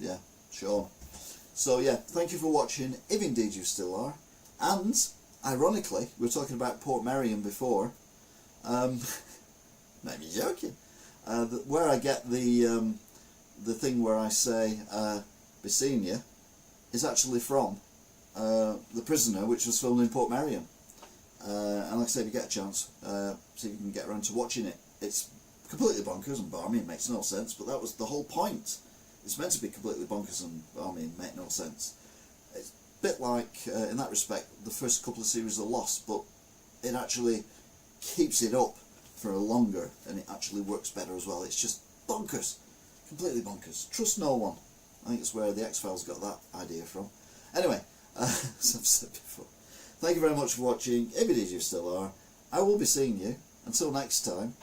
Yeah, sure. So yeah, thank you for watching, if indeed you still are. And ironically, we were talking about Portmeirion before. Maybe joking. Where I get the thing where I say Byssenia is actually from The Prisoner, which was filmed in Portmeirion. And like I say, if you get a chance, see if you can get around to watching it. It's completely bonkers and balmy, it makes no sense, but that was the whole point. It's meant to be completely bonkers and balmy and make no sense. It's a bit like, in that respect, the first couple of series are Lost, but it actually keeps it up for longer and it actually works better as well. It's just bonkers, completely bonkers. Trust no one. I think it's where the X-Files got that idea from. Anyway, as I've said before, thank you very much for watching. If it is you still are, I will be seeing you. Until next time,